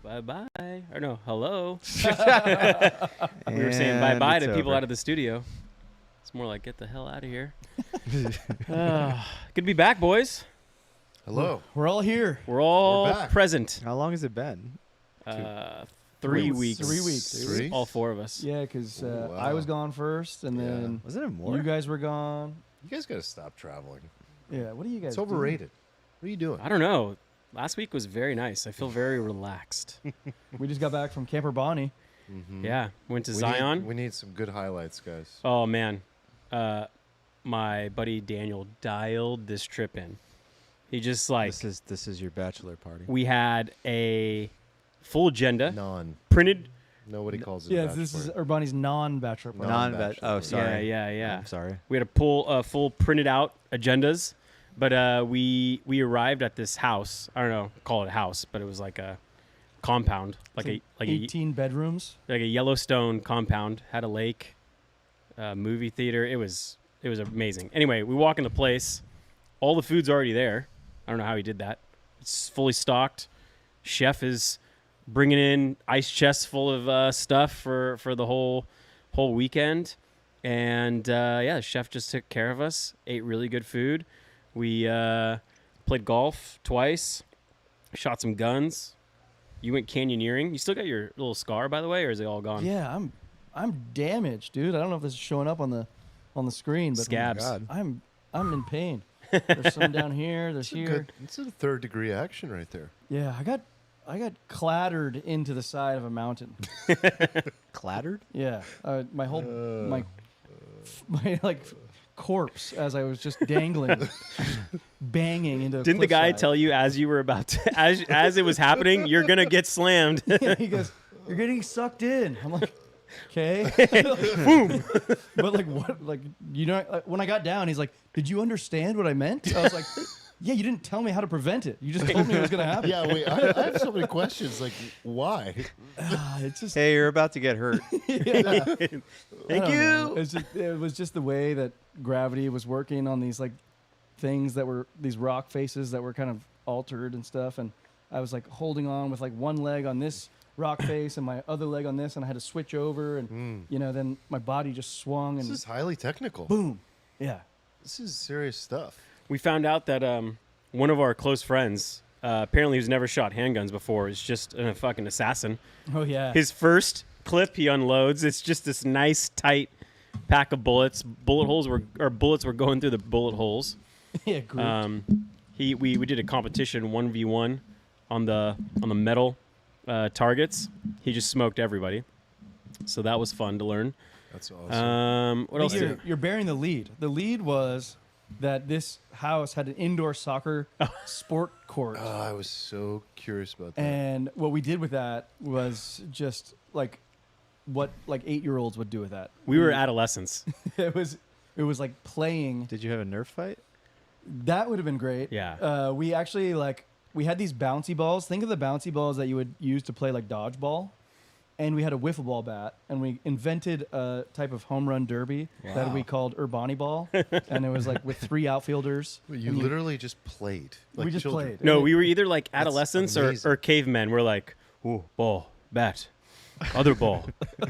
bye-bye. Or no, hello. We were saying bye-bye to people out of the studio. It's more like, get the hell out of here. Good to be back, boys. Hello. We're all here. We're all back. present. How long has it been? 3 weeks. 3 weeks. Three? All four of us. Yeah, because Ooh, wow. I was gone first, and then Wasn't it more? you guys were gone. You guys got to stop traveling. Yeah, what do you guys It's do? overrated. What are you doing? I don't know. Last week was very nice. I feel very relaxed. We just got back from Camper Bonnie. Mm-hmm. Yeah. Went to We Zion. we need some good highlights, guys. Oh, man. My buddy Daniel dialed this trip in. He just like, This is your bachelor party. we had a full agenda Non. printed. Nobody calls it Yeah, a this is bachelor. Urbani's non-bachelor party. Non-bachelor. Oh, sorry. Yeah. I'm sorry. We had a full printed out agendas, but we arrived at this house. I don't know, call it a house, but it was like a compound, like It's a 18 bedrooms. like a Yellowstone compound. Had a lake, movie theater. It was amazing. Anyway, we walk in the place. All the food's already there. I don't know how he did that. It's fully stocked. Chef is bringing in ice chests full of stuff for the whole weekend. And the chef just took care of us. Ate really good food. We played golf twice. Shot some guns. You went canyoneering. You still got your little scar, by the way, or is it all gone? Yeah, I'm damaged, dude. I don't know if this is showing up on the screen, but Scabs. God. I'm in pain. There's some down here. There's here. It's a third-degree action right there. Yeah, I got clattered into the side of a mountain. Clattered? Yeah, my whole my like corpse as I was just dangling, banging into. Didn't the guy cliffside. tell you as you were about to, as it was happening, you're gonna get slammed? Yeah, he goes, "You're getting sucked in." I'm like, "Okay." Boom. But like what? Like when I got down, he's like, "Did you understand what I meant?" I was like, "Yeah, you didn't tell me how to prevent it. You just told me it was gonna happen." Yeah, wait. I have so many questions. Like, why? It's just. Hey, you're about to get hurt. Yeah. Thank I don't you. know. It was just the way that gravity was working on these like things that were these rock faces that were kind of altered and stuff, and I was like holding on with like one leg on this rock face and my other leg on this, and I had to switch over, and then my body just swung This and is highly technical. boom. Yeah. This is serious stuff. We found out that one of our close friends, apparently who's never shot handguns before, is just a fucking assassin. Oh yeah. His first clip he unloads, it's just this nice tight pack of bullets. Bullets were going through the bullet holes. Yeah. Grouped. We did a competition 1v1 on the metal targets. He just smoked everybody. So that was fun to learn. That's awesome. What else? You're bearing the lead. The lead was that this house had an indoor soccer sport court. Oh, I was so curious about that. And what we did with that was just like what like 8-year-olds would do with that. We were adolescents. It was like playing. Did you have a Nerf fight? That would have been great. Yeah. We actually we had these bouncy balls. Think of the bouncy balls that you would use to play like dodgeball. And we had a wiffle ball bat, and we invented a type of home run derby that we called Urbani ball, and it was like with 3 outfilders. But you and literally just played. Like we just children. played. No, And we were either like adolescents amazing. or cavemen. We're like, ooh, ball, bat, other ball,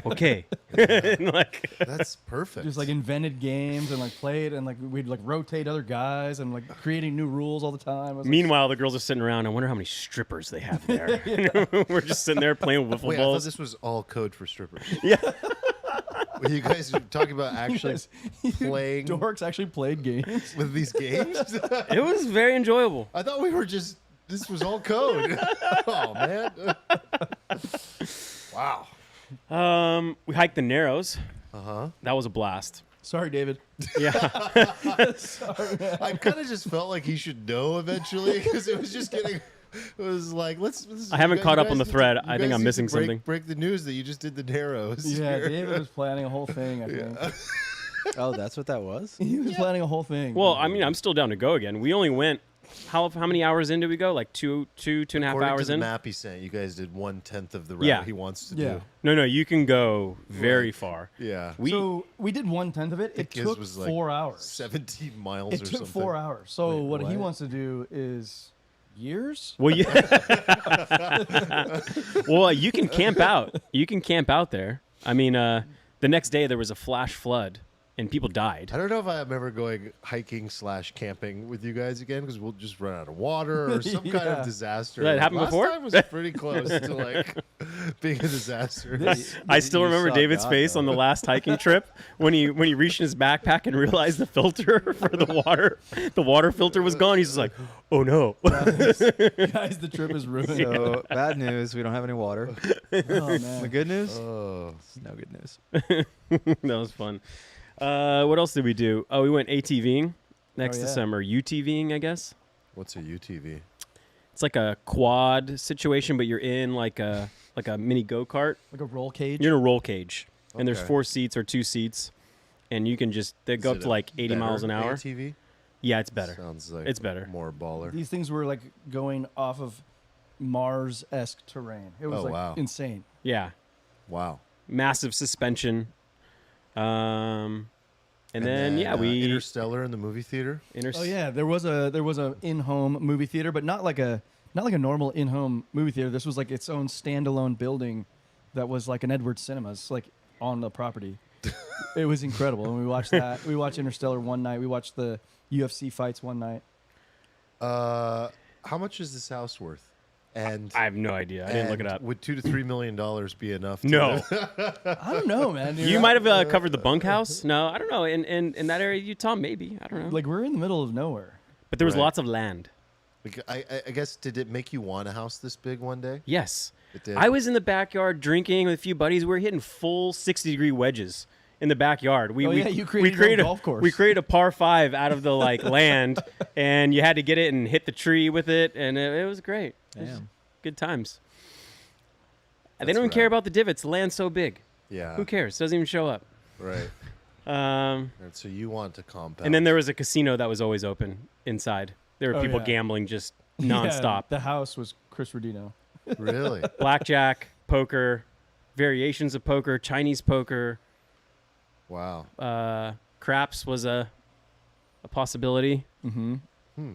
okay. And like, That's perfect. just like invented games and like played, and like we'd like rotate other guys and like creating new rules all the time. It was, like, meanwhile, the girls are sitting around. I wonder how many strippers they have there. We're just sitting there playing wiffle Wait, I thought balls. this was all code for strippers. Yeah. Were you guys talking about actually playing dorks actually played games. with these games? It was very enjoyable. I thought we were just, this was all code. Oh, man. Wow. We hiked the Narrows. Uh-huh. That was a blast. Sorry, David. Yeah. Sorry, man. I kind of just felt like he should know eventually because it was just getting, it was like, let's I haven't you caught up guys on the need thread. you I think guys I'm need to missing something. Break the news that you just did the Narrows. Yeah, here. David was planning a whole thing. I think Oh, that's what that was? he was planning a whole thing. Well, I mean, I'm still down to go again. We only went, how many hours in did we go? Like two and a half According hours to the in? map he sent, you guys did 1/10 of the route Yeah. he wants to Yeah. do. No, you can go very far. Yeah. so we did 1/10 of it. It his took was like 4 hours. 17 miles It or took something. 4 hours. So Wait, what he what? wants to do is years. Well, well, you can camp out. You can camp out there. I mean, the next day there was a flash flood and people died. I don't know if I'm ever going hiking / camping with you guys again because we'll just run out of water or some kind Yeah. of disaster. That happened Last before? time was pretty close to like being a disaster. I still You remember saw David's God, face though. on the last hiking trip when he reached in his backpack and realized the filter for the water filter was gone. He's just like, "Oh no!" Guys, the trip is ruined. So bad news. We don't have any water. Oh The man. good news? Oh, It's no good news. That was fun. What else did we do? Oh, we went ATVing next yeah. to summer. UTVing, I guess. what's a UTV? It's like a quad situation, but you're in like a mini go-kart. Like a roll cage. You're in a roll cage, and there's Okay. 4 seats or 2 seats, and you can just they go Is up it to a like 80 miles an better hour. ATV? Yeah, it's better. Sounds like It's better. more baller. These things were like going off of Mars-esque terrain. It was Oh, like wow. insane. Yeah, Wow. massive suspension. And then yeah, we Interstellar in the movie theater. Oh yeah, there was a in-home movie theater, but not like a normal in-home movie theater. This was like its own standalone building that was like an Edwards Cinemas, like on the property. It was incredible, and we watched that. We watched Interstellar one night. We watched the UFC fights one night. How much is this house worth? And I have no idea. I didn't look it and up. Would $2 to $3 million be enough? To No, I don't know, man. you might have covered the bunkhouse. No, I don't know. In that area, of Utah, maybe. I don't know. like we're in the middle of nowhere. But there was Right. lots of land. Like, I guess, did it make you want a house this big one day? Yes. It did. I was in the backyard drinking with a few buddies. We were hitting full 60-degree wedges in the backyard. Oh, yeah, you created your own golf course. We created a par 5 out of the like land, and you had to get it and hit the tree with it, and it was great. It was Damn. good times. And they That's don't even care rad. about the divots. The land's so big. Yeah. Who cares? Doesn't even show up. Right. Um, And so you want to compound. and then there was a casino that was always open inside. There were Oh, people yeah. gambling just Yeah, nonstop. the house was Chris Rodino. Really? Blackjack, poker, variations of poker, Chinese poker. Wow. Craps was a possibility. Mm-hmm.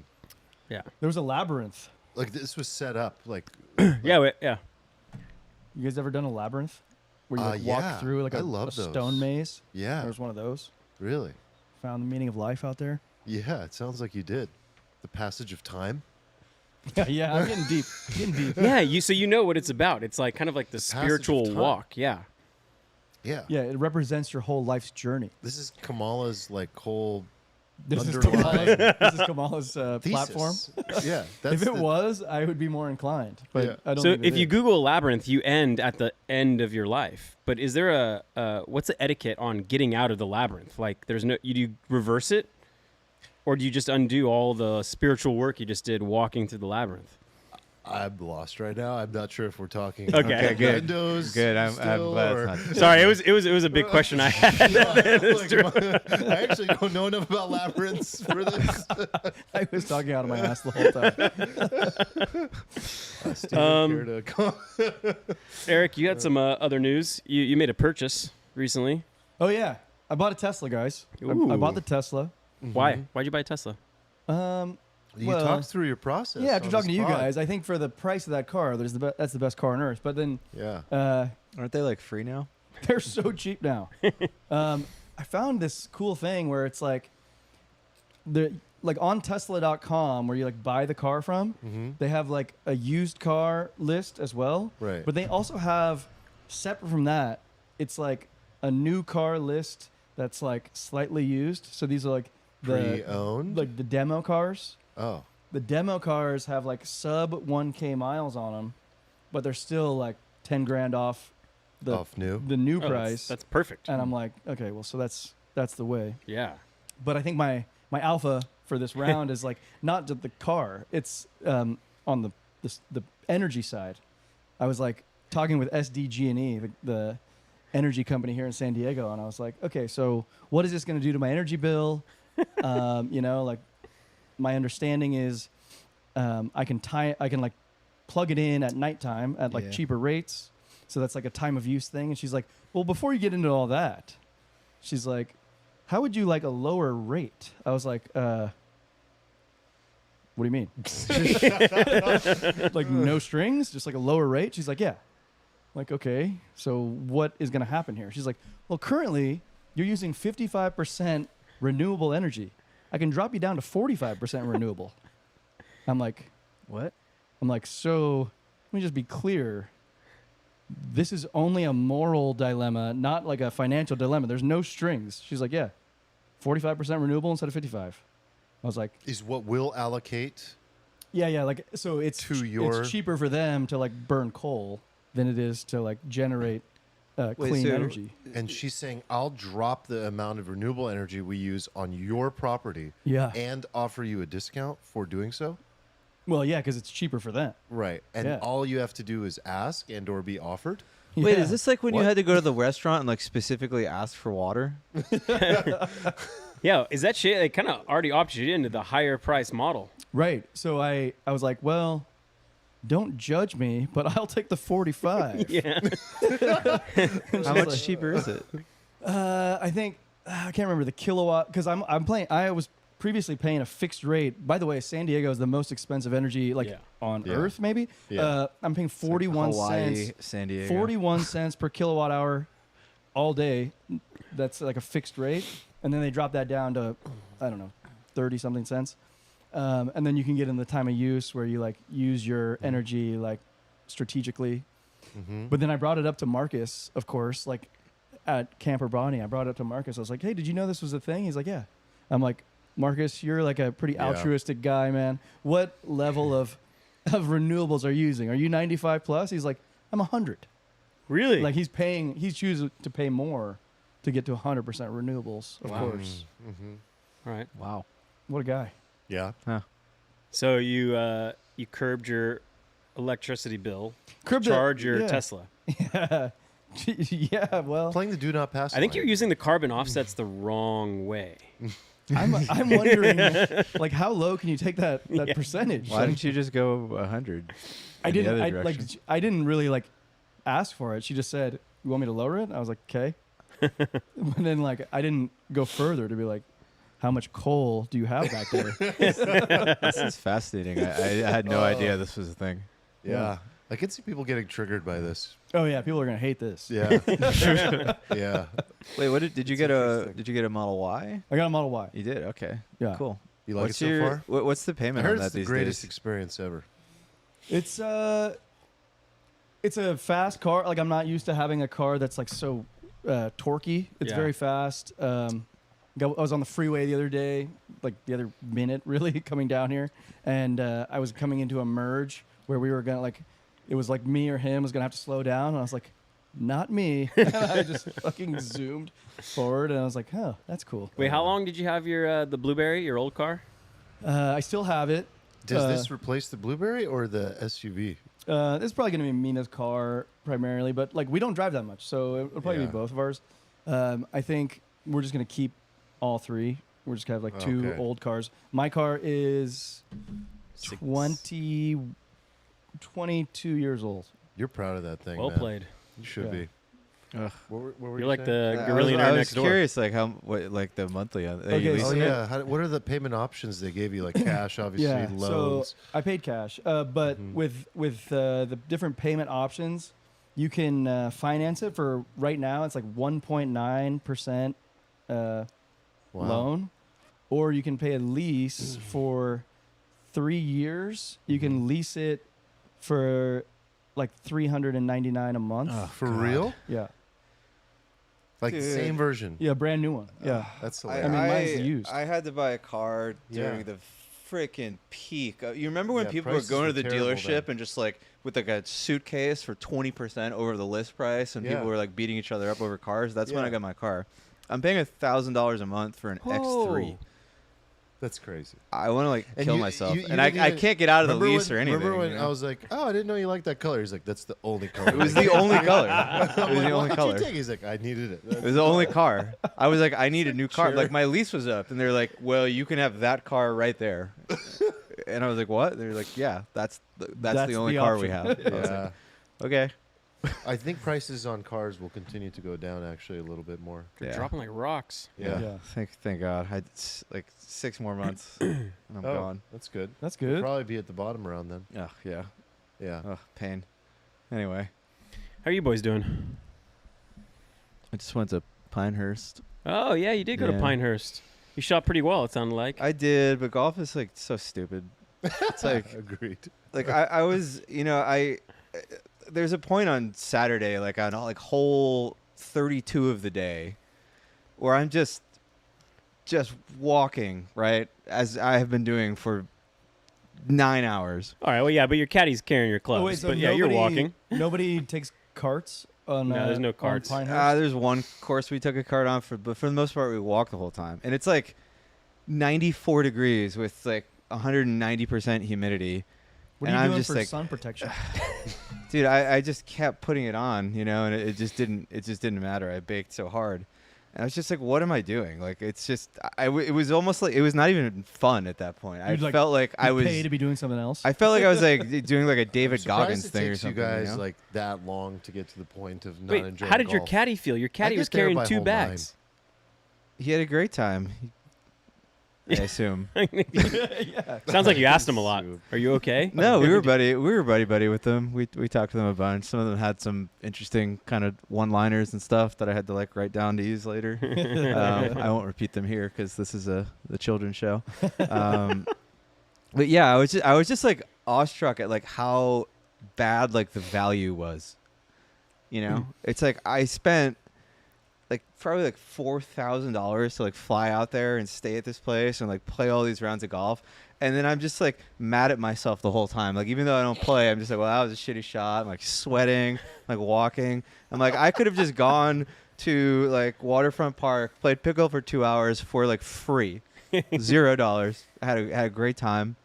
Yeah. There was a labyrinth. Like this was set up like Yeah. Yeah. You guys ever done a labyrinth where you like, yeah. walk through like I a love those. stone maze? yeah. There was one of those. Really? Found the meaning of life out there. Yeah, it sounds like you did. The passage of time. Yeah, I'm getting deep. Getting deep. Yeah. So you know what it's about. It's like kind of like the passage of spiritual time. walk. Yeah. Yeah. Yeah, it represents your whole life's journey. This is Kamala's like whole This is underlying Kamala's platform. thesis. Yeah. That's If it the- was, I would be more inclined. But Yeah. I don't. So think it if you is. Google labyrinth, you end at the end of your life. But is there what's the etiquette on getting out of the labyrinth? Like, there's no, do you reverse it, or do you just undo all the spiritual work you just did walking through the labyrinth? I'm lost right now. I'm not sure if we're talking Okay, good. Windows Good. I'm still, glad or- it's not. Sorry, it was a big question I had. I actually don't know enough about labyrinths for this. I was talking out of my ass the whole time. Steven, care to come? Eric, you had some other news. You made a purchase recently. Oh yeah, I bought a Tesla, guys. I Ooh. bought the Tesla. Why? Why'd you buy a Tesla? You Well, talked through your process. Yeah, after on talking to this you pod. guys, I think for the price of that car, that's the best car on earth. But then Yeah. Aren't they like free now? they're so cheap now. I found this cool thing where it's like on Tesla.com where you like buy the car from. Mm-hmm. They have like a used car list as well. Right. But they also have separate from that, it's like a new car list that's like slightly used. So these are like the Pre-owned? the demo cars. Oh. The demo cars have like sub 1K miles on them, but they're still like 10 grand off the Off new? the new Oh, price. That's perfect. And I'm like, okay, well, so that's the way. Yeah. But I think my alpha for this round is like not just the car. It's on the energy side. I was like talking with SDG&E, the energy company here in San Diego, and I was like, okay, so what is this going to do to my energy bill? Like my understanding is I can like plug it in at nighttime at like Yeah. cheaper rates. So that's like a time of use thing. And she's like, well, before you get into all that, she's like, how would you like a lower rate? I was like, what do you mean? Like no strings, just like a lower rate? She's like, yeah. I'm like, okay, so what is going to happen here? She's like, well, currently you're using 55% renewable energy. I can drop you down to 45% renewable. I'm like, What? so let me just be clear. This is only a moral dilemma, not like a financial dilemma. There's no strings. She's like, yeah, 45% renewable instead of 55. I was like, Is what we'll allocate. yeah, like, so it's To it's cheaper for them to like burn coal than it is to like generate clean so- energy. And she's saying, I'll drop the amount of renewable energy we use on your property Yeah. and offer you a discount for doing so. Well, yeah, because it's cheaper for them. Right. And Yeah. all you have to do is ask and or be offered. Wait, Yeah. is this like when What? you had to go to the restaurant and like specifically ask for water? Yeah, is that shit? They kind of already opted you into the higher price model. Right. So I was like, well, don't judge me, but I'll take the 45. Yeah. How much cheaper is it? I think I can't remember the kilowatt because I'm playing. I was previously paying a fixed rate. By the way, San Diego is the most expensive energy like Yeah. on Yeah. Earth, maybe. Yeah. I'm paying 41 Hawaii, cents. San Diego. 41 cents per kilowatt hour all day. That's like a fixed rate, and then they drop that down to I don't know, 30 something cents. And then you can get in the time of use where you like use your energy like strategically. Mm-hmm. But then I brought it up to Marcus, of course, like at Camp Urbani. I brought it up to Marcus. I was like, hey, did you know this was a thing? He's like, yeah. I'm like, Marcus, you're like a pretty Yeah. altruistic guy, man. What level of renewables are you using? Are you 95 plus? He's like, I'm 100. Really? Like he's choosing to pay more to get to 100% renewables, of Wow. course. Mm-hmm. All right. Wow. What a guy. Yeah. So you curbed your electricity bill, Curbed it. charge your Yeah. Tesla. Yeah. Yeah, well, Playing the do not pass. I think line. you're using the carbon offsets the wrong way. I'm wondering, like, how low can you take that Yeah. percentage? Why Like, didn't you just go 100? I in the didn't. other I direction? I didn't really like ask for it. She just said, "You want me to lower it?" I was like, "Okay." And then like I didn't go further to be like, "How much coal do you have back there?" This is fascinating. I had no idea this was a thing. Yeah. I can see people getting triggered by this. Oh yeah, people are gonna hate this. Yeah. Yeah. Wait, what did you It's get a interesting. did you get a Model Y? I got a Model Y. You did. Okay. Yeah, Cool. You like What's it so your, far? What's the I payment heard on that it's the these greatest days? experience ever. It's a fast car. Like I'm not used to having a car that's like so torquey. It's Yeah. very fast. I was on the freeway the other day, like the other minute, really coming down here, and I was coming into a merge where we were gonna like, it was like me or him was gonna have to slow down, and I was like, not me. I just fucking zoomed forward, and I was like, oh, that's cool. Wait, how long did you have your the Blueberry, your old car? I still have it. Does this replace the Blueberry or the SUV? This is probably going to be Mina's car primarily, but like we don't drive that much, so it'll probably Yeah. be both of ours. I think we're just going to keep all three. We're just going to have like two Okay. old cars. My car is 22 years old. You're proud of that thing. Well man. played. You should Yeah. be. Ugh. What were You're you like saying? the I guerrilla was next door. curious, like like the monthly. Okay, Oh so- yeah. What are the payment options they gave you? Like cash, obviously, Yeah, loans. so I paid cash, but Mhm. with the different payment options, you can finance it for right now. It's like 1.9% Wow. loan, or you can pay a lease for 3 years. You can lease it for like $399 a month. For real? Yeah, Like the Dude. same version. yeah, brand new one. Yeah, That's I hilarious. mean, mine's used. I had to buy a car during Yeah. the freaking peak. You remember when Yeah, people were prices going were to the terrible dealership then. and just like with like a suitcase for 20% over the list price, and Yeah. people were like beating each other up over cars? That's when Yeah. I got my car. I'm paying $1,000 a month for an X3. That's crazy. I want to like And kill you- myself, you- you and I didn't even- can't get out of the Remember lease when- or anything. Remember when you I know? was like, "Oh, I didn't know you liked that color." He's like, "That's the only color." It was the only color. It was the only Why'd color. you take it? He's like, "I needed it." It was the only car. I was like, I need a new car. Sure. Like my lease was up, and they're like, "Well, you can have that car right there." And I was like, "What?" They're like, "Yeah, that's the only the car we option. have." I was Yeah. like, okay. I think prices on cars will continue to go down actually a little bit more. They're Yeah. dropping like rocks. Yeah. Thank God. Like 6 more months and I'm gone. That's good. That's We'll good. probably be at the bottom around then. Oh, yeah. Yeah. Oh, pain. Anyway, How are you boys doing? I just went to Pinehurst. Oh yeah, you did go to Yeah. Pinehurst. You shot pretty well. It sounded like. I did, but golf is like so stupid. It's like Agreed. like I was, there's a point on Saturday, like on like hole 32 of the day, where I'm just walking, right, as I have been doing for 9 hours. All right. Well, yeah, but your caddy's carrying your clubs. Oh, wait, so but yeah, you're walking. Nobody takes carts on. No, there's no on carts. Pinehurst? There's one course we took a cart on but for the most part we walked the whole time, and it's like 94 degrees with like 190% humidity. What are and you I'm doing just for like, sun protection? dude, I just kept putting it on, and it just didn't matter. I baked so hard. And I was just like, what am I doing? Like, it's just, it was almost like, it was not even fun at that point. I You'd, like, felt like I was, Pay to be doing something else. I felt like I was like doing like a David I'm surprised Goggins it thing or takes something. you guys you know? like that long to get to the point of not Wait, enjoying how did your golf. caddy feel? Your caddy get was there carrying by 2 hole bags. He had a great time. I assume. Yeah. Sounds like you asked him a lot. Are you okay? No, we were buddy with them. We talked to them a bunch. Some of them had some interesting kind of one-liners and stuff that I had to like write down to use later. I won't repeat them here because this is the children's show. But yeah, I was just like awestruck at like how bad like the value was. It's like I spent like probably like $4,000 to like fly out there and stay at this place and like play all these rounds of golf, and then I'm just like mad at myself the whole time. Like even though I don't play, I'm just like, well, that was a shitty shot. I'm like sweating, like walking. I'm like, I could have just gone to like Waterfront Park, played pickle for 2 hours for like free, $0. I had a great time.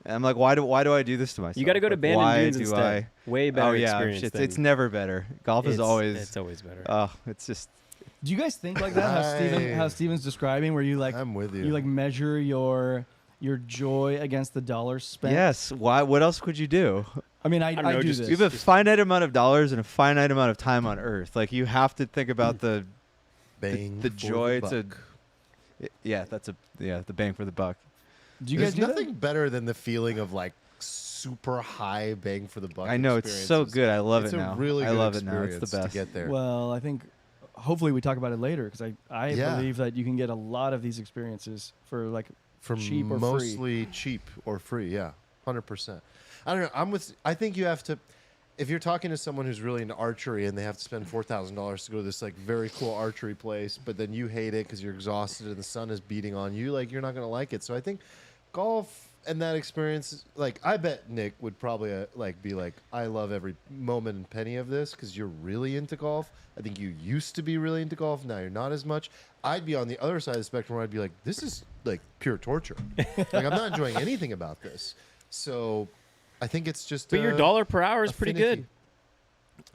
And I'm like, why do I do this to myself? You got to go to Like, Bandon why Dunes do instead. Way better Oh yeah, experience. it's never better. Golf is always. It's always better. It's just. Do you guys think like that? How Steven's describing, where you like I'm with you. you like measure your joy against the dollars spent? Yes. Why? What else could you do? I mean, don't know, I do just- this. You have a finite amount of dollars and a finite amount of time on Earth. Like you have to think about the Bang the for joy the to. buck. Yeah, the bang for the buck. Do you guys There's do nothing better than the feeling of like super high bang for the buck. I know it's so experiences. good. I love It's it a now. really I good love it now. It's the experience to best. get there. that? Well, I think hopefully we talk about it later because I Yeah. believe that you can get a lot of these experiences for like For cheap or free. mostly cheap or free. Yeah, 100%. I don't know. I think you have to. If you're talking to someone who's really into archery and they have to spend $4,000 to go to this like very cool archery place, but then you hate it because you're exhausted and the sun is beating on you, like you're not going to like it. So I think golf and that experience, like I bet Nick would probably like be like, I love every moment and penny of this because you're really into golf. I think you used to be really into golf. Now you're not as much. I'd be on the other side of the spectrum where I'd be like, this is like pure torture. Like I'm not enjoying anything about this. So I think it's just. But your dollar per hour is pretty affinity.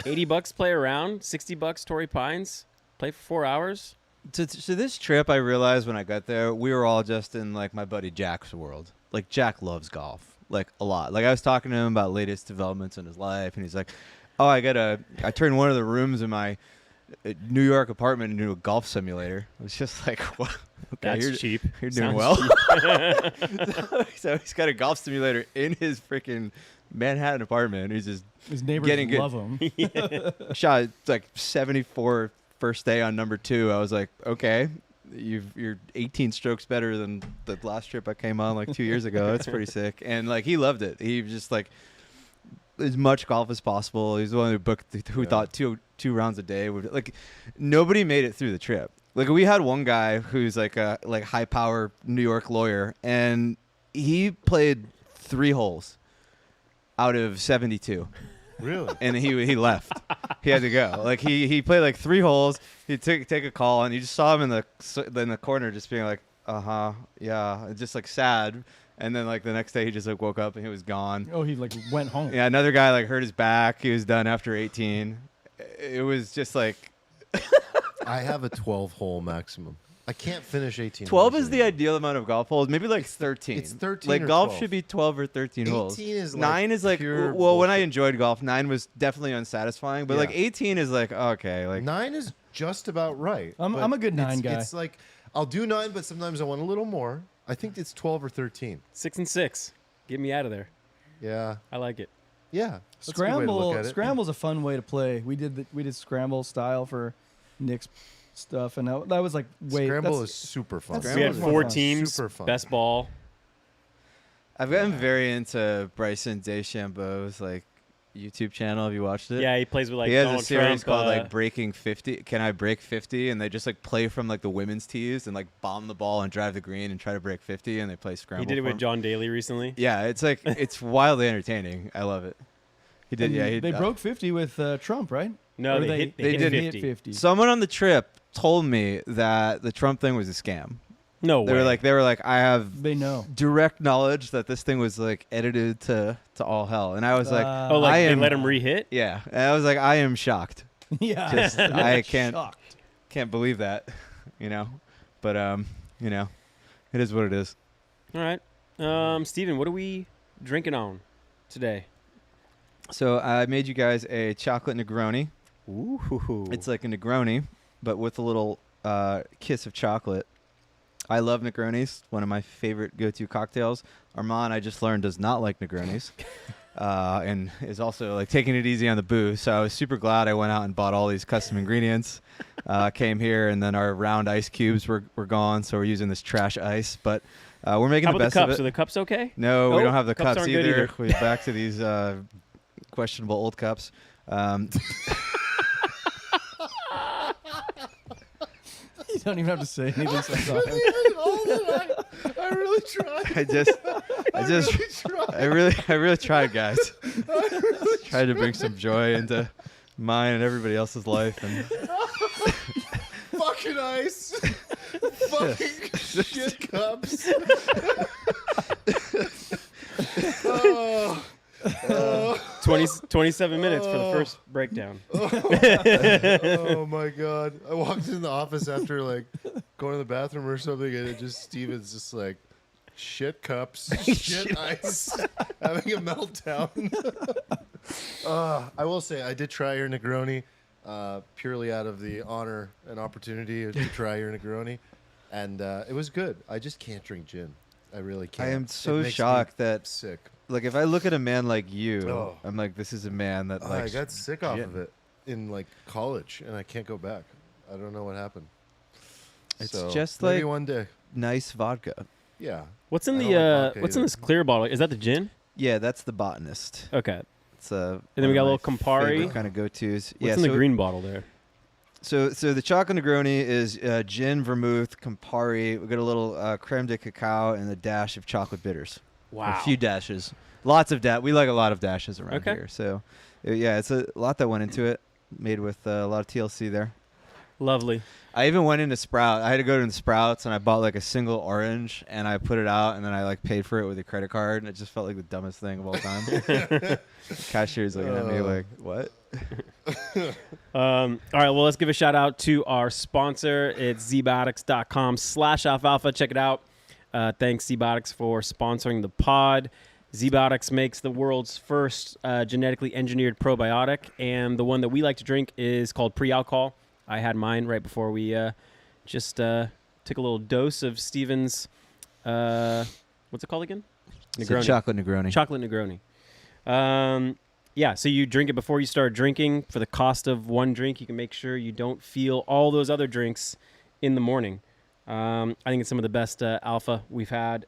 good. $80 play around, $60 Torrey Pines, play for 4 hours. So this trip, I realized when I got there, we were all just in like my buddy Jack's world. Like Jack loves golf, like a lot. Like I was talking to him about latest developments in his life, and he's like, "Oh, I turned one of the rooms in my New York apartment into a golf simulator." It was just like, "What? Okay, That's cheap. You're doing Sounds well." cheap. So he's got a golf simulator in his freaking Manhattan apartment. He's just his neighbors Getting good. love him. shot like 74 first day on number 2. I was like, okay, you're 18 strokes better than the last trip I came on like 2 years ago. That's pretty sick. And like he loved it. He was just like as much golf as possible. He's the one who booked who thought two rounds a day would like. Nobody made it through the trip. Like we had one guy who's like a high power New York lawyer, and he played 3 holes out of 72. Really? And he left. He had to go. Like he played like 3 holes. He'd take a call, and you just saw him in the corner, just being like, yeah, and just like sad. And then like the next day, he just like woke up and he was gone. Oh, he like went home. Yeah, another guy like hurt his back. He was done after 18. It was just like I have a 12-hole maximum. I can't finish 18. 12 holes is the anymore. ideal amount of golf holes. Maybe like 13. It's 13 Like or golf 12. should be 12 or 13 holes. 18 is like 9 is like pure well, when I bullshit. enjoyed golf, 9 was definitely unsatisfying. But like Yeah. 18 is like okay, like 9 is just about right. I'm but a good 9 guy. It's like I'll do 9, but sometimes I want a little more. I think it's 12 or 13. 6 and 6. Get me out of there. Yeah, I like it. yeah. That's a good way to look at it. Scramble's a fun way to play. We did scramble style for Nick's stuff, and that was like Scramble that's- is super fun. that's We had Scramble's 4 fun. teams. Super fun. Best ball. I've gotten very into Bryson DeChambeau's like YouTube channel. Have you watched it? Yeah, he plays with like he has Donald a series Trump, called like Breaking 50. Can I break 50? And they just like play from like the women's tees and like bomb the ball and drive the green and try to break 50. And they play scramble. He did it for with 'em. John Daly recently. Yeah, it's like it's wildly entertaining. I love it. He did. and Yeah, they broke 50 with Trump, right? No, Or they they hit did 50. Someone on the trip told me that the Trump thing was a scam. No They way. were like, I have They know. direct knowledge that this thing was like edited to all hell, and I was like, oh, like I they am- let him re-hit? yeah, and I was like, I am shocked. Yeah, Just I can't Shocked. believe that, but it is what it is. All right. Steven, what are we drinking on today? So I made you guys a chocolate Negroni. Ooh. It's like a Negroni, but with a little kiss of chocolate. I love Negronis. One of my favorite go-to cocktails. Armand, I just learned, does not like Negronis, and is also like taking it easy on the booze. So I was super glad I went out and bought all these custom ingredients. Came here, and then our round ice cubes were gone, so we're using this trash ice. But we're making How the about best the of cups? it. Are the cups okay? No, we Oh, don't have the cups cups aren't good either. either. We're back to these questionable old cups. You don't even have to say anything sometimes. I really tried. I really tried, guys. Tried to bring some joy into mine and everybody else's life, and Fucking ice. Fucking shit cups. Oh. 27 minutes for the first breakdown. Oh my god! I walked in the office after like going to the bathroom or something, and it just Steven's just like shit cups, shit ice, having a meltdown. I will say I did try your Negroni, purely out of the honor and opportunity to try your Negroni, and it was good. I just can't drink gin. I really can't. I am It so makes me shocked that sick. like if I look at a man like you, Oh. I'm like, this is a man that I likes. got sick off gin. of it in like college, and I can't go back. I don't know what happened. It's So, just maybe like one day. nice vodka. Yeah. What's in I the don't like vodka what's in either. this clear bottle? Is that the gin? Yeah, that's the Botanist. Okay. It's And then we got a little Campari. kind of go-tos. What's in the green bottle there? So the chocolate Negroni is gin, vermouth, Campari. We got a little creme de cacao and a dash of chocolate bitters. Wow. A few dashes. Lots of We like a lot of dashes around Okay. here. So, yeah, it's a lot that went into it. Made with a lot of TLC there. Lovely. I even went into Sprout. I had to go to the Sprouts and I bought like a single orange and I put it out and then I like paid for it with a credit card and it just felt like the dumbest thing of all time. Cashier's looking at me like, what? All right, well, let's give a shout out to our sponsor. It's zbiotics.com/alfalfa. Check it out. Thanks, Zbiotics, for sponsoring the pod. Zbiotics makes the world's first genetically engineered probiotic, and the one that we like to drink is called Pre-Alcohol. I had mine right before we just took a little dose of Steven's, what's it called again? It's a chocolate Negroni. Chocolate Negroni. Yeah, so you drink it before you start drinking. For the cost of one drink, you can make sure you don't feel all those other drinks in the morning. I think it's some of the best alpha we've had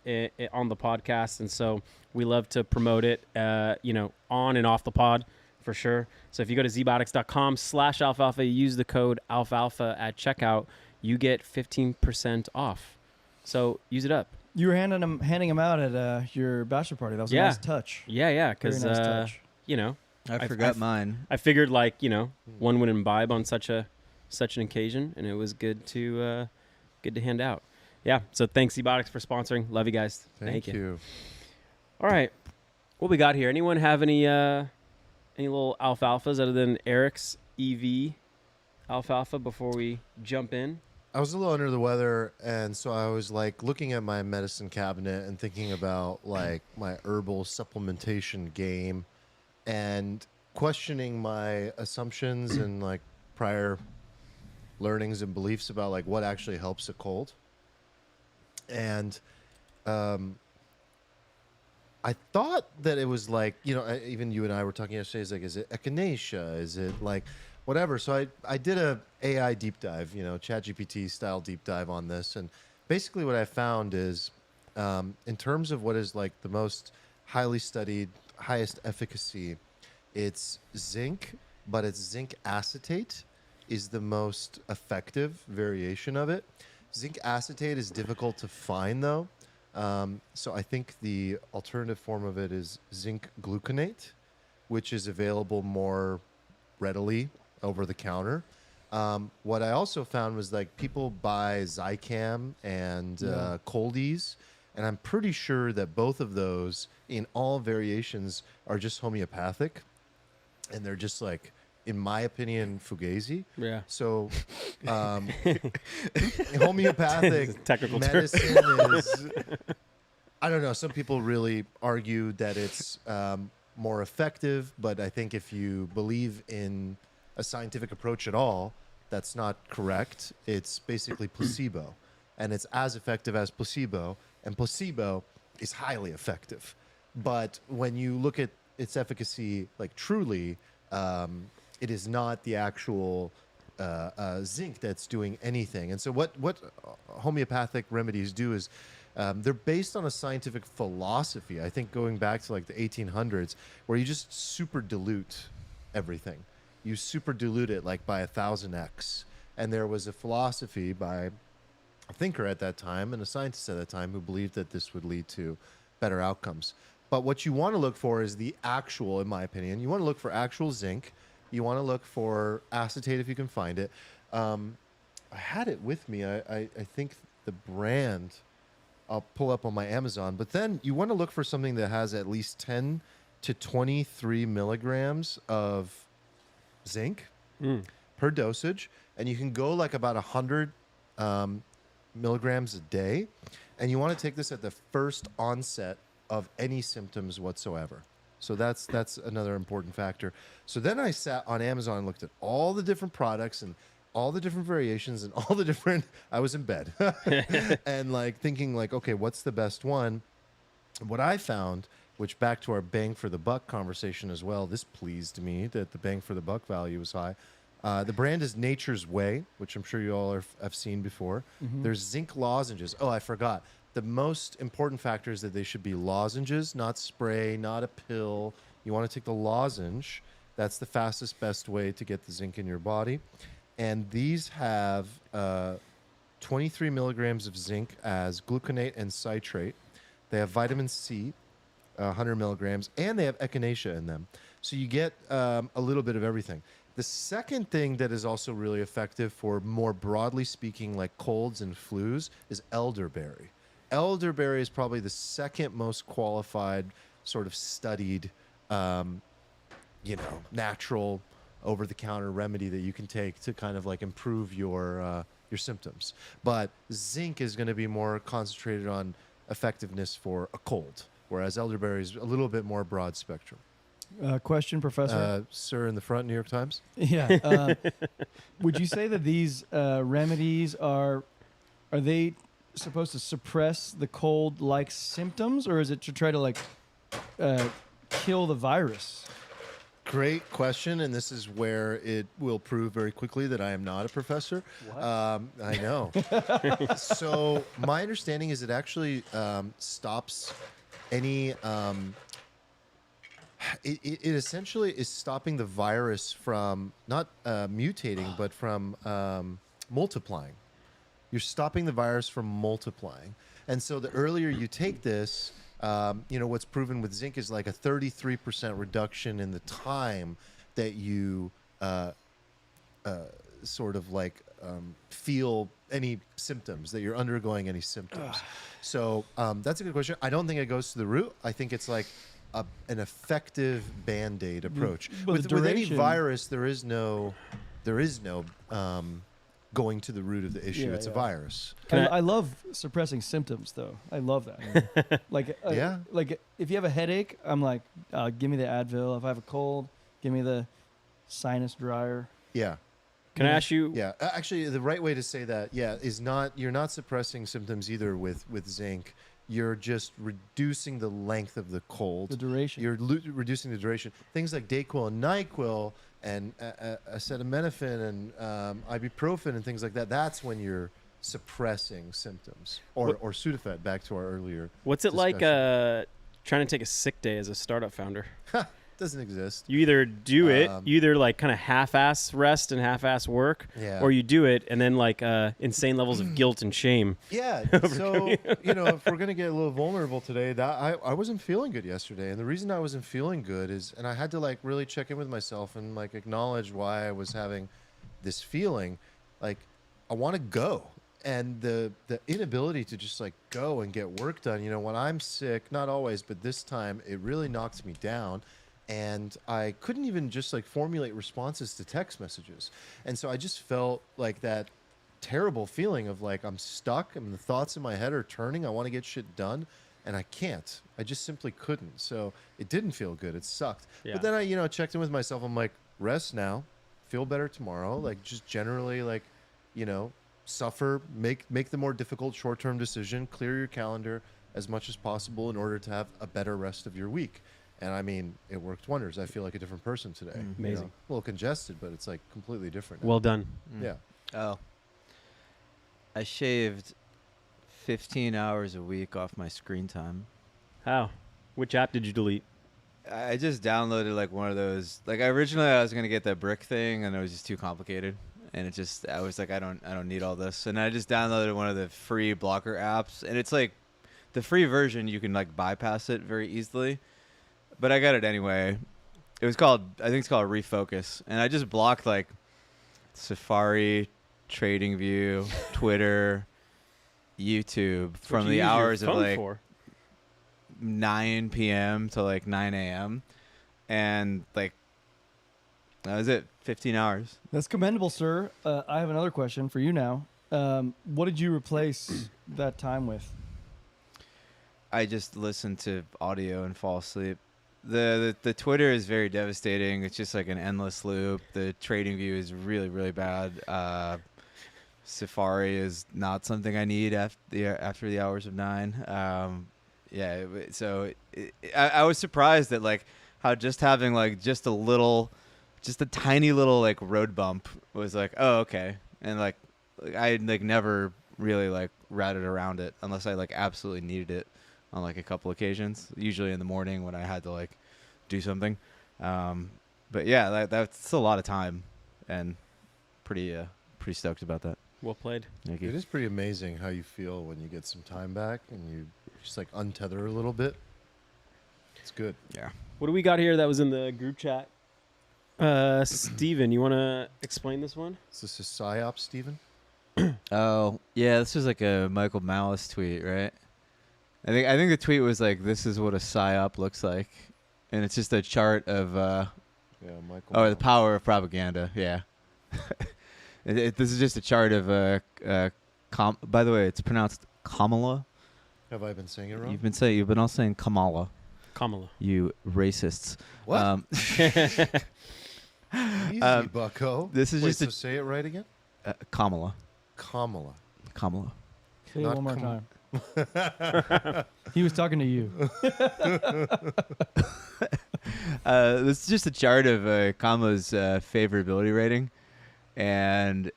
on the podcast, and so we love to promote it, on and off the pod for sure. So if you go to zbiotics.com/alfalfa, you use the code alfalfa at checkout, you get 15% off. So use it up. You were handing them out at your bachelor party. That was a Yeah. nice touch. Yeah, Very because nice touch. I forgot mine. I figured one would imbibe on such an occasion, and it was good to hand out. Yeah. So thanks Zbiotics for sponsoring. Love you guys. Thank you. All right. What we got here? Anyone have any little alfalfas other than Eric's EV alfalfa before we jump in? I was a little under the weather, and so I was like looking at my medicine cabinet and thinking about like my herbal supplementation game, and questioning my assumptions and like prior learnings and beliefs about like what actually helps a cold. And um, I thought that it was like, even you and I were talking yesterday. Is like, is it echinacea? Is it like whatever? So I did a AI deep dive, ChatGPT style deep dive on this, and basically what I found is, in terms of what is like the most highly studied, highest efficacy, it's zinc, but it's zinc acetate is the most effective variation of it. Zinc acetate is difficult to find though. So I think the alternative form of it is zinc gluconate, which is available more readily over the counter. What I also found was like people buy Zicam and Coldies, and I'm pretty sure that both of those in all variations are just homeopathic, and they're just like, in my opinion, fugazi. Yeah. So, homeopathic Technical term. medicine is, I don't know. Some people really argue that it's more effective, but I think if you believe in a scientific approach at all, that's not correct. It's basically placebo, and it's as effective as placebo, and placebo is highly effective. But when you look at its efficacy, like truly, it is not the actual zinc that's doing anything. And so what homeopathic remedies do is they're based on a scientific philosophy, I think going back to like the 1800s, where you just super dilute everything. You super dilute it like by 1,000x. And there was a philosophy by a thinker at that time and a scientist at that time who believed that this would lead to better outcomes. But what you want to look for is the actual, in my opinion, you want to look for actual zinc. You want to look for acetate if you can find it. I had it with me. I think the brand I'll pull up on my Amazon. But then you want to look for something that has at least 10 to 23 milligrams of zinc per dosage. And you can go like about 100 milligrams a day. And you want to take this at the first onset of any symptoms whatsoever. So that's another important factor. So then I sat on Amazon and looked at all the different products and all the different variations and all the different, I was in bed and like thinking like, okay, what's the best one? What I found, which back to our bang for the buck conversation as well, this pleased me that the bang for the buck value was high. The brand is Nature's Way, which I'm sure you all have seen before. There's zinc lozenges. Oh, I forgot. The most important factor is that they should be lozenges, not spray, not a pill. You want to take the lozenge. That's the fastest, best way to get the zinc in your body. And these have 23 milligrams of zinc as gluconate and citrate. They have vitamin C, 100 milligrams, and they have echinacea in them. So you get a little bit of everything. The second thing that is also really effective for more broadly speaking, like colds and flus, is elderberry. Elderberry is probably the second most qualified, sort of studied, natural, over-the-counter remedy that you can take to kind of like improve your symptoms. But zinc is going to be more concentrated on effectiveness for a cold, whereas elderberry is a little bit more broad spectrum. Question, Professor. Sir in the front, New York Times. Yeah. Would you say that these remedies are they supposed to suppress the cold-like symptoms, or is it to try to like kill the virus? Great question, and this is where it will prove very quickly that I am not a professor. What? I know. So my understanding is it actually stops any. It essentially is stopping the virus from not mutating, but from multiplying. You're stopping the virus from multiplying. And so the earlier you take this, what's proven with zinc is like a 33% reduction in the time that you sort of like feel any symptoms, that you're undergoing any symptoms. So that's a good question. I don't think it goes to the root. I think it's like an effective Band-Aid approach. But With any virus, there is no going to the root of the issue. Yeah, It's a yeah. virus. Can I love suppressing symptoms, though. I love that. Like, Yeah. like if you have a headache, I'm like, give me the Advil. If I have a cold, give me the sinus dryer. Yeah. Can I ask you? Yeah, actually, the right way to say that, is not you're not suppressing symptoms either with zinc. You're just reducing the length of the cold. The duration. You're reducing the duration. Things like Dayquil and Nyquil and acetaminophen and ibuprofen and things like that. That's when you're suppressing symptoms. Or Sudafed. Back to our earlier. What's it like discussion. trying to take a sick day as a startup founder? Doesn't exist. You either do it, you either like kind of half-ass rest and half-ass work, Yeah. or you do it and then like insane levels of guilt and shame. Yeah. So, if we're going to get a little vulnerable today, that I wasn't feeling good yesterday. And the reason I wasn't feeling good is, and I had to like really check in with myself and like acknowledge why I was having this feeling. Like, I want to go. And the inability to just like go and get work done, when I'm sick, not always, but this time it really knocked me down. And I couldn't even just like formulate responses to text messages. And so I just felt like that terrible feeling of like I'm stuck and the thoughts in my head are turning. I want to get shit done and I can't. I just simply couldn't. So it didn't feel good. It sucked. Yeah. But then I, checked in with myself. I'm like, rest now, feel better tomorrow. Like just generally like, suffer, make the more difficult short-term decision, clear your calendar as much as possible in order to have a better rest of your week. And I mean, it worked wonders. I feel like a different person today. Amazing. A little congested, but it's like completely different now. Well done. Yeah. Oh. I shaved 15 hours a week off my screen time. How? Which app did you delete? I just downloaded like one of those. Like originally I was gonna get that brick thing, and it was just too complicated. And I was like, I don't need all this. And I just downloaded one of the free blocker apps, and it's like the free version. You can like bypass it very easily, but I got it anyway. I think it's called Refocus, and I just blocked like Safari, TradingView, Twitter, YouTube from the hours of like 9 p.m. to like 9 a.m. and like that was it. 15 hours. That's commendable, sir. I have another question for you now. What did you replace that time with? I just listen to audio and fall asleep. The Twitter is very devastating. It's just like an endless loop. The TradingView is really, really bad. Safari is not something I need after the hours of 9. I was surprised that like how just having like just a tiny little like road bump was like, oh, okay. And like I like never really like routed around it unless I like absolutely needed it on like a couple occasions, usually in the morning when I had to like do something. But yeah, that's a lot of time, and pretty stoked about that. Well played. Thank you. It is pretty amazing how you feel when you get some time back and you just like untether a little bit. It's good. Yeah. What do we got here that was in the group chat? Steven, you want to explain this one? Is this a psyop, Steven? Oh yeah, this was like a Michael Malice tweet, right? I think the tweet was like, "This is what a psyop looks like," and it's just a chart of Yeah, Michael. the power of propaganda. Yeah. This is just a chart of by the way, it's pronounced Kamala. Have I been saying it wrong? You've been all saying Kamala. Kamala. You racists. What? Easy, bucko. This is Wait, just so say it right again? Kamala. Kamala. Kamala. Say it Not one more Kam- time. He was talking to you. This is just a chart of Kamala's favorability rating, and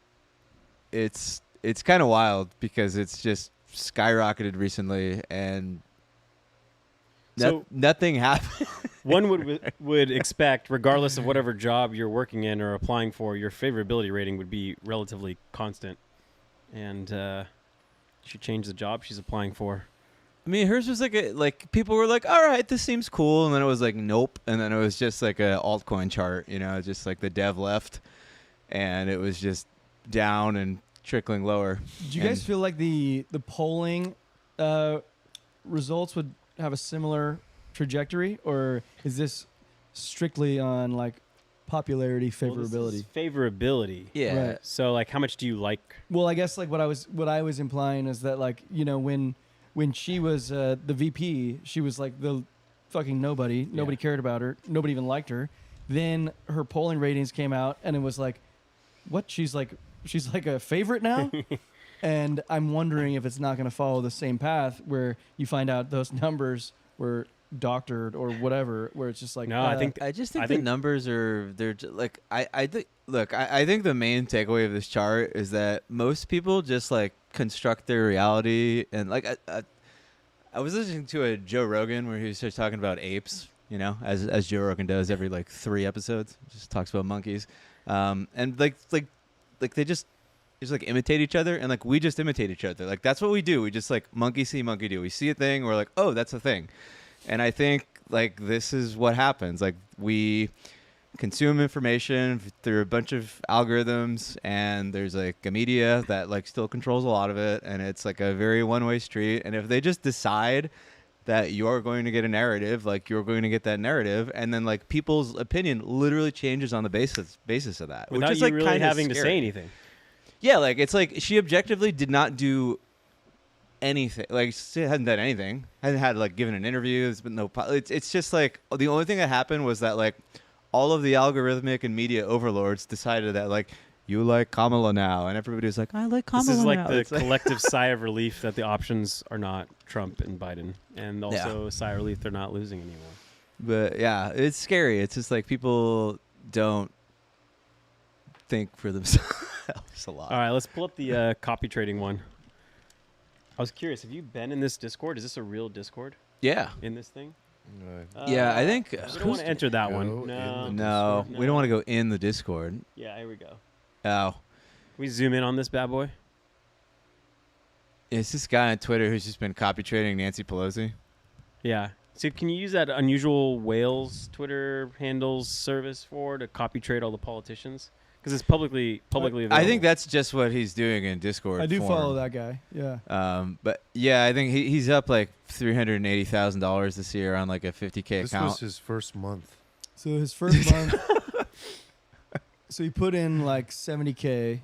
it's kind of wild because it's just skyrocketed recently, and So- nothing happened. One would expect, regardless of whatever job you're working in or applying for, your favorability rating would be relatively constant. And she changed the job she's applying for. I mean, hers was like people were like, all right, this seems cool. And then it was like, nope. And then it was just like a altcoin chart, just like the dev left. And it was just down and trickling lower. Do you guys feel like the polling results would have a similar trajectory, or is this strictly on like popularity Well, this is favorability. favorability. Yeah. Right. So like, how much do you like? Well, I guess like what I was implying is that like when she was the VP, she was like the fucking nobody. Nobody cared about her. Nobody even liked her. Then her polling ratings came out, and it was like, what? She's like a favorite now. And I'm wondering if it's not going to follow the same path where you find out those numbers were doctored or whatever, where it's just like No, I think I just think I the think- numbers are like I think look I think the main takeaway of this chart is that most people just like construct their reality and like I was listening to a Joe Rogan where he was just talking about apes, you know, as Joe Rogan does every like 3 episodes, just talks about monkeys, and like they just like imitate each other, and like we just imitate each other. Like that's what we do. We just like monkey see, monkey do. We see a thing, we're like, oh, that's a thing. And I think like this is what happens. Like we consume information through a bunch of algorithms, and there's like a media that like still controls a lot of it, and it's like a very one-way street. And if they just decide that you're going to get a narrative, like you're going to get that narrative, and then like people's opinion literally changes on the basis of that, without which is you like really kind of having to say anything. Yeah, like it's like she objectively did not do anything. Like she hadn't done anything. Hadn't had like given an interview. There's been no. It's just like the only thing that happened was that like all of the algorithmic and media overlords decided that like you like Kamala now, and everybody was like, I like Kamala now. This is like the It's like- collective sigh of relief that the options are not Trump and Biden, and also a sigh of relief they're not losing anymore. But yeah, it's scary. It's just like people don't think for themselves a lot. All right, let's pull up the copy trading one. I was curious, have you been in this Discord? Is this a real Discord Yeah. in this thing? Yeah, I think- we don't want to enter that Go one. in No. the No, Discord, we no. don't want to go in the Discord. Yeah, here we go. Oh. We zoom in on this bad boy. It's this guy on Twitter who's just been copy trading Nancy Pelosi. Yeah. So can you use that unusual Wales Twitter handles service to copy trade all the politicians? Because it's publicly available. I think that's just what he's doing in Discord. I do form. follow that guy. Yeah. But yeah, I think he's up like $380,000 this year on like a 50K This account. was his first month. So his first month. So he put in like 70K.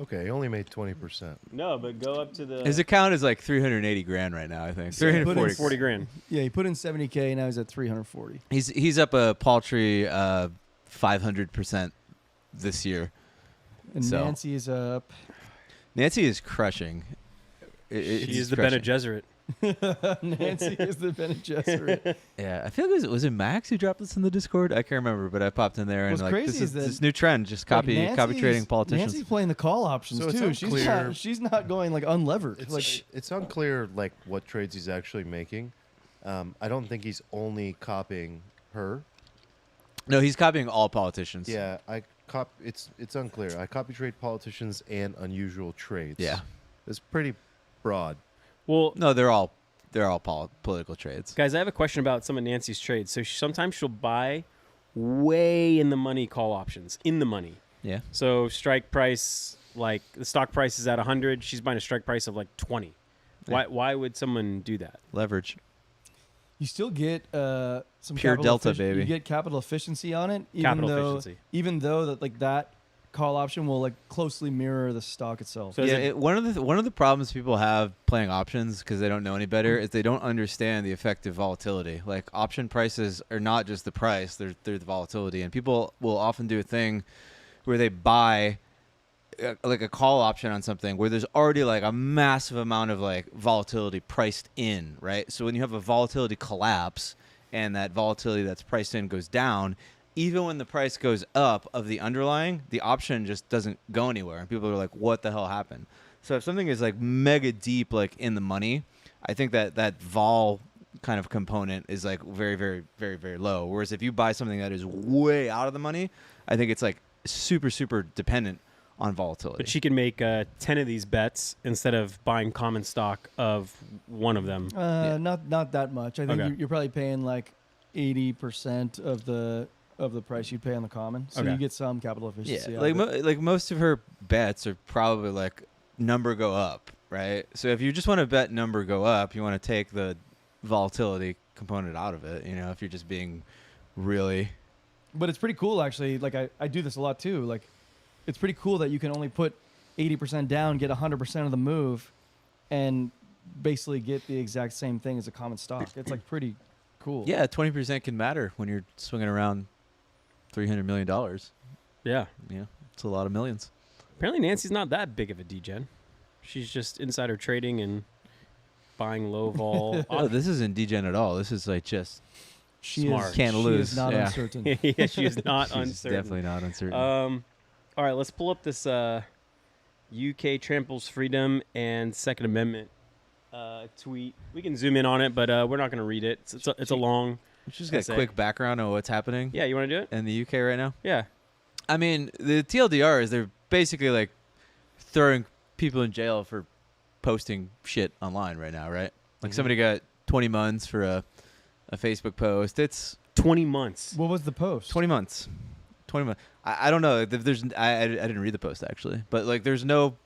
Okay, he only made 20%. No, but go up to the His account is like 380 grand right now. I think So he put in 340. 40 grand. Yeah, he put in 70K. Now he's at 340. He's up a paltry 500% this year. And So- Nancy is up. Nancy is crushing. She It's is the Bene crushing. Gesserit. Nancy is the Bene Gesserit. Yeah, I feel like was it Max who dropped this in the Discord? I can't remember, but I popped in there and What's like crazy this is is that, this new trend, just copy Like, copy trading Nancy's- politicians. Nancy's playing the call options So it's too. unclear- She's not going like unlevered. It's, like it's unclear like what trades he's actually making. I don't think he's only copying her. No, he's copying all politicians. Yeah, it's unclear. I copy trade politicians and unusual trades. Yeah. It's pretty broad. Well, No, they're all political trades. guys, I have a question about some of Nancy's trades. So sometimes she'll buy way in the money call options. In the money. Yeah. So strike price, like the stock price is at 100. She's buying a strike price of like 20. Yeah. Why would someone do that? Leverage. you still get some Pure capital delta, baby. You get capital efficiency on it, Capital efficiency. Even though that like that call option will like closely mirror the stock itself. So is Yeah, it- one of the problems people have playing options because they don't know any better is they don't understand the effective volatility. Like option prices are not just the price; they're the volatility. And people will often do a thing where they buy like a call option on something where there's already like a massive amount of like volatility priced in, right? So when you have a volatility collapse and that volatility that's priced in goes down, even when the price goes up of the underlying, the option just doesn't go anywhere. And people are like, what the hell happened? So if something is like mega deep, like in the money, I think that vol kind of component is like very, very, very, very low. Whereas if you buy something that is way out of the money, I think it's like super, super dependent on volatility. But she can make 10 of these bets instead of buying common stock of one of them. Not that much. I think Okay. you're probably paying like 80% of the price you'd pay on the common, so Okay. you get some capital efficiency. Yeah, out like of it. like most of her bets are probably like number go up, right? So if you just want to bet number go up, you want to take the volatility component out of it. You know, if you're just being really But it's pretty cool, actually. Like, I do this a lot, too. Like, it's pretty cool that you can only put 80% down, get 100% of the move, and basically get the exact same thing as a common stock. It's, like, pretty cool. Yeah, 20% can matter when you're swinging around $300 million. Yeah. Yeah, it's a lot of millions. Apparently Nancy's not that big of a degen. She's just insider trading and buying low vol. Oh, this isn't degen at all. This is like just She Smart. is, Can't she lose. is not Yeah. uncertain. Yeah, she is not she's uncertain. definitely not uncertain. All right, let's pull up this UK tramples freedom and Second Amendment tweet. We can zoom in on it, but we're not going to read it. It's a long. Just get a essay. quick background on what's happening Yeah, you want to do it? in the UK right now. Yeah. I mean, the TLDR is they're basically like throwing people in jail for posting shit online right now, right? Like somebody got 20 months for a Facebook post. It's 20 months. What was the post? 20 months. 20 months. I don't know. I didn't read the post actually, but like there's no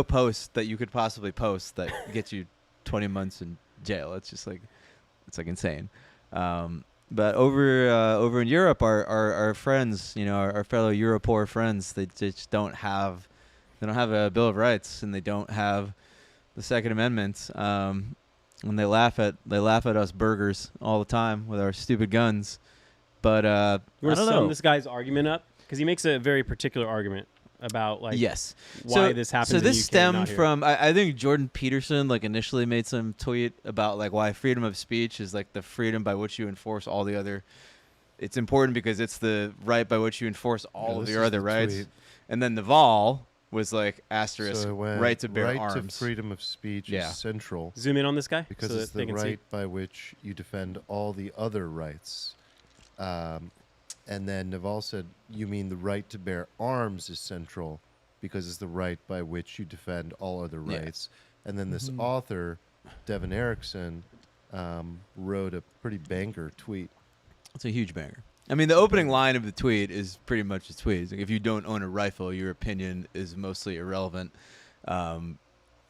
post that you could possibly post that gets you 20 months in jail. It's just like it's like insane. But over in Europe, our friends, you know, our fellow Europor friends, they just don't have a Bill of Rights and they don't have the Second Amendment. And they laugh at us burgers all the time with our stupid guns. But You I want to don't sum know. this guy's argument up? Because he makes a very particular argument about like Yes. why this happens. So in this the UK, stemmed not here. from I think Jordan Peterson like initially made some tweet about like why freedom of speech is like the freedom by which you enforce all the other. It's important because it's the right by which you enforce all of this your is other the rights. tweet. And then Naval was like asterisk So it went, right to bear right arms. to freedom of speech Yeah. is central Zoom in on this guy because so it's that they the can right by which you defend all the other rights. And then Naval said, you mean the right to bear arms is central because it's the right by which you defend all other Yeah. rights. And then this Mhm. author, Devin Erickson, wrote a pretty banger tweet. It's a huge banger. I mean, the opening line of the tweet is pretty much the tweet. It's like, if you don't own a rifle, your opinion is mostly irrelevant,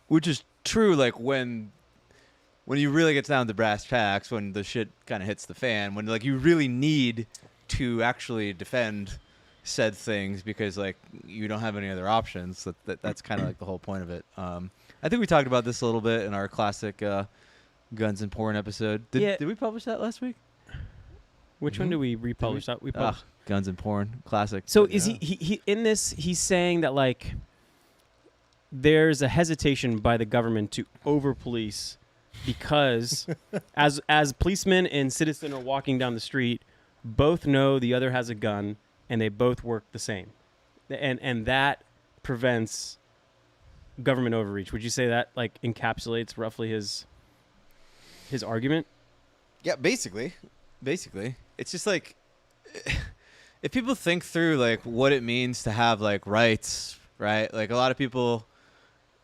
which is true. Like when you really get down to brass tacks, when the shit kind of hits the fan, when like you really need to actually defend said things because like you don't have any other options. That's kind of like the whole point of it. I think we talked about this a little bit in our classic guns and porn episode. Yeah. Did we publish that last week? Which one do we republish? That we published. Guns and porn, classic. So Yeah. is he in this? He's saying that like there's a hesitation by the government to over police because as policemen and citizen are walking down the street, both know the other has a gun and they both work the same, and that prevents government overreach. Would you say that like encapsulates roughly his argument? Yeah, basically, it's just like if people think through like what it means to have like rights, right? Like a lot of people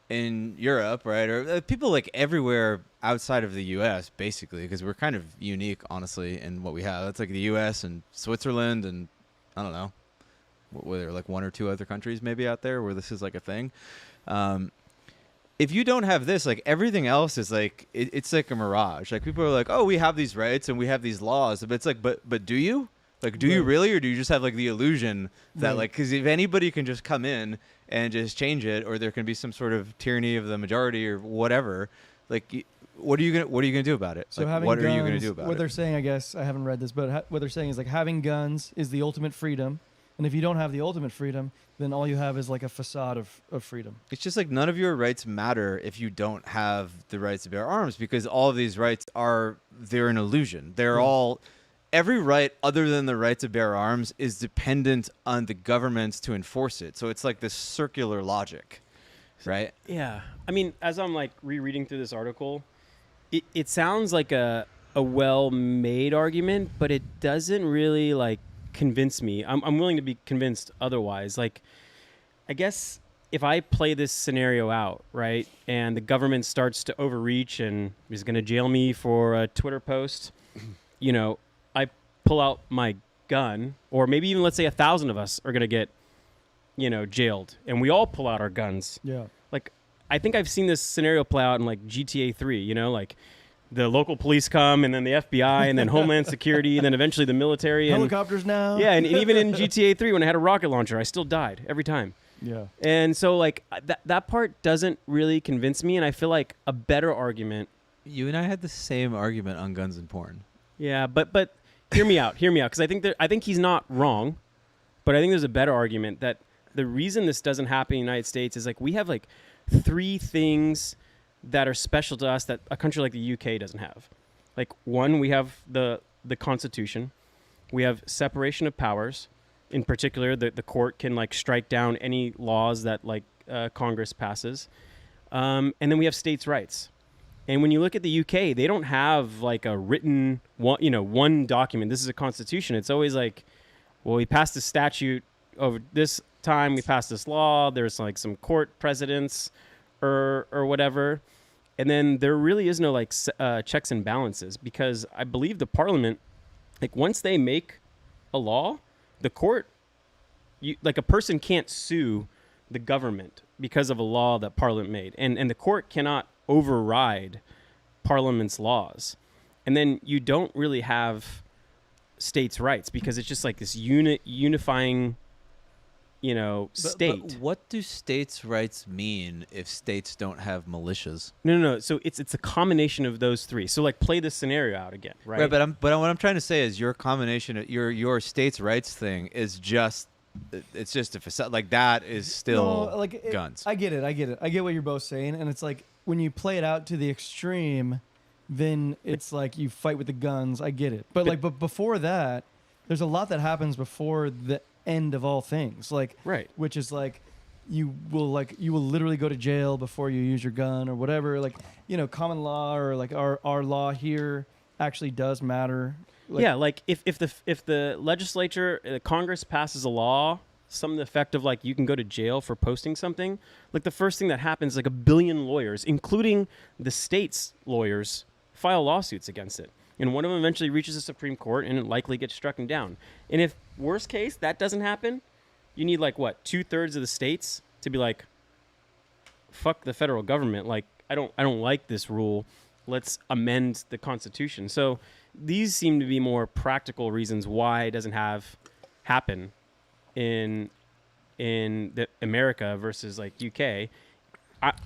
in Europe, right, or people like everywhere outside of the U.S. basically, because we're kind of unique, honestly, in what we have. That's like the U.S. and Switzerland, and I don't know, were there like one or two other countries maybe out there where this is like a thing. If you don't have this, like everything else is like it's like a mirage. Like people are like, oh, we have these rights and we have these laws, but it's like, but do you? Like, do you Right. really, or do you just have like the illusion that Right. like, because if anybody can just come in and just change it, or there can be some sort of tyranny of the majority or whatever, like, what are you gonna do about it? So Like, having what guns, are you gonna do about what it? they're saying, I guess I haven't read this, but what they're saying is like having guns is the ultimate freedom, and if you don't have the ultimate freedom, then all you have is like a facade of freedom. It's just like none of your rights matter if you don't have the rights to bear arms, because all of these rights they're an illusion. They're Yeah. all every right other than the right to bear arms is dependent on the governments to enforce it. So it's like this circular logic, right? Yeah. I mean, as I'm like rereading through this article, it sounds like a well-made argument, but it doesn't really like convince me. I'm willing to be convinced otherwise. Like, I guess if I play this scenario out, right, and the government starts to overreach and is going to jail me for a Twitter post, you know, I pull out my gun, or maybe even let's say 1,000 of us are going to get, you know, jailed, and we all pull out our guns. Yeah. Like, I think I've seen this scenario play out in like GTA 3, you know, like the local police come, and then the FBI, and then Homeland Security, and then eventually the military. And, Helicopters now. yeah, and even in GTA 3, when I had a rocket launcher, I still died every time. Yeah. And so, like, that part doesn't really convince me, and I feel like a better argument. You and I had the same argument on guns and porn. Yeah, but hear me out, because I think he's not wrong, but I think there's a better argument that the reason this doesn't happen in the United States is like we have like 3 things that are special to us that a country like the UK doesn't have. Like, one, we have the Constitution, we have separation of powers. In particular, the court can like strike down any laws that like Congress passes, and then we have states' rights. And when you look at the UK, they don't have like a written one document. This is a constitution. It's always like, well, we passed a statute over this time. We passed this law. There's like some court precedents or whatever, and then there really is no like checks and balances, because I believe the Parliament, like once they make a law, the court, like a person can't sue the government because of a law that Parliament made, and the court cannot override Parliament's laws. And then you don't really have states' rights because it's just like this unifying, state. But what do states' rights mean if states don't have militias? No. So it's a combination of those 3. So like play this scenario out again, right? Right, but what I'm trying to say is your combination of your states' rights thing is just a facade. Like that is still guns. I get it. I get what you're both saying, and it's like when you play it out to the extreme, then it's like you fight with the guns. I get it, but before that, there's a lot that happens before the end of all things. Like, right, which is like you will literally go to jail before you use your gun or whatever. Like, common law or like our law here actually does matter. Like, yeah, like if the legislature, Congress passes a law, some of the effect of like you can go to jail for posting something, like the first thing that happens, like 1 billion lawyers, including the state's lawyers, file lawsuits against it. And one of them eventually reaches the Supreme Court and it likely gets struck down. And if worst case that doesn't happen, you need like what, 2/3 of the states to be like, fuck the federal government. Like I don't like this rule. Let's amend the Constitution. So these seem to be more practical reasons why it doesn't happen in the America versus like UK.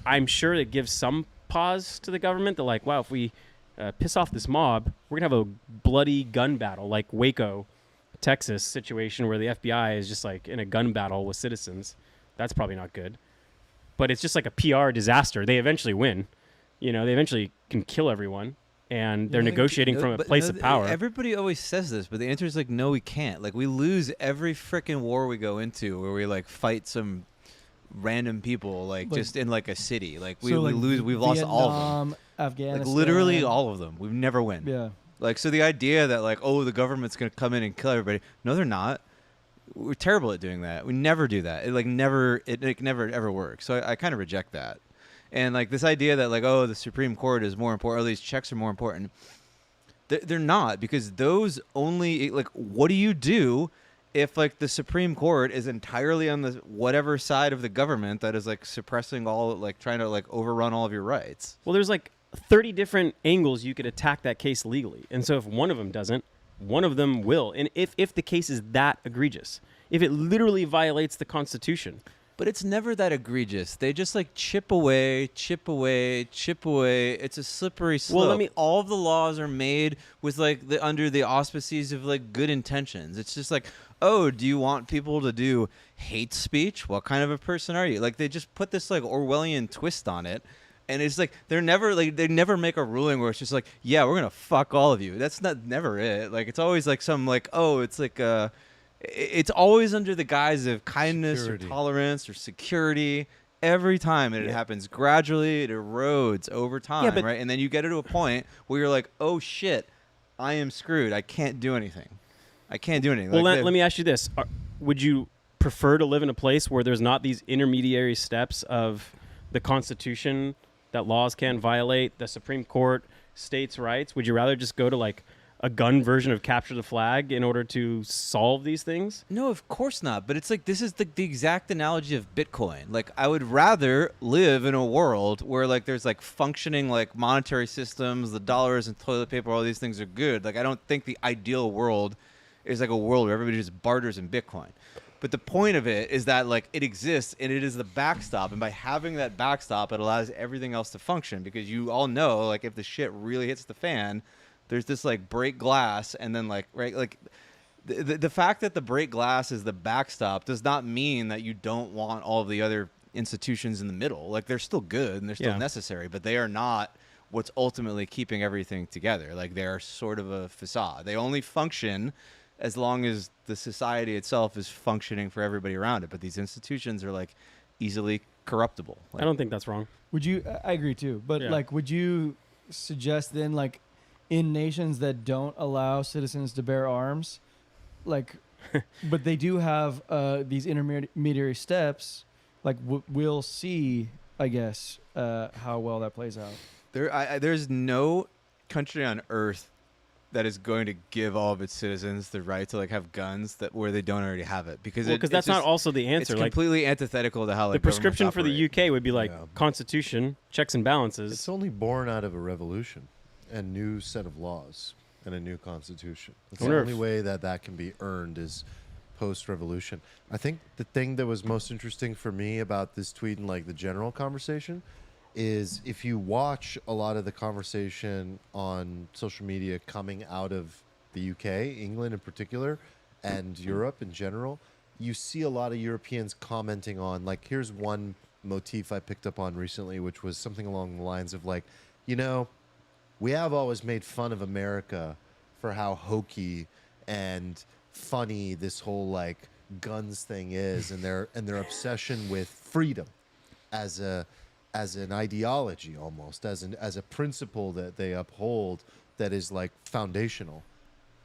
I'm sure it gives some pause to the government that like, wow, if we piss off this mob, we're gonna have a bloody gun battle like Waco, Texas situation where the FBI is just like in a gun battle with citizens. That's probably not good. But it's just like a PR disaster. They eventually win. They eventually can kill everyone. And they're negotiating from a place of power. Everybody always says this, but the answer is like, no, we can't. Like, we lose every freaking war we go into where we like fight some random people, like just in like a city. Like we lose. We've lost all of them. Afghanistan. Like literally all of them. We've never win. Yeah. Like, so the idea that like, oh, the government's gonna come in and kill everybody. No, they're not. We're terrible at doing that. We never do that. It never ever works. So I kind of reject that. And like this idea that like, oh, the Supreme Court is more important, or these checks are more important. They're not, because those only like, what do you do if like the Supreme Court is entirely on the whatever side of the government that is like suppressing all, like trying to like overrun all of your rights? Well, there's like 30 different angles you could attack that case legally. And so if one of them doesn't, one of them will. And if the case is that egregious, if it literally violates the Constitution. But it's never that egregious. They just like chip away. It's a slippery slope. Well, all of the laws are made with like under the auspices of like good intentions. It's just like, oh, do you want people to do hate speech? What kind of a person are you? Like they just put this like Orwellian twist on it. And it's like they never make a ruling where it's just like, yeah, we're gonna fuck all of you. That's never it. Like it's always like some like, oh, it's like it's always under the guise of kindness or tolerance or security. Every time, and it happens gradually. It erodes over time, right? And then you get to a point where you're like, oh shit, I am screwed. I can't do anything. Well, let me ask you this: would you prefer to live in a place where there's not these intermediary steps of the Constitution that laws can't violate, the Supreme Court, states' rights? Would you rather just go to like a gun version of capture the flag in order to solve these things? No, of course not. But it's like this is the exact analogy of Bitcoin. Like I would rather live in a world where like there's like functioning like monetary systems, the dollars and toilet paper, all these things are good. Like I don't think the ideal world is like a world where everybody just barters in Bitcoin. But the point of it is that like it exists and it is the backstop, and by having that backstop, it allows everything else to function, because you all know like if the shit really hits the fan, there's this like break glass, and then like right like the fact that the break glass is the backstop does not mean that you don't want all of the other institutions in the middle. Like they're still good and they're still necessary, but they are not what's ultimately keeping everything together. Like they're sort of a facade. They only function as long as the society itself is functioning for everybody around it. But these institutions are like easily corruptible. Like, I don't think that's wrong. Would you? I agree too. But like, would you suggest then, like, in nations that don't allow citizens to bear arms, like, but they do have these intermediary steps, like we'll see, I guess, how well that plays out. There's no country on earth that is going to give all of its citizens the right to like have guns that where they don't already have it, because that's not also the answer. It's like completely antithetical to how like the prescription for the operate. UK would be like constitution, checks and balances. It's only born out of a revolution and new set of laws and a new constitution. It's the only way that can be earned is post-revolution. I think the thing that was most interesting for me about this tweet and like the general conversation is if you watch a lot of the conversation on social media coming out of the UK, England in particular, and Europe in general, you see a lot of Europeans commenting on, like, here's one motif I picked up on recently, which was something along the lines of like, you know, we have always made fun of America for how hokey and funny this whole like guns thing is, and their obsession with freedom as an ideology, almost as a principle that they uphold that is like foundational.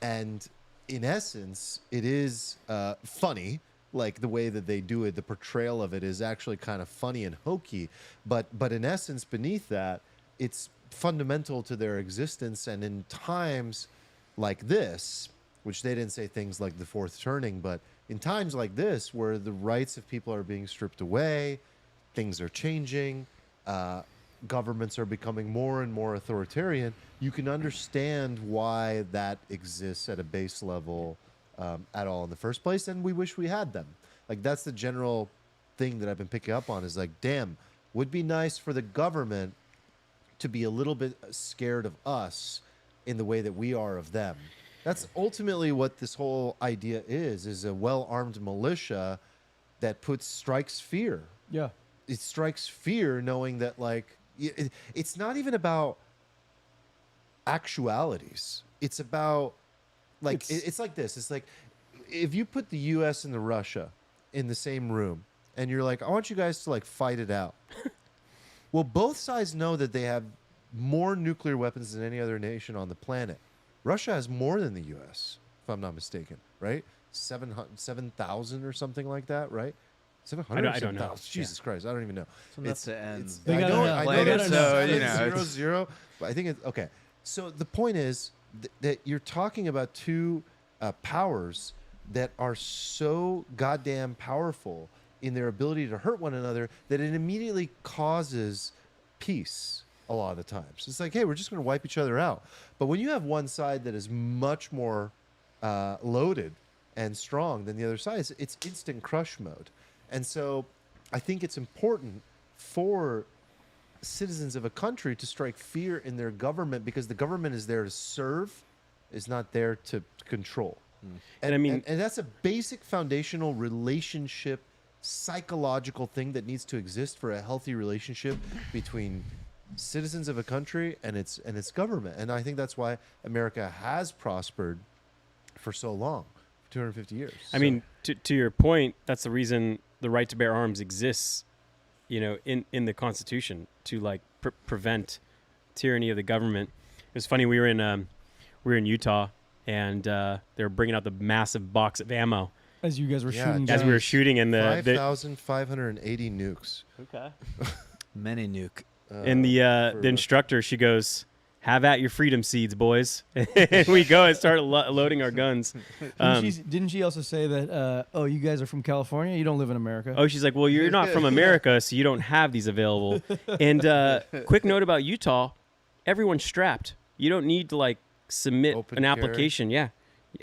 And in essence, it is funny, like the way that they do it. The portrayal of it is actually kind of funny and hokey, but in essence, beneath that, it's fundamental to their existence. And in times like this, which they didn't say things like the fourth turning, but in times like this where the rights of people are being stripped away, things are changing, governments are becoming more and more authoritarian, you can understand why that exists at a base level at all in the first place, and we wish we had them. Like, that's the general thing that I've been picking up on, is like, damn, would be nice for the government to be a little bit scared of us in the way that we are of them. That's ultimately what this whole idea is a well-armed militia that strikes fear. Yeah. It strikes fear knowing that, like, it's not even about actualities. It's about, like, it's like this. It's like if you put the U.S. and the Russia in the same room and you're like, I want you guys to, like, fight it out. Well, both sides know that they have more nuclear weapons than any other nation on the planet. Russia has more than the U.S., if I'm not mistaken, right? 7,000 or something like that, right? 700. I don't know. Jesus Christ, I don't even know. It's the ends. They I gotta know, know. I They know gotta there's know. So, you know, 0-0, but I think it's okay. So the point is that you're talking about two powers that are so goddamn powerful in their ability to hurt one another that it immediately causes peace a lot of the times. It's like, hey, we're just going to wipe each other out. But when you have one side that is much more loaded and strong than the other side, it's instant crush mode. And so I think it's important for citizens of a country to strike fear in their government, because the government is there to serve, is not there to control. And I mean, and that's a basic foundational relationship, psychological thing that needs to exist for a healthy relationship between citizens of a country and its government. And I think that's why America has prospered for so long, 250 years. I mean, to your point, that's the reason the right to bear arms exists, you know, in the Constitution, to like prevent tyranny of the government. It was funny, we were in Utah, and they were bringing out the massive box of ammo As you guys were shooting. as we were shooting, and the 5,580 nukes. okay. Many nuke. And the instructor, she goes, have at your freedom seeds, boys. And we go and start loading our guns. Didn't she also say that, oh, you guys are from California? You don't live in America. Oh, she's like, well, you're not from America, so you don't have these available. And quick note about Utah, everyone's strapped. You don't need to, like, submit Open an carry? application. Yeah.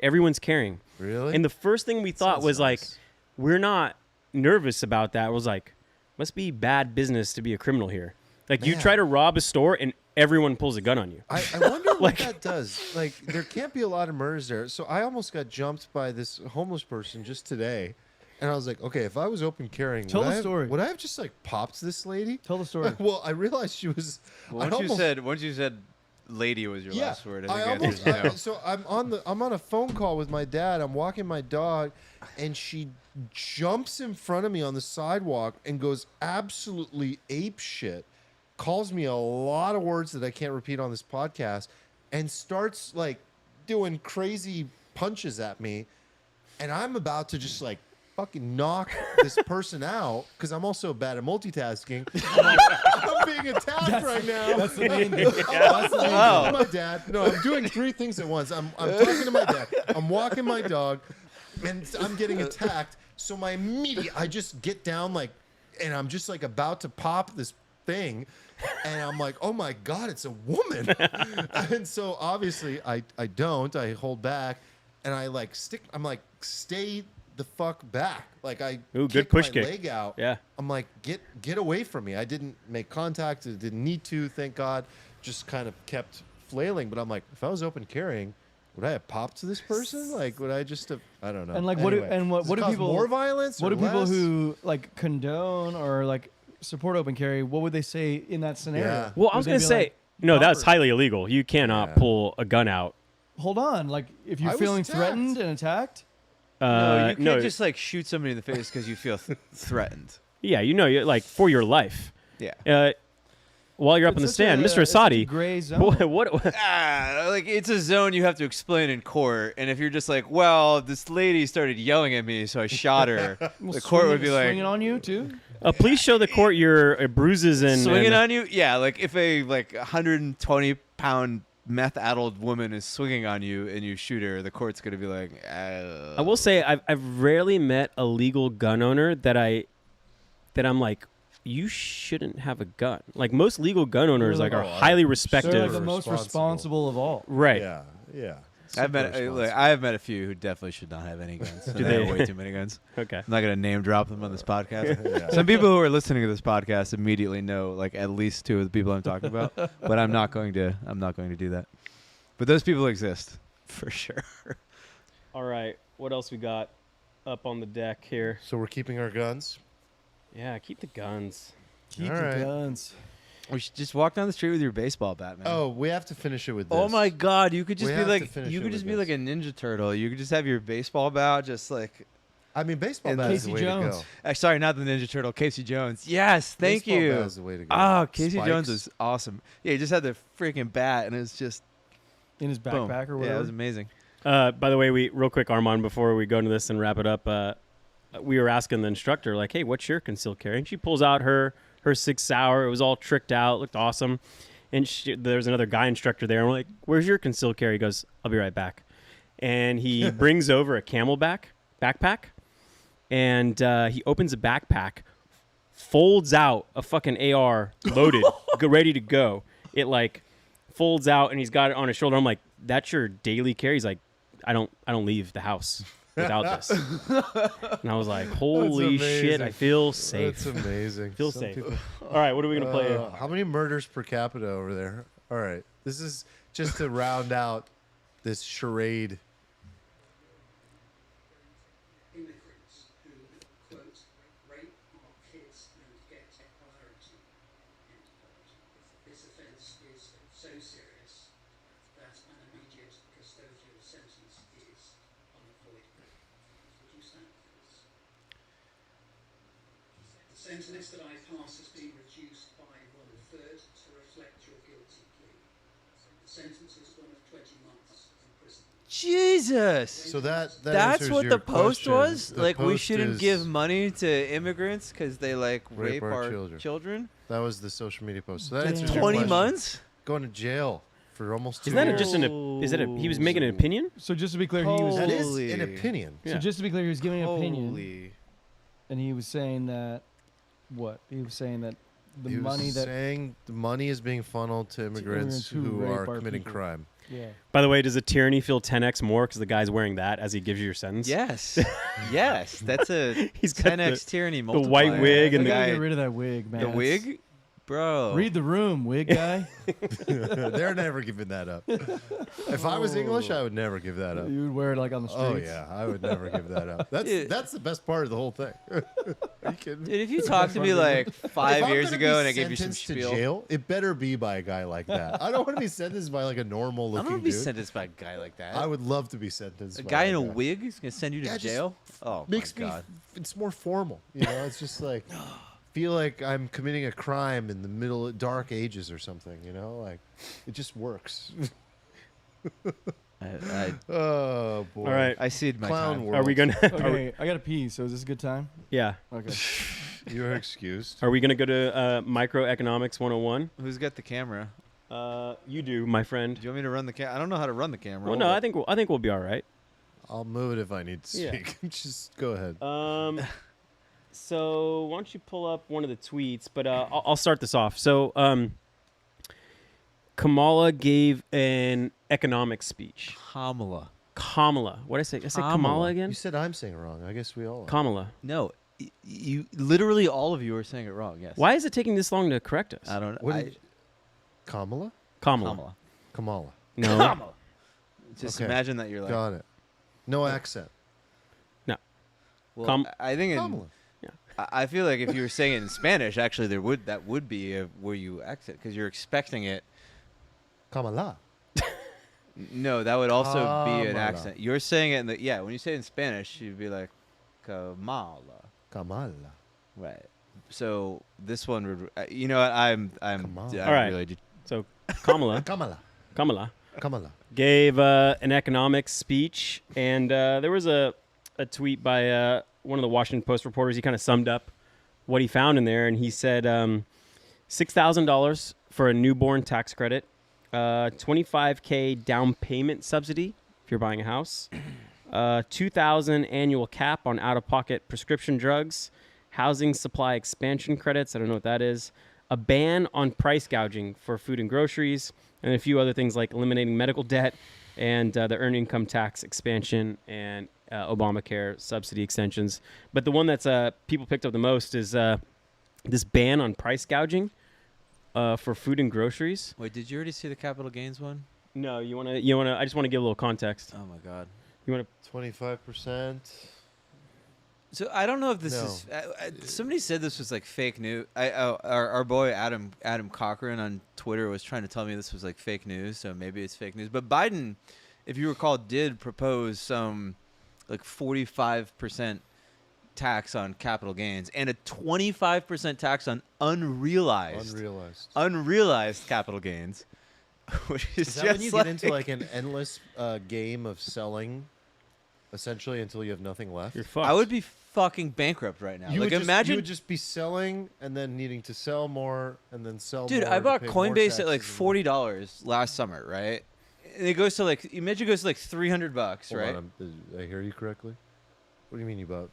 Everyone's carrying. Really? And the first thing we thought Sounds was, like, nice. we're not nervous about that. It was like, must be bad business to be a criminal here. Like, you Man. try to rob a store and everyone pulls a gun on you. I wonder what Like- that does. Like, there can't be a lot of murders there. So I almost got jumped by this homeless person just today. And I was like, okay, if I was open carrying, Tell would the I have- story. Would I have just, like, popped this lady? Tell the story. Well, I realized she was. I Once almost- you said lady was your last word. I I think almost. I So I'm on a phone call with my dad. I'm walking my dog, and she jumps in front of me on the sidewalk and goes absolutely ape shit. Calls me a lot of words that I can't repeat on this podcast, and starts like doing crazy punches at me, and I'm about to just like fucking knock this person out because I'm also bad at multitasking. I'm, like, I'm being attacked right now. That's the main thing. I'm talking to my dad. No, I'm doing 3 things at once. I'm talking to my dad. I'm walking my dog, and I'm getting attacked. So I just get down like, and I'm just like about to pop this thing, and I'm like, oh my god, it's a woman. And so obviously I don't. I hold back, and I like stick. I'm like, stay the fuck back. Like I Ooh, good kick push my kick. leg out. Yeah. I'm like, get away from me. I didn't make contact. I didn't need to, thank God. Just kind of kept flailing. But I'm like, if I was open carrying, would I have popped to this person? Like, would I just have? I don't know. And like, Anyway, what does it do cause people more violence? What or do people less? who like condone or like support open carry? What would they say in that scenario? Yeah. Well, I Would was they going to be say, like, no, that's "Robert, highly illegal. You cannot Yeah. pull a gun out. Hold on, like if I you're was feeling attacked. threatened and attacked, No, you can't no, just like shoot somebody in the face because you feel threatened. yeah, you're like for your life. Yeah. While you're up It's in the such stand, a- Mr. it's such a Asadi, gray zone. what Like it's a zone you have to explain in court, and if you're just like, well, this lady started yelling at me, so I shot her, the court would be like, swinging on you too. please show the court your bruises and swinging and- on you. Yeah, like if a 120-pound meth-addled woman is swinging on you and you shoot her, the court's gonna be like, I will say I've rarely met a legal gun owner that I'm like, you shouldn't have a gun. Like most legal gun owners They're like like, are "Oh, highly They're respected. like the most responsible. responsible of all. Right. Yeah, yeah. I've met Super like, responsible. I have met a few who definitely should not have any guns. Do They have they? way too many guns. Okay. I'm not gonna name drop them on this podcast. Yeah. Some people who are listening to this podcast immediately know like at least 2 of the people I'm talking about, but I'm not going to do that. But those people exist for sure. All right. What else we got up on the deck here? So we're keeping our guns. Yeah, keep the guns. Keep All the right. guns. We should just walk down the street with your baseball bat, man. Oh, we have to finish it with this. Oh my God! You could just We be have to like finish you it could with just be this. like a Ninja Turtle. You could just have your baseball bat, just like. I mean, baseball And bat is the Casey way Jones. to go. Sorry, not the Ninja Turtle. Casey Jones. Yes, thank Baseball you. bat is the way to go. Oh, Casey Spikes. Jones was awesome. Yeah, he just had the freaking bat, and it was just In his boom. backpack or Yeah, whatever. it was amazing. By the way, real quick, Armand, before we go into this and wrap it up, we were asking the instructor, like, hey, what's your concealed carry? And she pulls out her 6 Sauer. It was all tricked out, looked awesome. And there's another guy instructor there. And we're like, where's your concealed carry? He goes, I'll be right back. And he brings over a Camelback backpack. And he opens a backpack, folds out a fucking AR loaded, ready to go. It like folds out, and he's got it on his shoulder. I'm like, that's your daily carry? He's like, I don't leave the house without this. And I was like, holy shit, I amazing. feel safe. That's amazing. Feel Some safe. people- All right, what are we gonna play here? How many murders per capita over there? All right. This is just to round out this charade. Immigrants who, quote, rape our kids and get priority, end quote. This offence is so serious that an immediate custodial sentence is unavoidable. Would you stand, please? The sentence that I pass has been reduced by 1/3 to reflect your guilty plea. The sentence is one of 20 months imprisonment. Jesus. So that That's answers what your the post question. was? The Like, we post shouldn't is- give money to immigrants because they, like, Rape rape our our children. children? That was the social media post. So that Damn. answers your 20 question. months? Going to jail for almost 2 Isn't that years. just is that he was making an opinion? So just to be clear, he was. That is Holy. an opinion. Yeah. So just to be clear, he was giving an opinion, Holy. and he was saying that. What he was saying that the He was money that saying the money is being funneled to immigrants immigrants who who rape are our committing people. crime. yeah. By the way, does a tyranny feel 10x more because the guy's wearing that as he gives you your sentence? Yes. Yes. That's a He's got 10x tyranny the multiplier. white wig I and the gotta guy. get rid of that wig, man. The It's- wig? Bro. Read the room, wig guy. They're never giving that up. If I was English, I would never give that up. You would wear it like on the streets. Oh yeah, I would never give that up. Dude. That's the best part of the whole thing. Are you kidding? Dude, if you talked to me like If 5 I'm years gonna ago be and I gave you some sentenced to spiel. jail, it better be by a guy like that. I don't want to be sentenced by like a normal I'm looking gonna be dude. sentenced by a guy like that. I would love to be sentenced. a by guy that in a wig is gonna send you to Yeah, just jail? Oh Makes my me. god. It's more formal. You know, it's just like feel like I'm committing a crime in the middle dark ages or something. You know, like it just works. Oh boy. All right. I see my Clown time. world. Are we gonna? Okay, I gotta pee. So is this a good time? Yeah. Okay. You're excused. Are we gonna go to microeconomics 101? Who's got the camera? You do, my friend. Do you want me to run the camera? I don't know how to run the camera. Well, no, I think we'll be all right. I'll move it if I need to Yeah. speak. Just go ahead. So why don't you pull up one of the tweets? But I'll start this off. So Kamala gave an economics speech. Kamala. Kamala. What did I say? I said Kamala Kamala. again? You said I'm saying it wrong. I guess we all are. Kamala. No, you literally all of you are saying it wrong. Yes. Why is it taking this long to correct us? I don't know. What did Kamala? Kamala. Kamala. Kamala. No. Just Okay. imagine that you're like. Got it. No accent. Well, I think in, Kamala. I feel like if you were saying it in Spanish, actually that would be where you exit because you're expecting it. Kamala. No, that would also be an Kamala. accent. You're saying it in the when you say it in Spanish, you'd be like Kamala. Kamala. Right. So this one would you know what I'm Kamala. All right. really So Kamala. Kamala. Kamala Kamala. gave an economics speech, and there was a tweet by one of the Washington Post reporters. He kind of summed up what he found in there, and he said $6,000 for a newborn tax credit, $25K down payment subsidy if you're buying a house, $2,000 annual cap on out-of-pocket prescription drugs, housing supply expansion credits. I don't know what that is. A ban on price gouging for food and groceries, and a few other things like eliminating medical debt and the earned income tax expansion and Obamacare subsidy extensions. But the one that's people picked up the most is this ban on price gouging for food and groceries. Wait, did you already see the capital gains one? No, you wanna. I just want to give a little context. Oh my god. You want 25%. So I don't know if this No. is. Somebody said this was like fake news. Our boy Adam Cochran on Twitter was trying to tell me this was like fake news. So maybe it's fake news. But Biden, if you recall, did propose some like 45% tax on capital gains and a 25% tax on unrealized capital gains, which Is that when you get into like an endless game of selling, essentially, until you have nothing left? You're fucked. I would be fucking bankrupt right now. You Like would just, imagine, you would just be selling and then needing to sell more and then sell dude. more. I to bought pay more Coinbase at like taxes and more. $40 last summer, right? And it goes to like imagine it goes to like $300, Hold right? on, did I hear you correctly? What do you mean you bought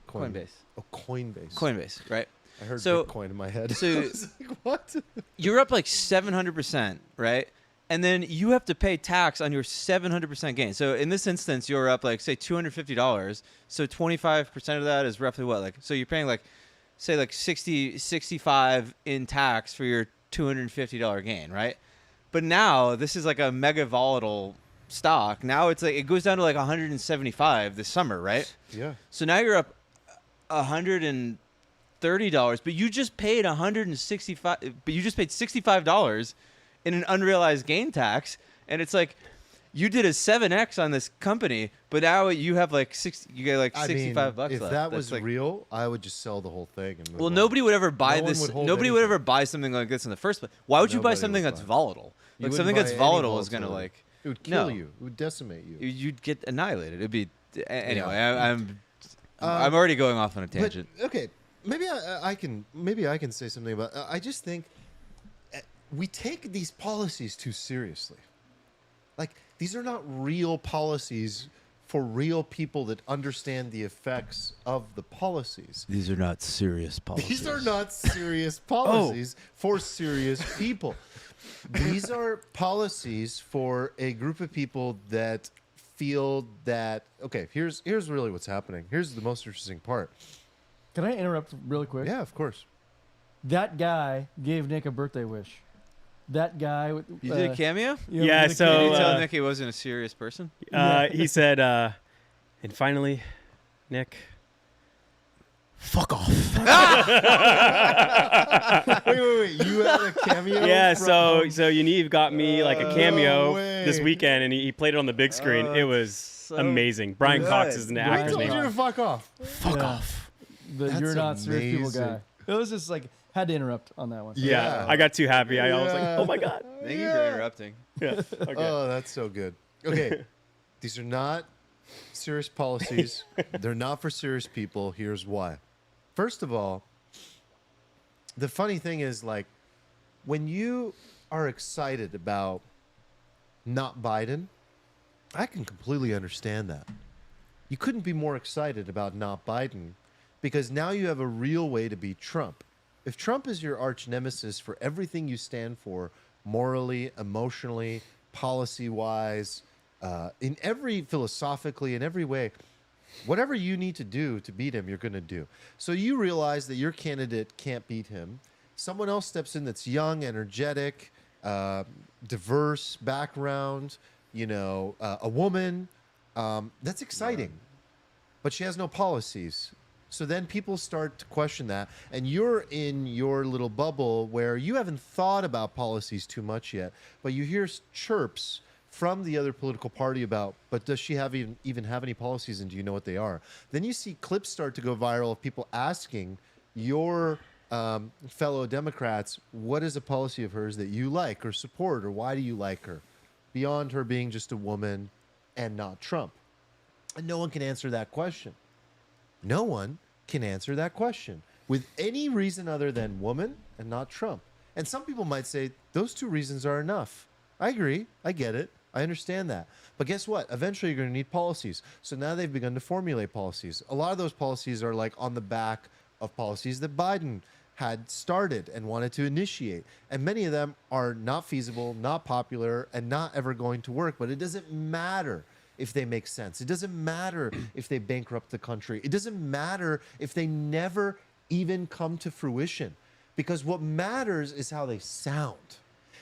Coinbase. Oh, Coinbase. Coinbase, right? I heard So- Bitcoin in my head. so- I was like, what? You're up like 700%, right? And then you have to pay tax on your 700% gain. So in this instance, you're up like say $250. So 25% of that is roughly what? Like so you're paying like say like 65 in tax for your $250 gain, right? But now this is like a mega volatile stock. Now it's like it goes down to like 175 this summer, right? Yeah. So now you're up $130, but you just paid $65 in an unrealized gain tax, and it's like you did a 7x on this company, but now you have like you get like 65 bucks if left. that That's was like, real, I would just sell the whole thing. And move well, on. nobody would ever buy No one this. would hold Nobody would anything. ever buy something like this in the first place. Why would you buy Nobody something would that's buy it. volatile? You Like wouldn't something buy that's any volatile is gonna volatility. like It would kill no. you. It would decimate you. you'd get annihilated. It'd be anyway. Yeah. I'm already going off on a But, tangent. okay, maybe I can say something about. I just think we take these policies too seriously. Like, these are not real policies for real people that understand the effects of the policies. These are not serious These are not serious policies for serious people. These are policies for a group of people that feel that, okay, here's really what's happening. Here's the most interesting part. Can I interrupt really quick? Yeah, of course. That guy gave Nick a birthday wish. That guy. With, You did a cameo? Yeah, with the so, Did cameo. you tell uh, Nick he wasn't a serious person? He said, and finally, Nick, fuck off. Wait. You had a cameo? Yeah, from- so Yaniv got me like a cameo No way. this weekend, and he played it on the big screen. Oh, it was so amazing. Brian Cox good. is the Brian I actor's told name. you to fuck off. Fuck Yeah. off. The That's you're not serious people amazing. guy. It was just like had to interrupt on that one. Yeah, Yeah. I got too happy. I was like, Yeah. oh my god. Thank you for interrupting. Yeah. Okay. Oh, that's so good. Okay, these are not serious policies. They're not for serious people. Here's why. First of all, the funny thing is, like, when you are excited about not Biden, I can completely understand that. You couldn't be more excited about not Biden because now you have a real way to beat Trump. If Trump is your arch nemesis for everything you stand for, morally, emotionally, policy-wise, in every philosophically, in every way, whatever you need to do to beat him, you're going to do. So you realize that your candidate can't beat him. Someone else steps in that's young, energetic, diverse background, a woman. That's exciting. But she has no policies. So then people start to question that. And you're in your little bubble where you haven't thought about policies too much yet, but you hear chirps from the other political party about, but does she have even have any policies, and do you know what they are? Then you see clips start to go viral of people asking your fellow Democrats, what is a policy of hers that you like or support, or why do you like her, beyond her being just a woman and not Trump? And no one can answer that question. No one can answer that question with any reason other than woman and not Trump. And some people might say those two reasons are enough. I agree. I get it. I understand that. But guess what? Eventually you're going to need policies. So now they've begun to formulate policies. A lot of those policies are like on the back of policies that Biden had started and wanted to initiate. And many of them are not feasible, not popular, and not ever going to work. But it doesn't matter if they make sense. It doesn't matter if they bankrupt the country. It doesn't matter if they never even come to fruition. Because what matters is how they sound.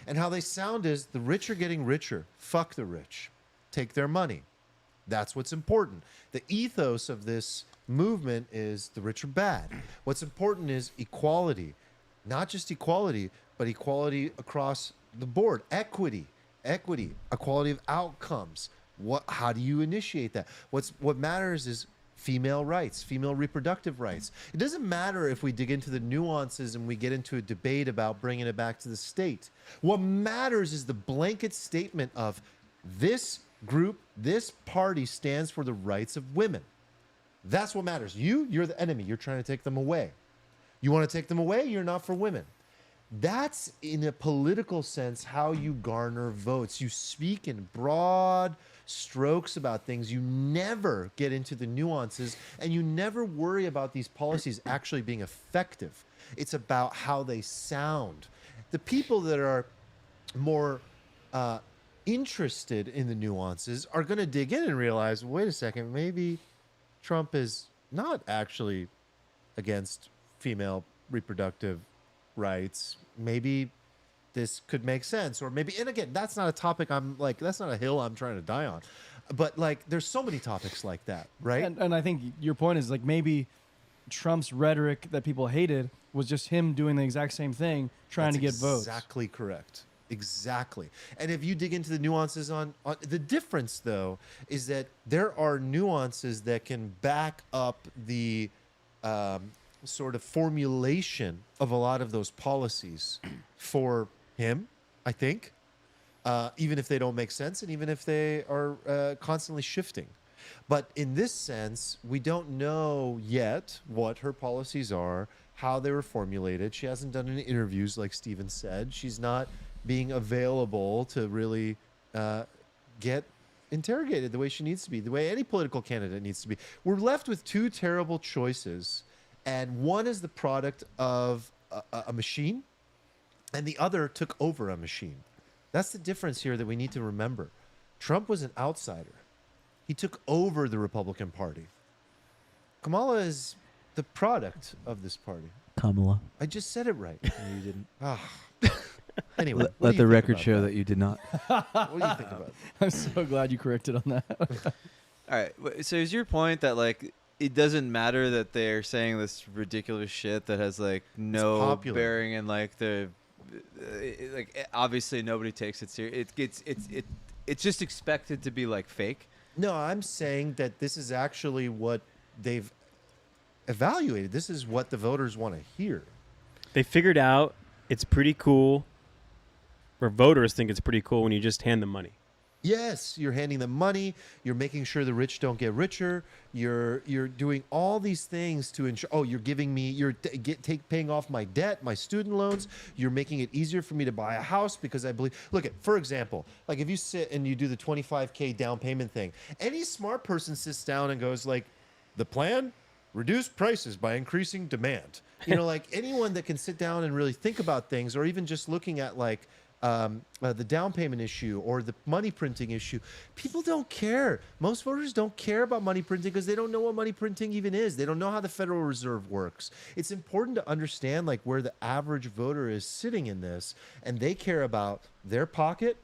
And how they sound is the rich are getting richer. Fuck the rich. Take their money. That's what's important. The ethos of this movement is the rich are bad. What's important is equality. Not just equality, but equality across the board. Equity. Equality of outcomes. How do you initiate that? What matters is female rights, female reproductive rights. It doesn't matter if we dig into the nuances and we get into a debate about bringing it back to the state. What matters is the blanket statement of this group, this party stands for the rights of women. That's what matters. You're the enemy. You're trying to take them away. You want to take them away? You're not for women. That's, in a political sense, how you garner votes. You speak in broad strokes about things. You never get into the nuances, and you never worry about these policies actually being effective. It's about how they sound. The people that are more interested in the nuances are going to dig in and realize, wait a second, maybe Trump is not actually against female reproductive rights. Maybe this could make sense, or maybe, and again, that's not a topic that's not a hill I'm trying to die on, but like there's so many topics like that, right? And I think your point is like maybe Trump's rhetoric that people hated was just him doing the exact same thing, trying to get votes. Exactly correct. Exactly. And if you dig into the nuances on the difference, though, is that there are nuances that can back up the sort of formulation of a lot of those policies for him, I think, even if they don't make sense and even if they are constantly shifting. But in this sense, we don't know yet what her policies are, how they were formulated. She hasn't done any interviews, like Steven said. She's not being available to really get interrogated the way she needs to be, the way any political candidate needs to be. We're left with two terrible choices, and one is the product of a machine, and the other took over a machine. That's the difference here that we need to remember. Trump was an outsider. He took over the Republican Party. Kamala is the product of this party. Kamala. I just said it right. No, you didn't. Ah. Anyway, what Let do the you think record about show that? that you did not. What do you think about it? I'm so glad you corrected on that. All right. So is your point that like it doesn't matter that they're saying this ridiculous shit that has like no popular. bearing in like the obviously nobody takes it serious. It's just expected to be like fake. No, I'm saying that this is actually what they've evaluated. This is what the voters want to hear. They figured out it's pretty cool, or voters think it's pretty cool when you just hand them money. Yes, you're handing them money. You're making sure the rich don't get richer. You're doing all these things to ensure. Oh, you're giving me. You're paying off my debt, my student loans. You're making it easier for me to buy a house because I believe. Look at, for example, like if you sit and you do the $25K down payment thing. Any smart person sits down and goes like, the plan, reduce prices by increasing demand. You know, like anyone that can sit down and really think about things, or even just looking at like. The down payment issue or the money printing issue, people don't care. Most voters don't care about money printing because they don't know what money printing even is. They don't know how the Federal Reserve works. It's important to understand like where the average voter is sitting in this, and they care about their pocket,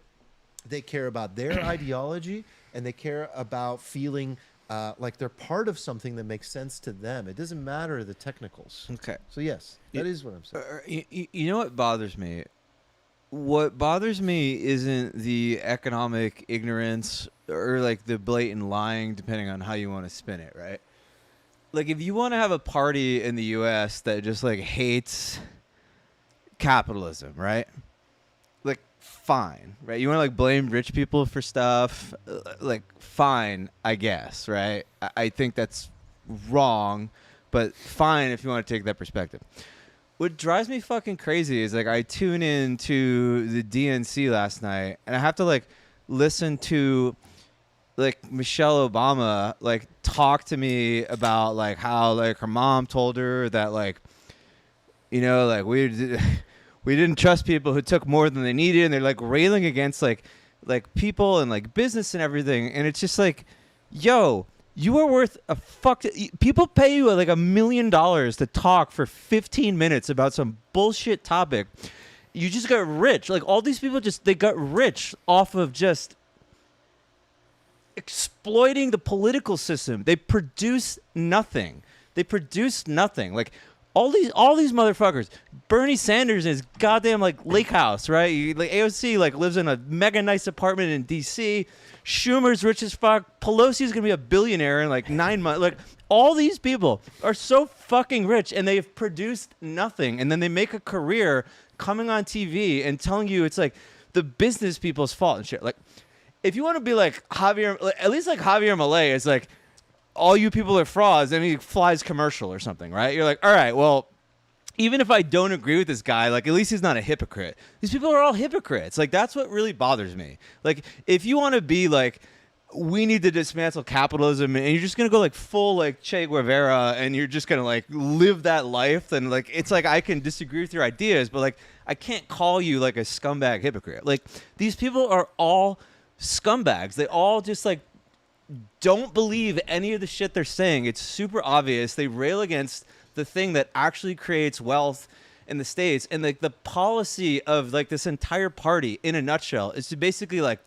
they care about their ideology, and they care about feeling like they're part of something that makes sense to them. It doesn't matter the technicals. Okay. So yes, that is what I'm saying. You know what bothers me? What bothers me isn't the economic ignorance or like the blatant lying, depending on how you want to spin it, right? Like if you want to have a party in the U.S. that just like hates capitalism, right? Like fine, right? You want to like blame rich people for stuff, like fine, I guess, right? I think that's wrong, but fine if you want to take that perspective. What drives me fucking crazy is like I tune in to the DNC last night and I have to like listen to like Michelle Obama like talk to me about like how like her mom told her that like, you know, like we didn't trust people who took more than they needed, and they're like railing against like people and like business and everything, and it's just like, yo, you are worth a fuck. People pay you like $1 million to talk for 15 minutes about some bullshit topic. You just got rich. Like all these people they got rich off of just exploiting the political system. They produce nothing. Like all these motherfuckers. Bernie Sanders in his goddamn like lake house, right? Like AOC like lives in a mega nice apartment in DC. Schumer's rich as fuck. Pelosi's gonna be a billionaire in like 9 months. Like all these people are so fucking rich, and they've produced nothing. And then they make a career coming on TV and telling you it's like the business people's fault and shit. Like if you want to be like Javier, at least like Javier Milei is like, all you people are frauds, and he flies commercial or something, right? You're like, all right, well, even if I don't agree with this guy, like at least he's not a hypocrite. These people are all hypocrites. Like that's what really bothers me. Like if you want to be like, we need to dismantle capitalism, and you're just gonna go like full like Che Guevara, and you're just gonna like live that life, then like it's like I can disagree with your ideas, but like I can't call you like a scumbag hypocrite. Like these people are all scumbags. They all just like don't believe any of the shit they're saying. It's super obvious. They rail against the thing that actually creates wealth in the States, and like the policy of like this entire party in a nutshell is to basically like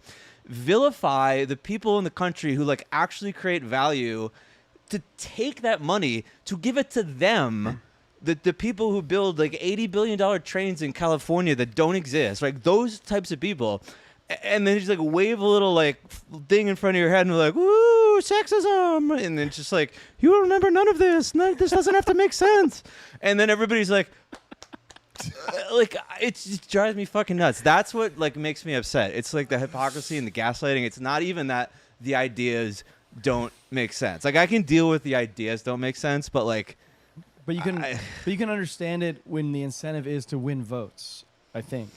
vilify the people in the country who like actually create value, to take that money to give it to them, the people who build like $80 billion trains in California that don't exist, like those types of people. And then just like wave a little like thing in front of your head and be like, "Woo, sexism!" And then just like, "You remember none of this. This doesn't have to make sense." And then everybody's like, it just drives me fucking nuts. That's what like makes me upset. It's like the hypocrisy and the gaslighting. It's not even that the ideas don't make sense. Like I can deal with the ideas don't make sense, but like But you can understand it when the incentive is to win votes, I think.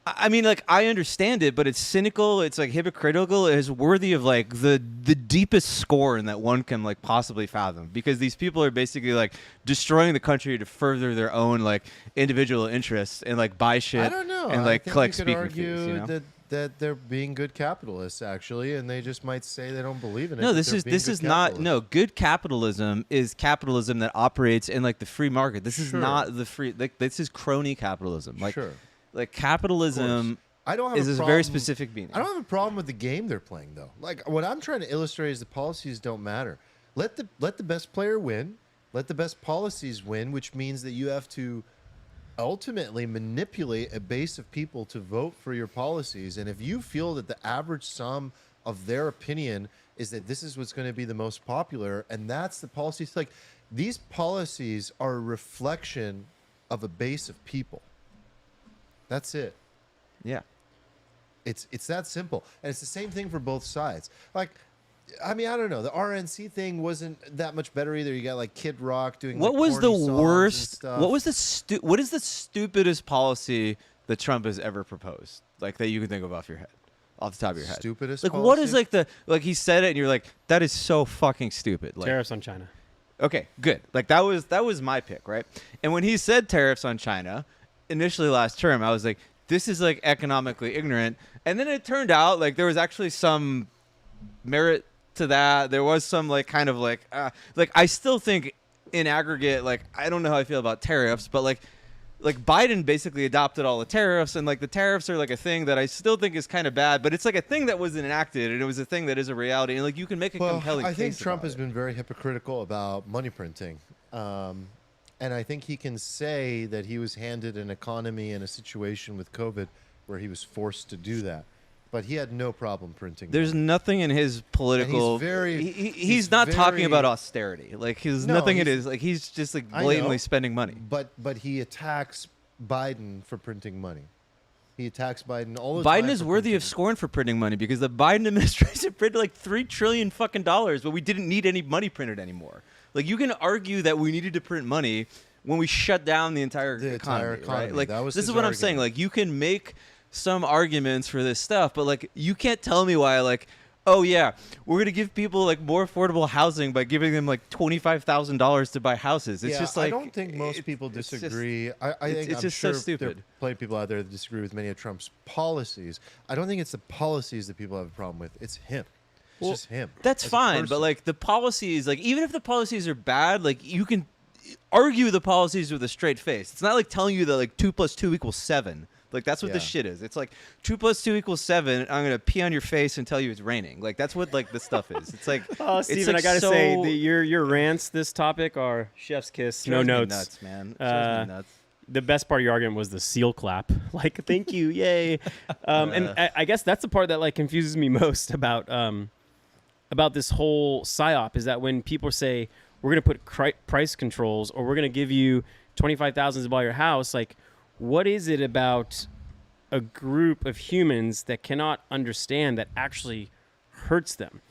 I mean, like, I understand it, but it's cynical. It's like hypocritical. It is worthy of like the deepest scorn that one can like possibly fathom, because these people are basically like destroying the country to further their own like individual interests and like buy shit I don't know. and I like think collect you could speaking argue fees. You know? that they're being good capitalists, actually, and they just might say they don't believe in it. No, but this they're is being this good is not capitalists. good capitalism is capitalism that operates in like the free market. This is Sure. not the free, like, this is crony capitalism. Like Sure. like capitalism I don't have is a a problem. very specific meaning. I don't have a problem with the game they're playing, though. Like, what I'm trying to illustrate is the policies don't matter. Let the best player win. Let the best policies win, which means that you have to ultimately manipulate a base of people to vote for your policies. And if you feel that the average sum of their opinion is that this is what's going to be the most popular, and that's the policies, like, these policies are a reflection of a base of people. That's it. Yeah. It's that simple, and it's the same thing for both sides. Like, I mean, I don't know. The RNC thing wasn't that much better either. You got like Kid Rock doing. What like, was the corny songs and worst? stuff. What was the what is the stupidest policy that Trump has ever proposed? Like, that you can think of off your head, off the top of your head. Stupidest Like, what is policy? like he said it and you're like, that is so fucking stupid. Like, Tariffs on China. okay, good. Like, that was my pick, right? And when he said tariffs on China initially last term, I was like, this is like economically ignorant. And then it turned out like there was actually some merit to that. There was some like kind of like I still think in aggregate, like, I don't know how I feel about tariffs, but like Biden basically adopted all the tariffs, and like the tariffs are like a thing that I still think is kind of bad, but it's like a thing that wasn't enacted, and it was a thing that is a reality, and like you can make a compelling I think case Trump about has it. been very hypocritical about money printing. And I think he can say that he was handed an economy and a situation with COVID where he was forced to do that. But he had no problem printing. There's money. nothing in his political. he's he's not talking very- about austerity. Like, there's No, nothing in he's- his. Like, he's just like I blatantly know. spending money. But he attacks Biden for printing money. He attacks Biden all the time. Biden is for worthy of printing. scorn for printing money, because the Biden administration printed like $3 trillion fucking dollars, but we didn't need any money printed anymore. Like, you can argue that we needed to print money when we shut down the entire The entire economy. right? Like, That was this his is what I'm saying. argument. Like, you can make some arguments for this stuff, but like, you can't tell me why, like, oh yeah, we're gonna give people like more affordable housing by giving them like $25,000 to buy houses. It's Yeah, just like, I don't think most people it's just- disagree. I think it's I'm just so sure there stupid. are plenty of people out there that disagree with many of Trump's policies. I don't think it's the policies that people have a problem with. It's him. It's Well, just him. That's as a fine, but person. like the policies, like even if the policies are bad, like you can argue the policies with a straight face. It's not like telling you that like 2 + 2 = 7. Like, that's what this Yeah. shit is. It's like 2 + 2 = 7. I'm gonna pee on your face and tell you it's raining. Like, that's what like this stuff is. It's like, Oh, it's, Steven, like, I gotta so, say, your rants this topic are chef's kiss, no drives me notes. nuts, man. It drives me nuts. The best part of your argument was the seal clap. Like, thank you, yay. And I guess that's the part that like confuses me most about this whole psyop, is that when people say we're gonna put price controls, or we're gonna give you $25,000 to buy your house, like, what is it about a group of humans that cannot understand that actually hurts them?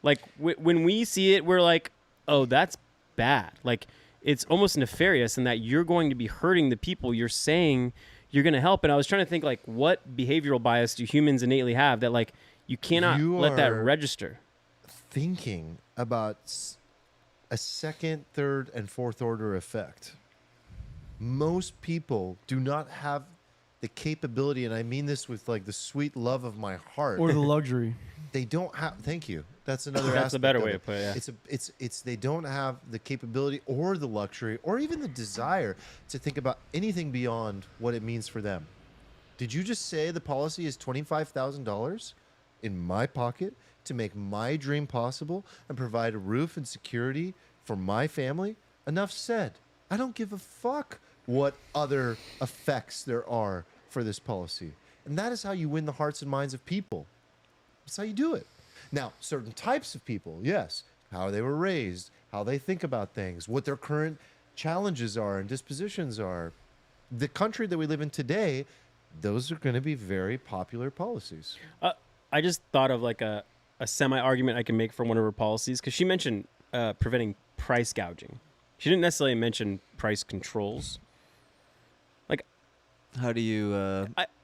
Like, when we see it, we're like, oh, that's bad. Like, it's almost nefarious in that you're going to be hurting the people you're saying you're going to help. And I was trying to think, like, what behavioral bias do humans innately have that, like, you cannot You let that are- register? thinking about a second, third, and fourth order effect. Most people do not have the capability, and I mean this with like the sweet love of my heart. Or the luxury. They don't have. Thank you. That's another. That's a aspect better of way it. to put it, yeah. It's they don't have the capability or the luxury or even the desire to think about anything beyond what it means for them. Did you just say the policy is $25,000 in my pocket to make my dream possible and provide a roof and security for my family? Enough said. I don't give a fuck what other effects there are for this policy. And that is how you win the hearts and minds of people. That's how you do it. Now, certain types of people, yes, how they were raised, how they think about things, what their current challenges are and dispositions are. The country that we live in today, those are going to be very popular policies. I just thought of like a semi-argument I can make for one of her policies, because she mentioned preventing price gouging. She didn't necessarily mention price controls. How do you?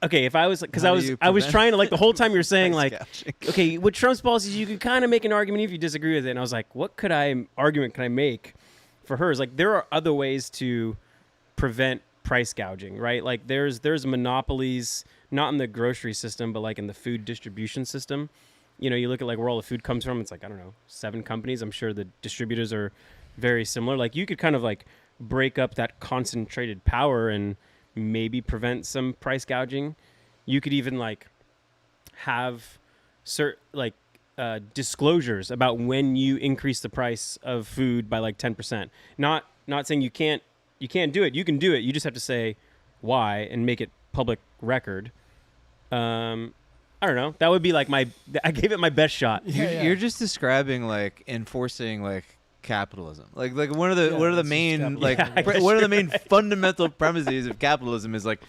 Okay, if I was because How I do was you I was prevent trying to like the whole time you're saying price like gouging? okay, with Trump's policies you could kind of make an argument if you disagree with it, and I was like, what argument can I make for hers? Like there are other ways to prevent price gouging, right? Like there's monopolies not in the grocery system but like in the food distribution system. You know, you look at like where all the food comes from, it's like I don't know, 7 companies. I'm sure the distributors are very similar. Like you could kind of like break up that concentrated power and maybe prevent some price gouging. You could even like have disclosures about when you increase the price of food by like 10%. Not saying you can't do it. You can do it. You just have to say why and make it public record. I don't know. That would be like I gave it my best shot. You're just describing like enforcing like capitalism. Like one of the that's main just like capitalism. one of the main fundamental premises of capitalism is like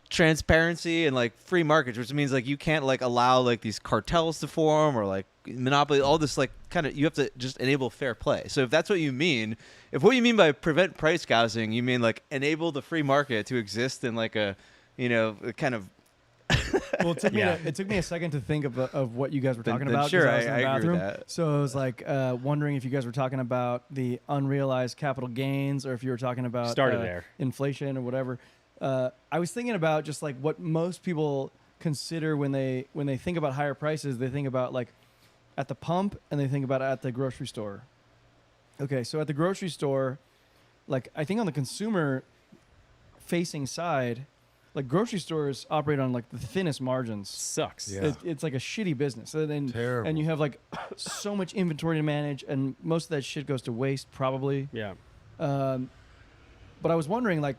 transparency and like free markets, which means like you can't like allow like these cartels to form or like monopoly, all this like kind of, you have to just enable fair play. So if that's what you mean, if what you mean by prevent price gouging, you mean like enable the free market to exist in like a, you know, a kind of Well, it took, Yeah. it took me a second to think of what you guys were talking then about. sure, 'cause was in I the agree with bathroom. that. So I was like wondering if you guys were talking about the unrealized capital gains or if you were talking about Started there. inflation or whatever. I was thinking about just like what most people consider when they think about higher prices. They think about like at the pump and they think about it at the grocery store. Okay, so at the grocery store, like I think on the consumer facing side, like grocery stores operate on like the thinnest margins. Sucks. Yeah. It's like a shitty business. Terrible. And you have like so much inventory to manage, and most of that shit goes to waste probably. Yeah. But I was wondering, like,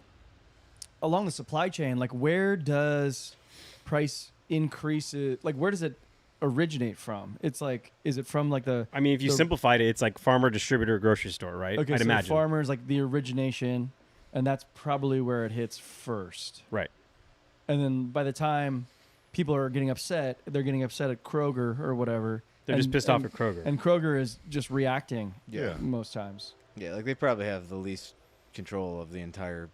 along the supply chain, like, where does price increases, like, where does it originate from? It's like, is it from like the I mean, if you the- simplified it, it's like farmer, distributor, grocery store, right? okay, I'd so imagine. farmers like the origination, and that's probably where it hits first. Right. And then by the time people are getting upset, they're getting upset at Kroger or whatever. They're just and- pissed off at Kroger. And Kroger is just reacting Yeah. most times. Yeah, like they probably have the least control of the entire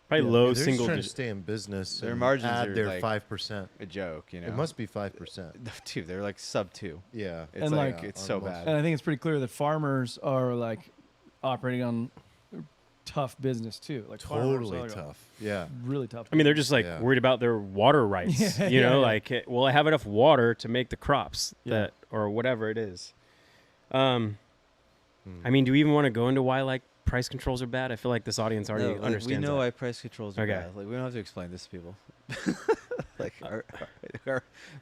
Probably yeah. low They're just single trying to digit. stay in business. Their and margins add are their like- 5%. a joke, you know. It must be 5%. Dude, they're like sub 2. Yeah. It's And, like, like, it's on so most- bad. And I think it's pretty clear that farmers are like operating on tough business too. Like farmers Totally are tough. Yeah. really tough. I mean, they're just like Yeah. worried about their water rights. Yeah, you know, yeah. like, will I have enough water to make the crops Yeah. that, or whatever it is. I mean, do we even want to go into why like price controls are bad? I feel like this audience already No, like, understands. we know that. why price controls are Okay. bad. Like we don't have to explain this to people. Like I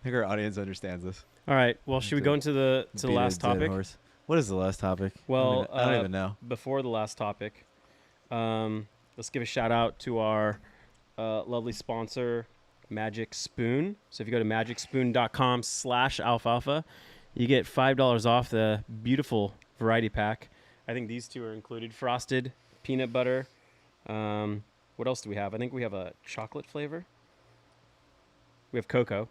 think our audience understands this. All right. Well, should we go into the Beat a last dead topic? horse. What is the last topic? Well, I don't even know. Before the last topic, let's give a shout out to our lovely sponsor, Magic Spoon. So if you go to magicspoon.com/alfalfa, you get $5 off the beautiful variety pack. I think these two are included: frosted, peanut butter. What else do we have? I think we have a chocolate flavor. We have cocoa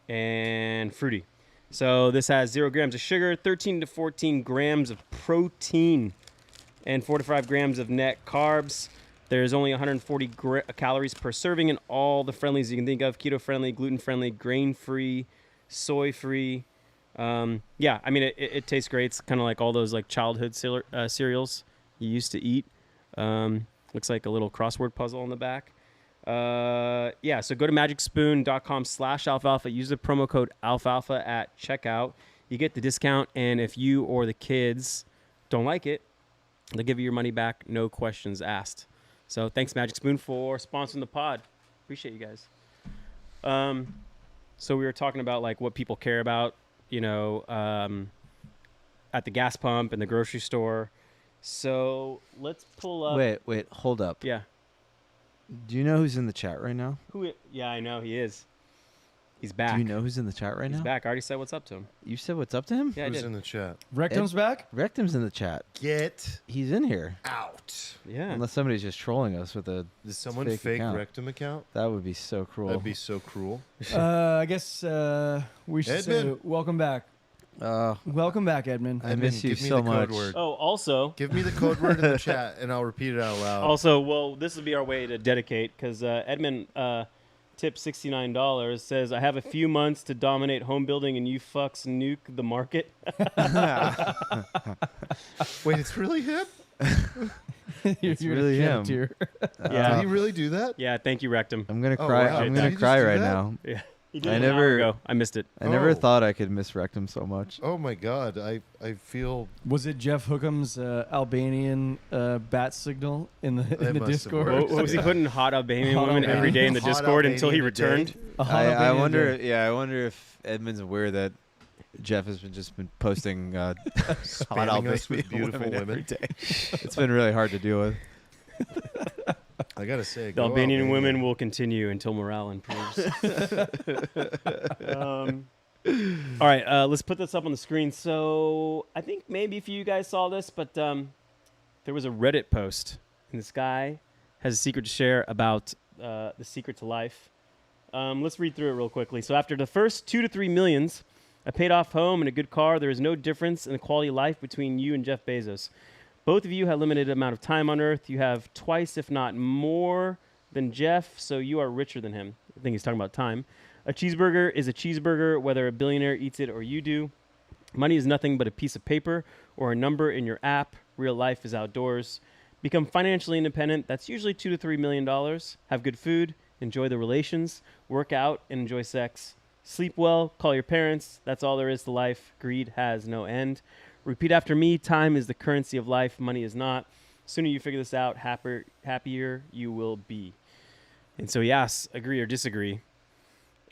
and fruity. So this has 0 grams of sugar, 13 to 14 grams of protein, and 4 to 5 grams of net carbs. There's only 140 calories per serving, and all the friendlies you can think of: keto-friendly, gluten-friendly, grain-free, soy-free. Yeah, I mean, it tastes great. It's kind of like all those like childhood cereals you used to eat. Looks like a little crossword puzzle on the back. Yeah, so go to magicspoon.com/alfalfa. Use the promo code alfalfa at checkout. You get the discount, and if you or the kids don't like it, they'll give you your money back, no questions asked. So thanks, Magic Spoon, for sponsoring the pod. Appreciate you guys. So we were talking about like what people care about, you know, at the gas pump and the grocery store. So let's pull up. Wait, hold up. Yeah. Do you know who's in the chat right now? Yeah, I know he is. He's back. Do you know who's in the chat right He's now? back. I already said what's up to him. You said what's up to him? Yeah, I Who's did. in the chat? Rectum's back. Rectum's in the chat. Get He's in here. out. Yeah. Unless somebody's just trolling us with a. Did someone Fake fake account. Rectum account? That would be so cruel. That'd be so cruel. I guess we should say Edmund. welcome back. Welcome back, Edmund. I miss you give me so the code much. word. Oh, also, Give me the code word in the chat, and I'll repeat it out loud. also, well, this will be our way to dedicate because Edmund tip $69 says, "I have a few months to dominate home building, and you fucks nuke the market." Wait, it's really him? It's You're really gonna shed a him. tear. Yeah. Did he really do that? Yeah, thank you, Rectum. I'm gonna Oh, cry. wow. I'm Did gonna he cry just do right that? Yeah, now. he did I it an hour never- ago. I missed it. I never Oh. thought I could misrect him so much. Oh my God, I feel Was it Jeff Hookham's Albanian bat signal in the It in the must have Discord? worked. What was he putting hot Albanian Hot women every day in the Hot Discord until he Albanian a day? returned? A hot I Albanian wonder. day. Yeah, I wonder if Edmund's aware that Jeff has been posting hot spamming us with Albanian beautiful every women. day. It's been really hard to deal with. I gotta say, The go Albanian Albania. women will continue until morale improves. All right, let's put this up on the screen. So I think maybe if you guys saw this, but there was a Reddit post, and this guy has a secret to share about the secret to life. Let's read through it real quickly. So after the first 2 to 3 millions, a paid off home and a good car, there is no difference in the quality of life between you and Jeff Bezos. Both of you have limited amount of time on Earth. You have twice, if not more, than Jeff, so you are richer than him. I think he's talking about time. A cheeseburger is a cheeseburger, whether a billionaire eats it or you do. Money is nothing but a piece of paper or a number in your app. Real life is outdoors. Become financially independent. That's usually $2 to $3 million. Have good food. Enjoy the relations. Work out and enjoy sex. Sleep well. Call your parents. That's all there is to life. Greed has no end. Repeat after me. Time is the currency of life. Money is not. Sooner you figure this out, happier you will be. And so, yes, agree or disagree.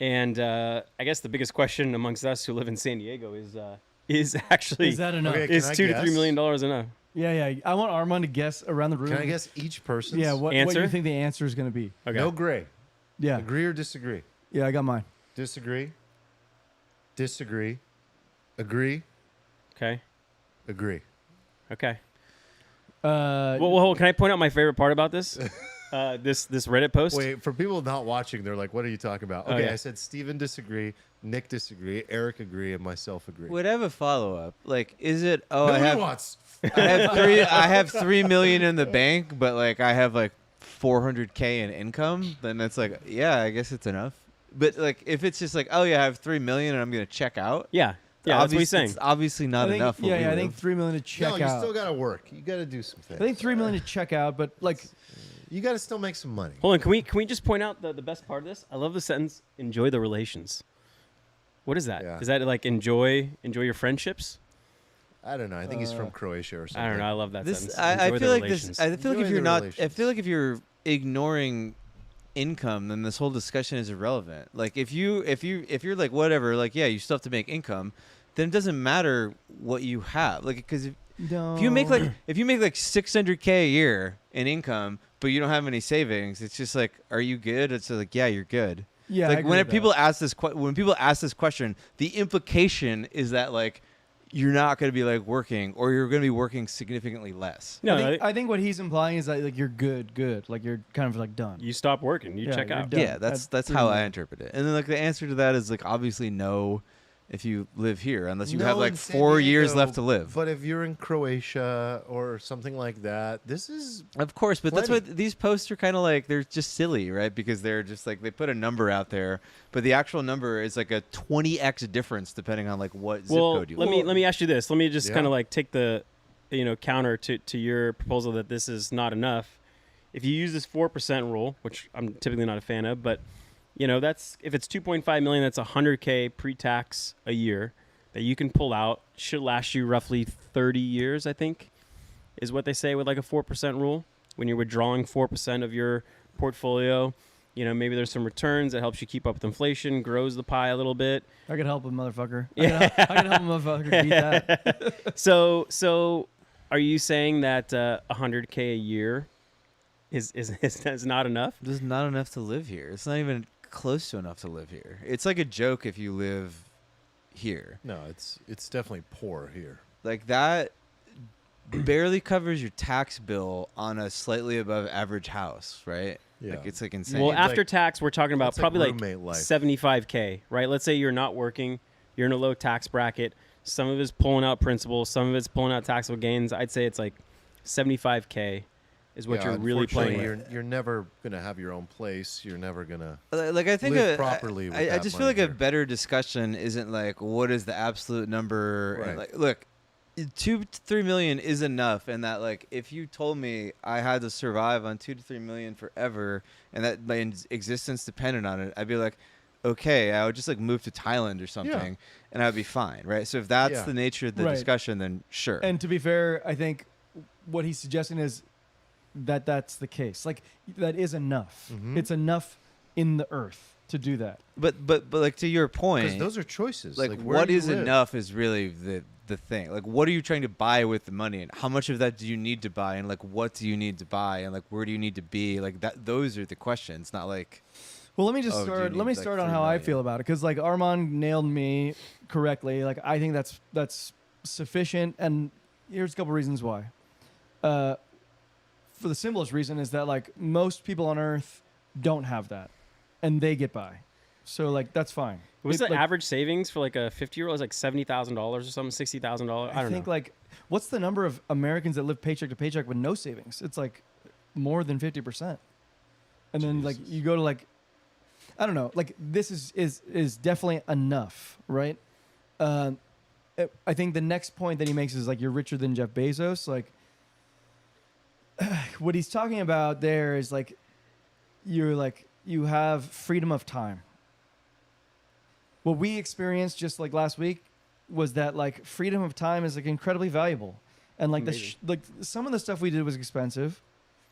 And I guess the biggest question amongst us who live in San Diego is actually Is that enough? Okay, is can I $2 to guess? $3 million enough? Yeah. I want Armand to guess around the room. Can I guess each person's? Yeah, what Answer? you think the answer is going to be? Okay. No gray. Yeah. Agree or disagree? Yeah, I got mine. Disagree. Disagree. Agree. Okay. Agree. Okay. Uh, Well, can I point out my favorite part about this? This Reddit post. Wait, for people not watching, they're like, "What are you talking about?" Oh, Okay, yeah. I said Steven disagree, Nick disagree, Eric agree, and myself agree. Would I have a follow up? Like, is it? Oh, Nobody I have. wants. I have three. I have 3 million in the bank, but like I have like 400K in income. Then that's like, yeah, I guess it's enough. But like, if it's just like, oh yeah, I have 3 million and I'm gonna check out. Yeah. Yeah, that's what he's saying. It's obviously not I think, enough. where we Yeah, I live. think 3 million to check No, you out. still gotta work. You gotta do some things. I think 3 million to check out, but like, You gotta still make some money. Hold on, can we just point out the best part of this? I love the sentence, enjoy the relations. What is that? Yeah. Is that like enjoy your friendships? I don't know. I think he's from Croatia or something. I don't know. I love that This. sentence. I Enjoy feel the like relations. this. I feel like if Enjoy you're the not. I relations. feel like if you're ignoring income, then this whole discussion is irrelevant. Like if you're like whatever, like yeah, you still have to make income. Then it doesn't matter what you have. Like because no. if you make like 600K a year in income, but you don't have any savings, it's just like, are you good? It's like, yeah, you're good. Yeah, I Like agree when with people that. ask this when people ask this question, the implication is that like you're not going to be like working, or you're going to be working significantly less. no, I think what he's implying is that like you're good, like you're kind of like done. you stop working, you Yeah, check you're out. done. Yeah, that's That's how I pretty- interpret it. And then like the answer to that is like obviously no, if you live here, unless you No, have like in San 4 years Diego, left to live. But if you're in Croatia or something like that, this is Of course, but that's Plenty. what these posts are kind of like. They're just silly, right? Because they're just like they put a number out there, but the actual number is like a 20x difference depending on like what zip Well, code you let live. me ask you this. Let me just Yeah. kind of like take the counter to your proposal that this is not enough. If you use this 4% rule, which I'm typically not a fan of, but that's if it's 2.5 million, that's 100K pre-tax a year that you can pull out. Should last you roughly 30 years, I think, is what they say with like a 4% rule. When you're withdrawing 4% of your portfolio, maybe there's some returns that helps you keep up with inflation, grows the pie a little bit. I could help a motherfucker. Yeah. I could help a motherfucker beat that. So are you saying that 100K a year is not enough? There's not enough to live here. It's not even close to enough to live here. It's like a joke if you live here. no. It's definitely poor here. Like that barely covers your tax bill on a slightly above average house, right? Yeah. Like it's like insane. Well, need, after like- tax, we're talking about that's like probably like roommate life. 75K, right? Let's say you're not working, you're in a low tax bracket. Some of it's pulling out principal. Some of it's pulling out taxable gains. I'd say it's like 75K is what Yeah, you're really playing unfortunately, with. You're never gonna have your own place. You're never gonna. Like I think live properly with I that just feel money like a here. better discussion isn't like what is the absolute number. Right. And like, look, 2 to 3 million is enough, and that like if you told me I had to survive on 2 to 3 million forever, and that my existence depended on it, I'd be like, okay, I would just like move to Thailand or something, and I'd be fine, right? So if that's Yeah. the nature of the Right. discussion, then sure. And to be fair, I think what he's suggesting is that that's the case. Like that is enough. Mhm. It's enough in the earth to do that. but like to your Because point, those are choices. like where what you is live. enough is really the thing. Like what are you trying to buy with the money, and how much of that do you need to buy, and like what do you need to buy, and like where do you need to be, like that. Those are the questions, not like Well, let me just Oh, do you start. need, Let me like, start on 3 how I million? feel about it, because like Armand nailed me correctly. Like I think that's sufficient, and here's a couple reasons why. For the simplest reason is that like most people on Earth don't have that, and they get by. So like that's fine. What's It, the like, average savings for like a 50-year-old? Is like $70,000 or something, $60,000. I don't think know. like what's the number of Americans that live paycheck to paycheck with no savings? It's like more than 50%. And then like you go to like I don't know, like this is definitely enough, right? I think the next point that he makes is like you're richer than Jeff Bezos. Like what he's talking about there is like you have freedom of time. What we experienced just like last week was that like freedom of time is like incredibly valuable, and like Amazing. like some of the stuff we did was expensive,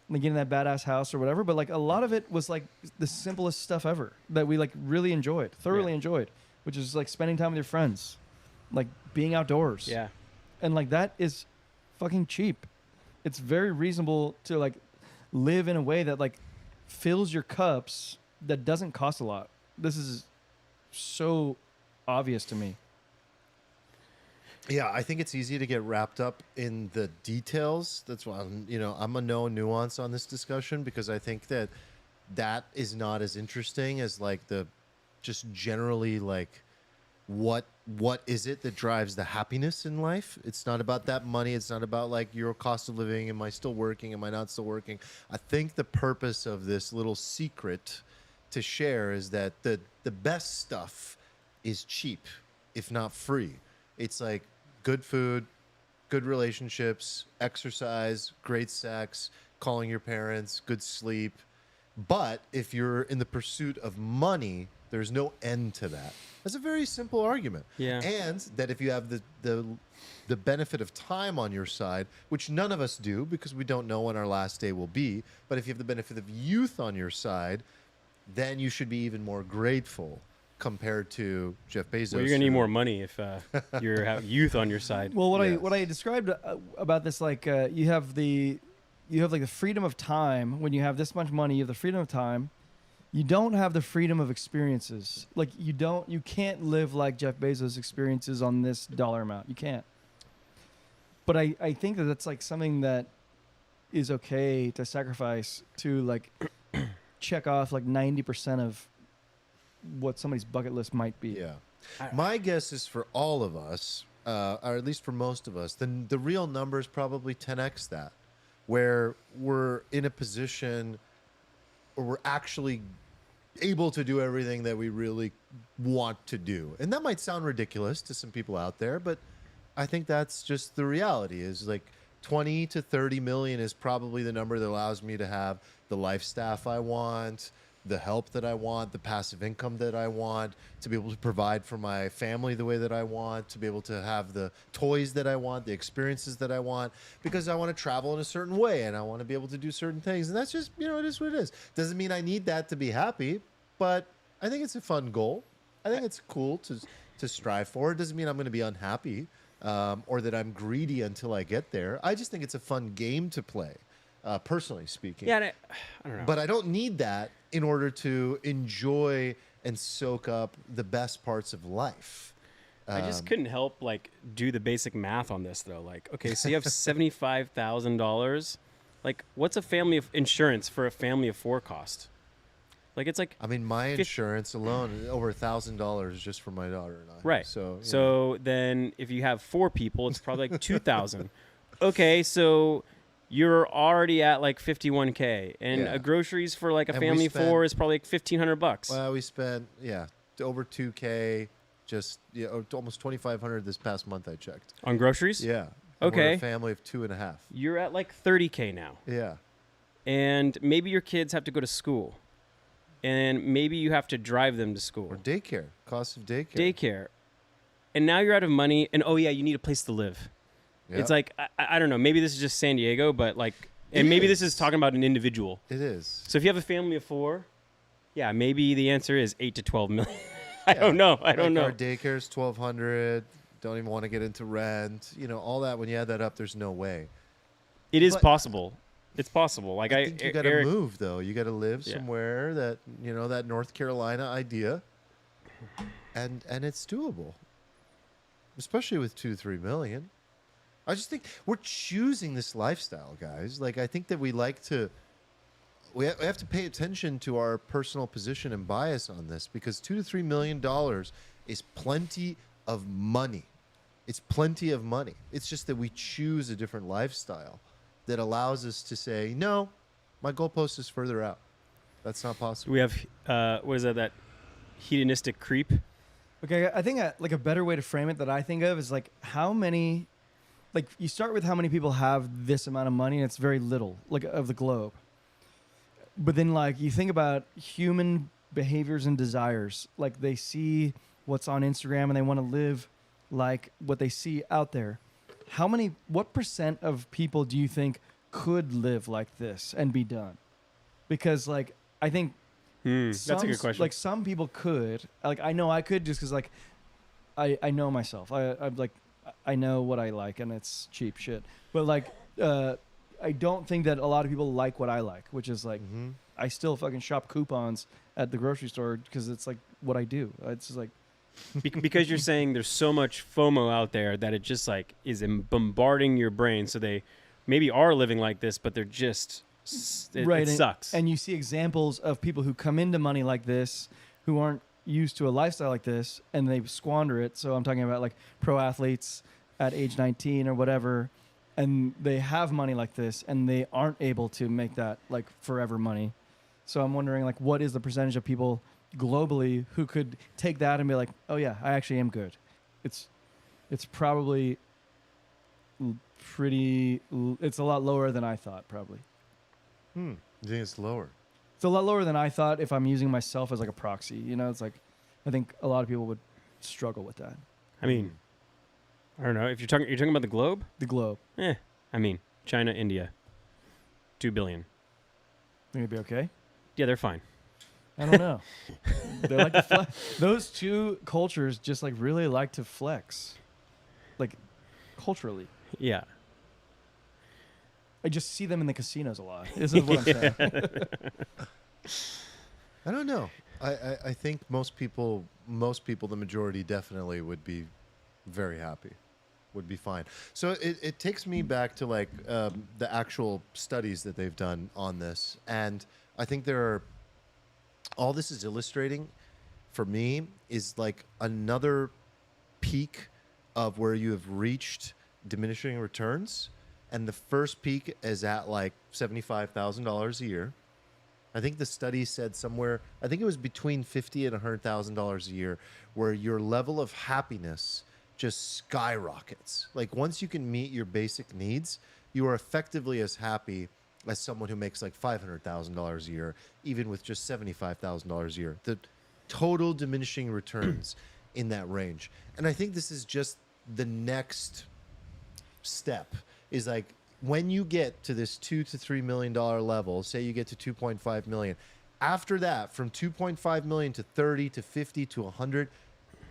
like getting that badass house or whatever. But like a lot of it was like the simplest stuff ever that we like really enjoyed, thoroughly Yeah. enjoyed, which is like spending time with your friends, like being outdoors. Yeah. And like that is fucking cheap. It's very reasonable to like live in a way that like fills your cups that doesn't cost a lot. This is so obvious to me. Yeah, I think it's easy to get wrapped up in the details. That's why I'm a no nuance on this discussion, because I think that is not as interesting as like the just generally like what is it that drives the happiness in life. It's not about that money. It's not about like your cost of living. Am I still working? Am I not still working? I think the purpose of this little secret to share is that the best stuff is cheap, if not free. It's like good food, good relationships, exercise, great sex, calling your parents, good sleep. But if you're in the pursuit of money, there's no end to that. That's a very simple argument. Yeah. And that if you have the benefit of time on your side, which none of us do because we don't know when our last day will be, but if you have the benefit of youth on your side, then you should be even more grateful compared to Jeff Bezos. Well, you're gonna need who- more money if you have youth on your side. Well, Yes. what I described about this, like you have like the freedom of time. When you have this much money, you have the freedom of time. You don't have the freedom of experiences. Like you can't live like Jeff Bezos experiences on this dollar amount. You can't. But I think that that's like something that is okay to sacrifice to like check off like 90% of what somebody's bucket list might be. Yeah. My guess is for all of us, or at least for most of us, then the real number is probably 10x that, where we're in a position where we're actually able to do everything that we really want to do. And that might sound ridiculous to some people out there, but I think that's just the reality is like 20 to 30 million is probably the number that allows me to have the life staff I want, the help that I want, the passive income that I want, to be able to provide for my family the way that I want, to be able to have the toys that I want, the experiences that I want, because I want to travel in a certain way and I want to be able to do certain things. And that's just, it is what it is. Doesn't mean I need that to be happy, but I think it's a fun goal. I think it's cool to strive for. It doesn't mean I'm going to be unhappy or that I'm greedy until I get there. I just think it's a fun game to play, personally speaking. Yeah, and I don't know. But I don't need that in order to enjoy and soak up the best parts of life. I just couldn't help like do the basic math on this though. Like, okay, so you have $75,000. Like, what's a family of insurance for a family of four cost? Like it's like I mean, my Fif- insurance alone is over $1,000 just for my daughter and I. right. So, you know. So then if you have 4 people, it's probably like 2,000. Okay, so you're already at like 51K, and Yeah. groceries for like a And we family of spent- 4 is probably like $1,500. Well, we spent over 2K, just almost 2,500 this past month. I checked. On groceries? Yeah. And we're Okay. a family of 2.5. You're at like 30K now. Yeah. And maybe your kids have to go to school. And maybe you have to drive them to Or school. daycare, cost of daycare. Daycare. And now you're out of money, and oh yeah, you need a place to live. Yeah. It's like I don't know, maybe this is just San Diego, but like and It maybe is. this is talking about an individual. It is. So if you have a family of 4, yeah, maybe the answer is 8 to 12 million. I don't know. I don't know. Our daycare's 1,200. Don't even want to get into rent. You know, all that. When you add that up, there's no way. It is But- possible. It's possible. Like I think you got to Eric, move though. You got to live Yeah. somewhere that that North Carolina idea, and it's doable, especially with 2-3 million. I just think we're choosing this lifestyle, guys. Like I think that we like to. We have to pay attention to our personal position and bias on this because $2 to $3 million is plenty of money. It's plenty of money. It's just that we choose a different lifestyle that allows us to say, no, my goalpost is further out. That's not possible. we have what is that hedonistic creep? Okay, I think like a better way to frame it that I think of is like how many, like you start with how many people have this amount of money, and it's very little, like of the globe. But then like you think about human behaviors and desires, like they see what's on Instagram and they want to live like what they see out there. What % of people do you think could live like this and be done? Because like I think That's a good question. like some people could, like I know I could just because like I know myself. I'm like I know what I like and it's cheap shit. But like I don't think that a lot of people like what I like, which is like Mm-hmm. I still fucking shop coupons at the grocery store because it's like what I do. It's just like Because you're saying there's so much FOMO out there that it just like is bombarding your brain. So they maybe are living like this, but they're just it and, sucks. And you see examples of people who come into money like this, who aren't used to a lifestyle like this, and they squander it. So I'm talking about like pro athletes at age 19 or whatever, and they have money like this, and they aren't able to make that like forever money. So I'm wondering like what is the percentage of people globally who could take that and be like, oh yeah, I actually am good. It's probably it's a lot lower than I thought probably. You think it's lower? It's a lot lower than I thought if I'm using myself as like a proxy. You know, it's like I think a lot of people would struggle with that. I mean, I don't know if you're talking about the globe. The globe. I mean, China, India, 2 billion. Think it'd be okay? Yeah, they're fine. I don't know. They like to flex. Those two cultures just like really like to flex, like culturally. Yeah. I just see them in the casinos a lot. This is what I'm saying. I don't know. I think most people, the majority definitely would be very happy, would be fine. So it takes me back to like the actual studies that they've done on this. And I think all this is illustrating for me is like another peak of where you have reached diminishing returns. And the first peak is at like $75,000 a year. I think the study said somewhere, I think it was between $50,000 and $100,000 a year, where your level of happiness just skyrockets. Like once you can meet your basic needs, you are effectively as happy as someone who makes like $500,000 a year, even with just $75,000 a year. The total diminishing returns in that range. And I think this is just the next step. Is like when you get to this $2 to $3 million level, say you get to 2.5 million, after that, from 2.5 million to 30 to 50 to 100,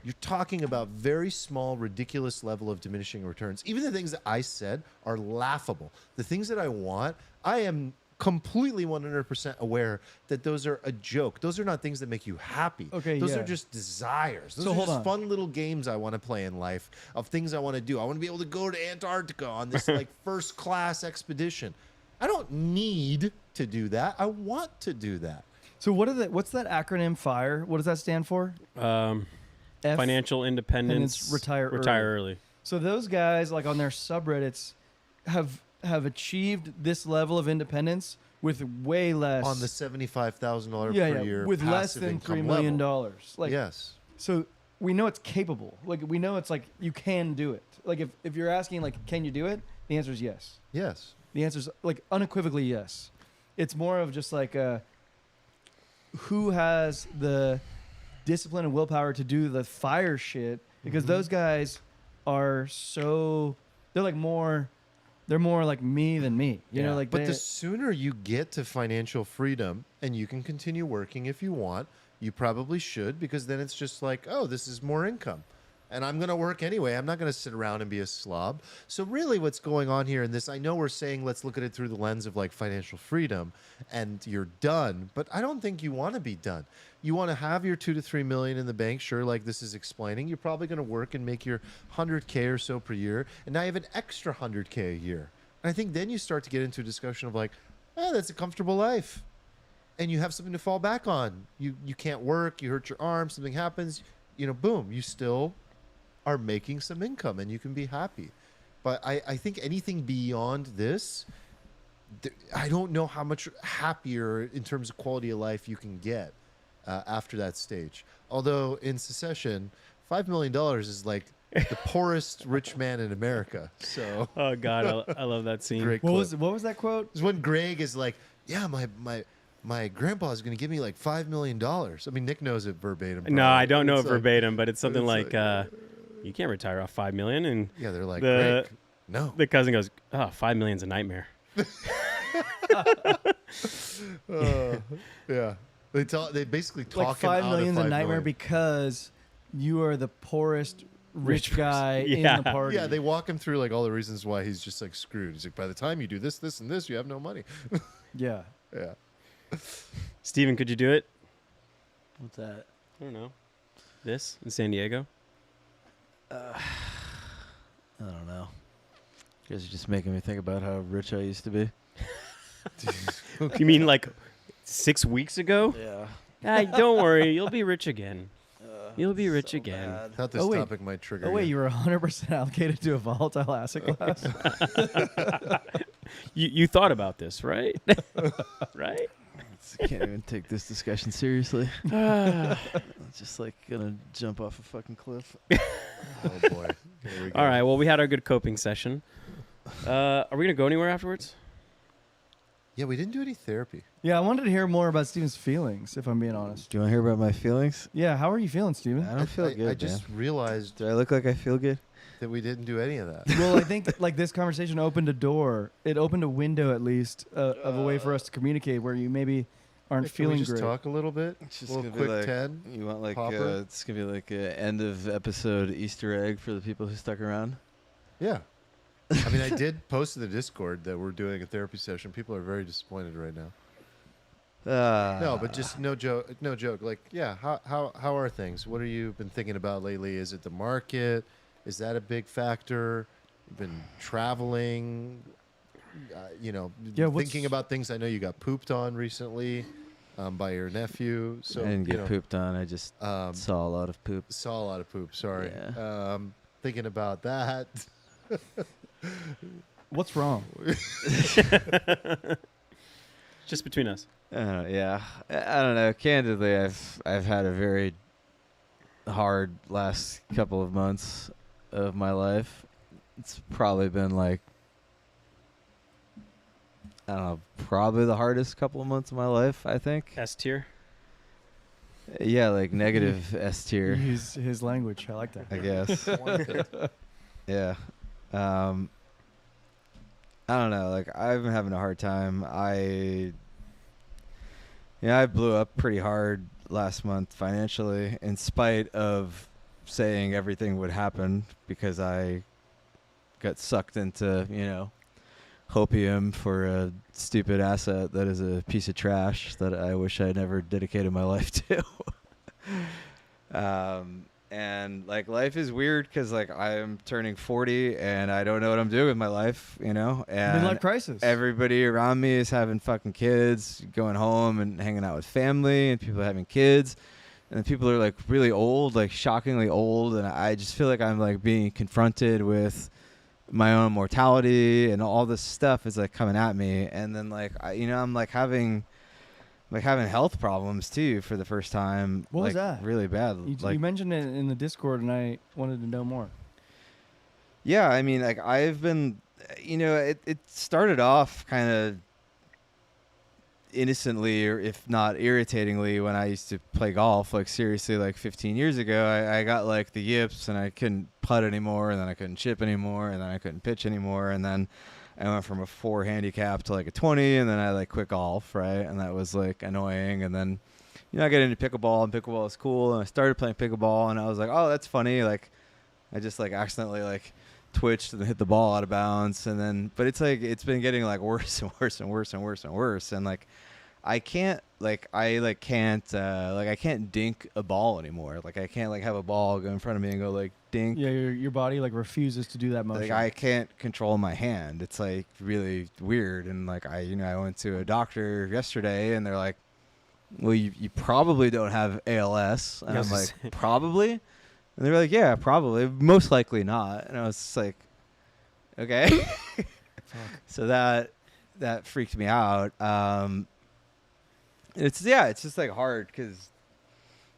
you're talking about very small, ridiculous level of diminishing returns. Even the things that I said are laughable. The things that I want, I am completely 100% aware that those are a joke. Those are not things that make you happy. Okay, those yeah. are just desires. Those So are hold just on. fun little games I want to play in life of things I want to do. I want to be able to go to Antarctica on this like first class expedition. I don't need to do that. I want to do that. So what's that acronym FIRE? What does that stand for? F? Financial independence. retire early. So those guys, like on their subreddits, have achieved this level of independence with way less On the $75,000 yeah, per yeah, year with less passive than income $3 million. level. Like Yes. So we know it's capable. Like we know it's like you can do it. Like if you're asking like can you do it? The answer is yes. Yes. The answer is like unequivocally yes. It's more of just like who has the discipline and willpower to do the fire shit because those guys are so they're more like me than me. You know, Yeah. like But the sooner you get to financial freedom and you can continue working if you want, you probably should, because then it's just like, oh, this is more income. And I'm going to work anyway. I'm not going to sit around and be a slob. So really what's going on here in this, I know we're saying let's look at it through the lens of like financial freedom and you're done, but I don't think you want to be done. You want to have your 2 to 3 million in the bank, sure, like this is explaining. You're probably going to work and make your 100K or so per year, and now you have an extra 100K a year. And I think then you start to get into a discussion of like, that's a comfortable life. And you have something to fall back on. You can't work, you hurt your arm, something happens, boom, you still are making some income and you can be happy. But I think anything beyond this, I don't know how much happier in terms of quality of life you can get after that stage. Although in Secession, $5 million is like the poorest rich man in America. So Oh God, I love that scene. great what clip. was that quote? It's when Greg is like, yeah, my grandpa is going to give me like $5 million. I mean, Nick knows it verbatim. No, probably. I don't know it It's like- verbatim, but it's something it's like, you can't retire off $5 million, and Yeah, they're like, The- Greg, no. the cousin goes, "Oh, $5 million's a nightmare." Yeah. They basically talk Like him out 5 of million's a 5 nightmare million. because you are the poorest rich Rich guy Yeah. in the party. Yeah, they walk him through like all the reasons why he's just like screwed. He's like, by the time you do this, this, and this, you have no money. yeah. Yeah. Steven, could you do it? What's that? I don't know. This in San Diego? I don't know. You guys are just making me think about how rich I used to be. You mean like 6 weeks ago? Yeah. Hey, don't worry, you'll be rich again. You'll be rich again. I thought this Oh, wait. topic might trigger Oh wait, you. you were 100% allocated to a volatile asset class. You thought about this, right? Right? I can't even take this discussion seriously. I'm just like gonna jump off a fucking cliff. Oh, boy. Here we go. All right. Well, we had our good coping session. Are we gonna go anywhere afterwards? Yeah, we didn't do any therapy. Yeah, I wanted to hear more about Steven's feelings, if I'm being honest. Do you want to hear about my feelings? Yeah, how are you feeling, Steven? I don't feel good, I just man. realized Do I look like I feel good? that we didn't do any of that. Well, I think like this conversation opened a door. It opened a window, at least, of a way for us to communicate where you maybe aren't Hey, can feeling we just great. talk a little bit? It's A just little gonna be quick like 10? you want like Popper? it's gonna be like a end of episode Easter egg for the people who stuck around. Yeah. I mean, I did post in the Discord that we're doing a therapy session. People are very disappointed right now. No, but just no joke. No joke. Like, yeah, how are things? What have you been thinking about lately? Is it the market? Is that a big factor? You've been traveling. Yeah, what's- thinking about things. I know you got pooped on recently by your nephew. So I didn't you get know, pooped on. I just saw a lot of poop. saw a lot of poop. Sorry. Yeah. Thinking about that. What's wrong? Just between us. Yeah, I don't know. Candidly, I've had a very hard last couple of months of my life. It's probably been like, I don't know, probably the hardest couple of months of my life, I think. S tier. Yeah, like negative S tier, Use his language. I like that. I guess. Yeah. I don't know. Like, I've been having a hard time. I blew up pretty hard last month financially, in spite of saying everything would happen, because I got sucked into, hopium for a stupid asset that is a piece of trash that I wish I never dedicated my life to. And like life is weird because like I'm turning 40 and I don't know what I'm doing with my life, you know. And Midlife crisis. everybody around me is having fucking kids, going home and hanging out with family, and people having kids, and people are like really old, like shockingly old, and I just feel like I'm like being confronted with my own mortality, and all this stuff is like coming at me, and then like I'm like having health problems too for the first time. What was like, that? really bad? You mentioned it in the Discord, and I wanted to know more. Yeah, I mean, like I've been, it started off kind of innocently, or if not irritatingly, when I used to play golf. Like seriously, like 15 years ago, I got like the yips, and I couldn't putt anymore, and then I couldn't chip anymore, and then I couldn't pitch anymore, and then I went from a 4 handicap to like a 20, and then I like quit golf, right? And that was like annoying. And then, I get into pickleball, and pickleball is cool, and I started playing pickleball, and I was like, oh, that's funny. Like, I just like accidentally like twitched and hit the ball out of bounds, and then, but it's like it's been getting like worse and worse and worse and worse and worse, and like I can't I can't dink a ball anymore. Like I can't like have a ball go in front of me and go like dink. Yeah, your body like refuses to do that motion. Like I can't control my hand. It's like really weird. And like I went to a doctor yesterday, and they're like, well, you probably don't have ALS. And I'm like, probably? And they're like, yeah, probably. Most likely not. And I was just like, okay. So that freaked me out. It's just like hard because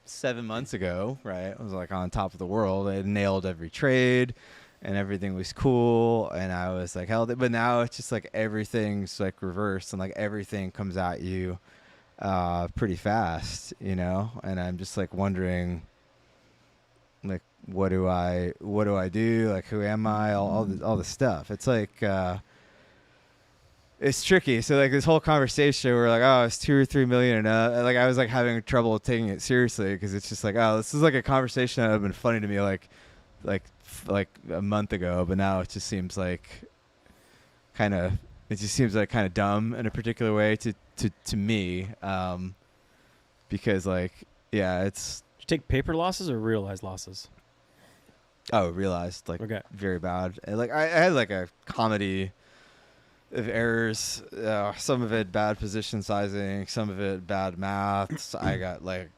7 months ago, right, I was like on top of the world. I had nailed every trade, and everything was cool, and I was like held it. But now it's just like everything's like reversed, and like everything comes at you pretty fast, And I'm just like wondering, like, what do I do? Like, who am I? All the stuff. It's like. It's tricky. So like this whole conversation, we're like, oh, it's 2 or 3 million, and like I was like having trouble taking it seriously because it's just like, oh, this is like a conversation that would have been funny to me like a month ago, but now it just seems like kind of dumb in a particular way to me, because like it's. Did you take paper losses or realized losses? Oh, realized like Okay. very bad. And, like I had like a comedy of errors, some of it bad position sizing, some of it bad maths. I got like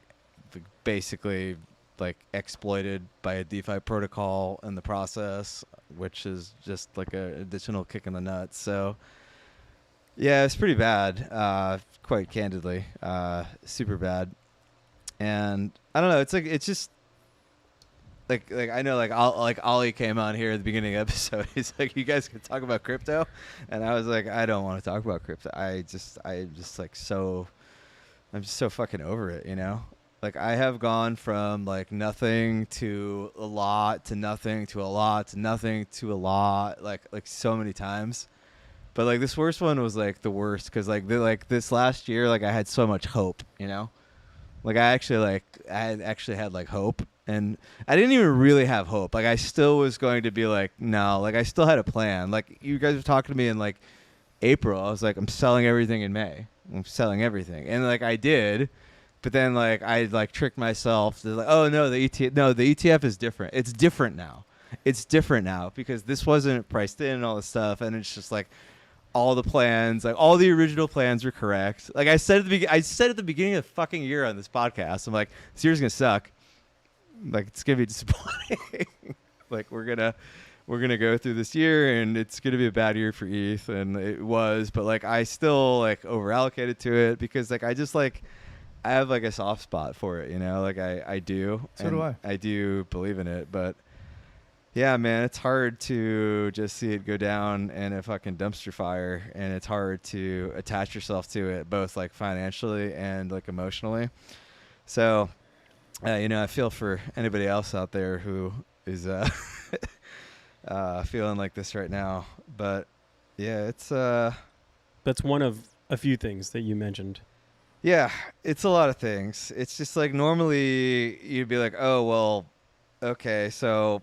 basically like exploited by a DeFi protocol in the process, which is just like an additional kick in the nuts. So yeah, it's pretty bad, quite candidly, super bad. And I don't know, it's just like I know like Ollie came on here at the beginning of the episode. He's like, you guys can talk about crypto, and I was like, I don't want to talk about crypto. I'm just so fucking over it, Like I have gone from like nothing to a lot to nothing to a lot to nothing to a lot, like so many times. But like this worst one was like the worst because like this last year, like I had so much hope, Like I actually had like hope. And I didn't even really have hope. Like I still was going to be like, no, like I still had a plan. Like you guys were talking to me in like April. I was like, I'm selling everything in May. I'm selling everything. And like I did, but then like I like tricked myself to like, oh no, the ETF is different. It's different now. It's different now because this wasn't priced in and all this stuff. And it's just like all the plans, like all the original plans were correct. Like I said at the beginning of the fucking year on this podcast, I'm like, this year's gonna suck. Like it's gonna be disappointing. Like we're gonna go through this year and it's gonna be a bad year for ETH, and it was, but like I still like over allocated to it because like I just like I have like a soft spot for it, Like I do. So do I. I do believe in it, but yeah, man, it's hard to just see it go down in a fucking dumpster fire, and it's hard to attach yourself to it both like financially and like emotionally. So I feel for anybody else out there who is feeling like this right now. But yeah, it's That's one of a few things that you mentioned. yeah, it's a lot of things. It's just like normally you'd be like, oh well, okay, so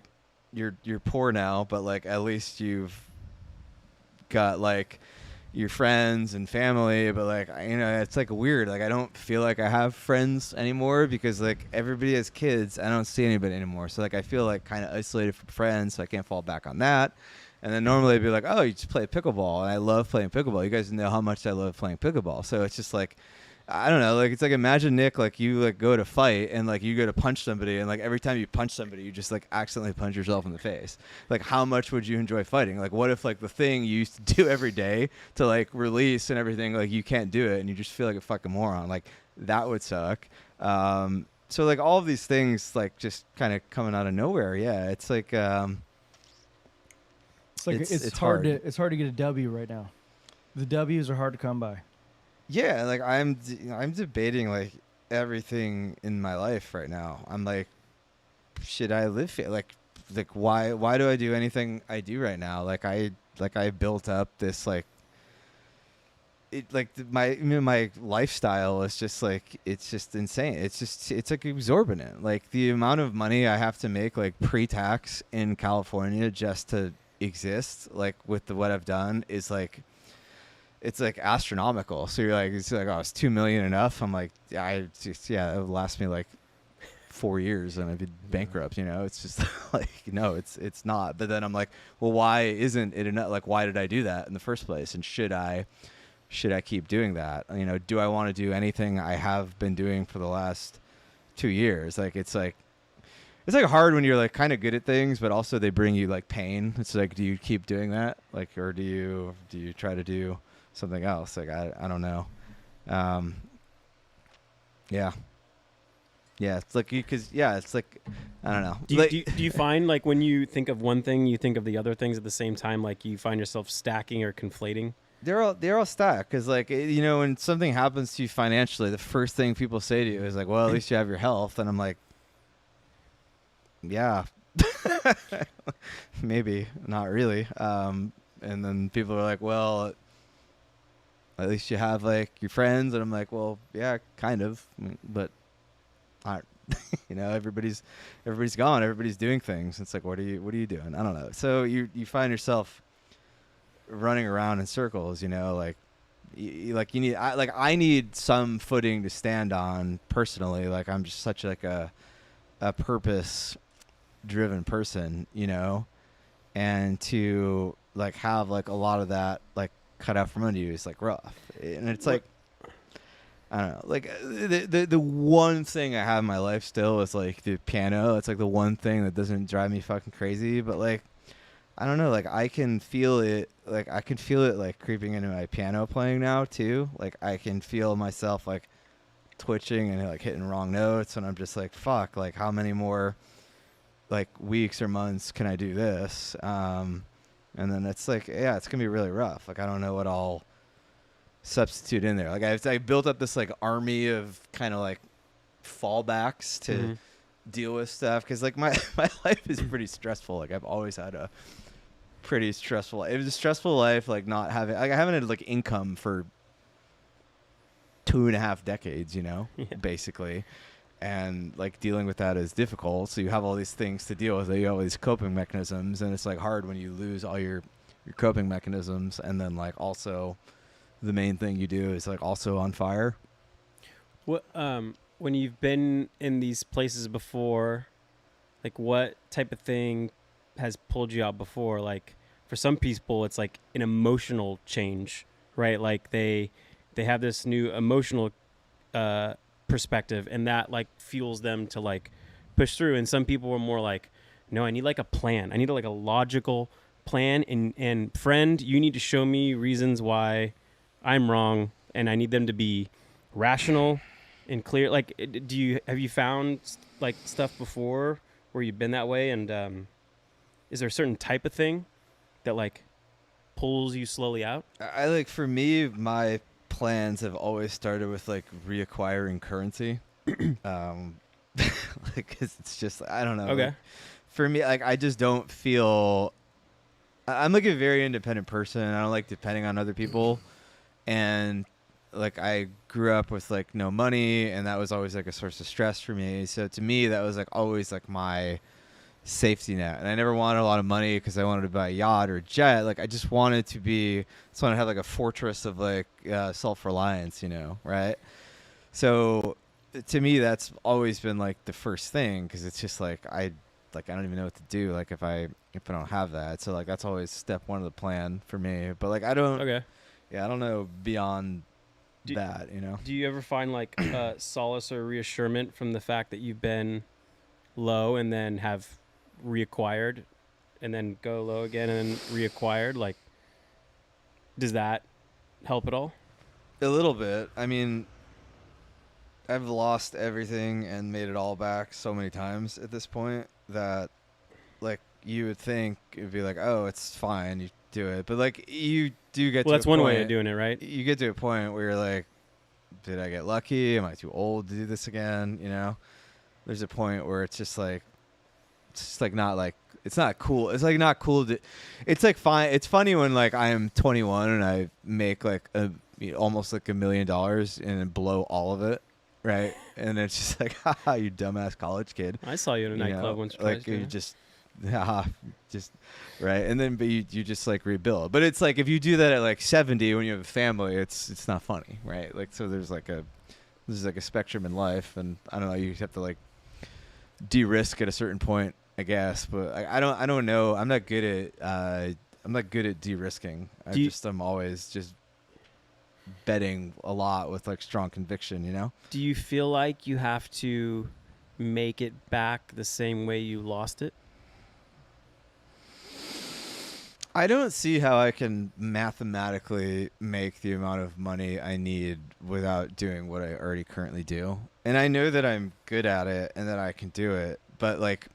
you're poor now, but like at least you've got like your friends and family, but like it's like weird. Like I don't feel like I have friends anymore because like everybody has kids. I don't see anybody anymore, so like I feel like kind of isolated from friends, so I can't fall back on that. And then normally I'd be like, oh, you just play pickleball, and I love playing pickleball. You guys know how much I love playing pickleball, so it's just like, I don't know, like it's like imagine, Nick, like you like go to fight and like you go to punch somebody, and like every time you punch somebody you just like accidentally punch yourself in the face. Like how much would you enjoy fighting? Like what if like the thing you used to do every day to like release and everything, like you can't do it and you just feel like a fucking moron? Like that would suck. So like all of these things like just kind of coming out of nowhere. Yeah, it's like It's like it's hard to get a W right now. The W's are hard to come by. Yeah, like I'm debating like everything in my life right now. I'm like, should I live here? Like why do I do anything I do right now? Like I built up this like it like my lifestyle is just like it's just insane. It's like exorbitant. Like the amount of money I have to make like pre-tax in California just to exist, like with what I've done is like. It's like astronomical. So you're like, it's like, oh, it's $2 million enough. I'm like, it would last me like 4 years and I'd be bankrupt. It's just like, no, it's not. But then I'm like, well, why isn't it enough? Like, why did I do that in the first place? And should I keep doing that? Do I want to do anything I have been doing for the last 2 years? Like, it's like hard when you're like kind of good at things, but also they bring you like pain. It's like, do you keep doing that? Like, or do you try to do something else? Like I don't know. Yeah, it's like it's like I don't know. Do you find like when you think of one thing you think of the other things at the same time, like you find yourself stacking or conflating? They're all stacked because like when something happens to you financially, the first thing people say to you is like, well, at least you have your health. And I'm like, yeah. Maybe not really. And then people are like, well, at least you have like your friends. And I'm like, well, yeah, kind of, but not, everybody's gone. Everybody's doing things. It's like, what are you doing? I don't know. So you find yourself running around in circles, like you need, I need some footing to stand on personally. Like I'm just such like a purpose driven person, and to like have like a lot of that like cut out from under you is like rough. And it's like, I don't know, like the one thing I have in my life still is like the piano. It's like the one thing that doesn't drive me fucking crazy, but like I don't know, like I can feel it like creeping into my piano playing now too. Like I can feel myself like twitching and like hitting wrong notes, and I'm just like, fuck, like how many more like weeks or months can I do this? And then it's like, yeah, it's gonna be really rough. Like I don't know what I'll substitute in there. Like I built up this like army of kind of like fallbacks to deal with stuff, because like my life is pretty stressful. Like I've always had a pretty stressful. It was a stressful life. Like not having, like I haven't had like income for 2.5 decades. Basically. And like dealing with that is difficult. So you have all these things to deal with. You have all these coping mechanisms, and it's like hard when you lose all your coping mechanisms, and then like also the main thing you do is like also on fire. What when you've been in these places before, like what type of thing has pulled you out before? Like for some people it's like an emotional change, right? Like they have this new emotional perspective, and that like fuels them to like push through. And some people are more like, no, I need like a plan. I need like a logical plan, and friend, you need to show me reasons why I'm wrong, and I need them to be rational and clear. Like have you found like stuff before where you've been that way? And is there a certain type of thing that like pulls you slowly out? I like, for me, my plans have always started with like reacquiring currency. Like, 'cause it's just, I don't know. Okay. Like, for me, like I just don't feel, I'm like a very independent person. I don't like depending on other people. And like I grew up with like no money, and that was always like a source of stress for me. So to me, that was like always like my safety net, and I never wanted a lot of money because I wanted to buy a yacht or a jet. Like I just wanted to have like a fortress of like self-reliance, right? So to me, that's always been like the first thing, because it's just like I don't even know what to do like if I don't have that. So like that's always step one of the plan for me. But like I don't know beyond that. Do you ever find like solace or reassurance from the fact that you've been low and then have reacquired, and then go low again and then reacquired? Like, does that help at all? A little bit. I mean, I've lost everything and made it all back so many times at this point that, like, you would think it'd be like, oh, it's fine, you do it. But, like, you do get to that's a one point, way of doing it, right? You get to a point where you're like, did I get lucky? Am I too old to do this again? There's a point where it's just like not like, it's not cool. It's like not cool to, it's like fine. It's funny when like I am 21 and I make like almost like $1 million and then blow all of it. Right. And it's just like, haha, you dumbass college kid. I saw you in a nightclub once or twice. Like you just, just right. And then, but you just like rebuild. But it's like, if you do that at like 70 when you have a family, it's not funny. Right. Like, so there's like a spectrum in life, and I don't know, you have to like de-risk at a certain point, I guess. But I don't know. I'm not good at de-risking. I'm always just betting a lot with like strong conviction, Do you feel like you have to make it back the same way you lost it? I don't see how I can mathematically make the amount of money I need without doing what I already currently do. And I know that I'm good at it and that I can do it, but like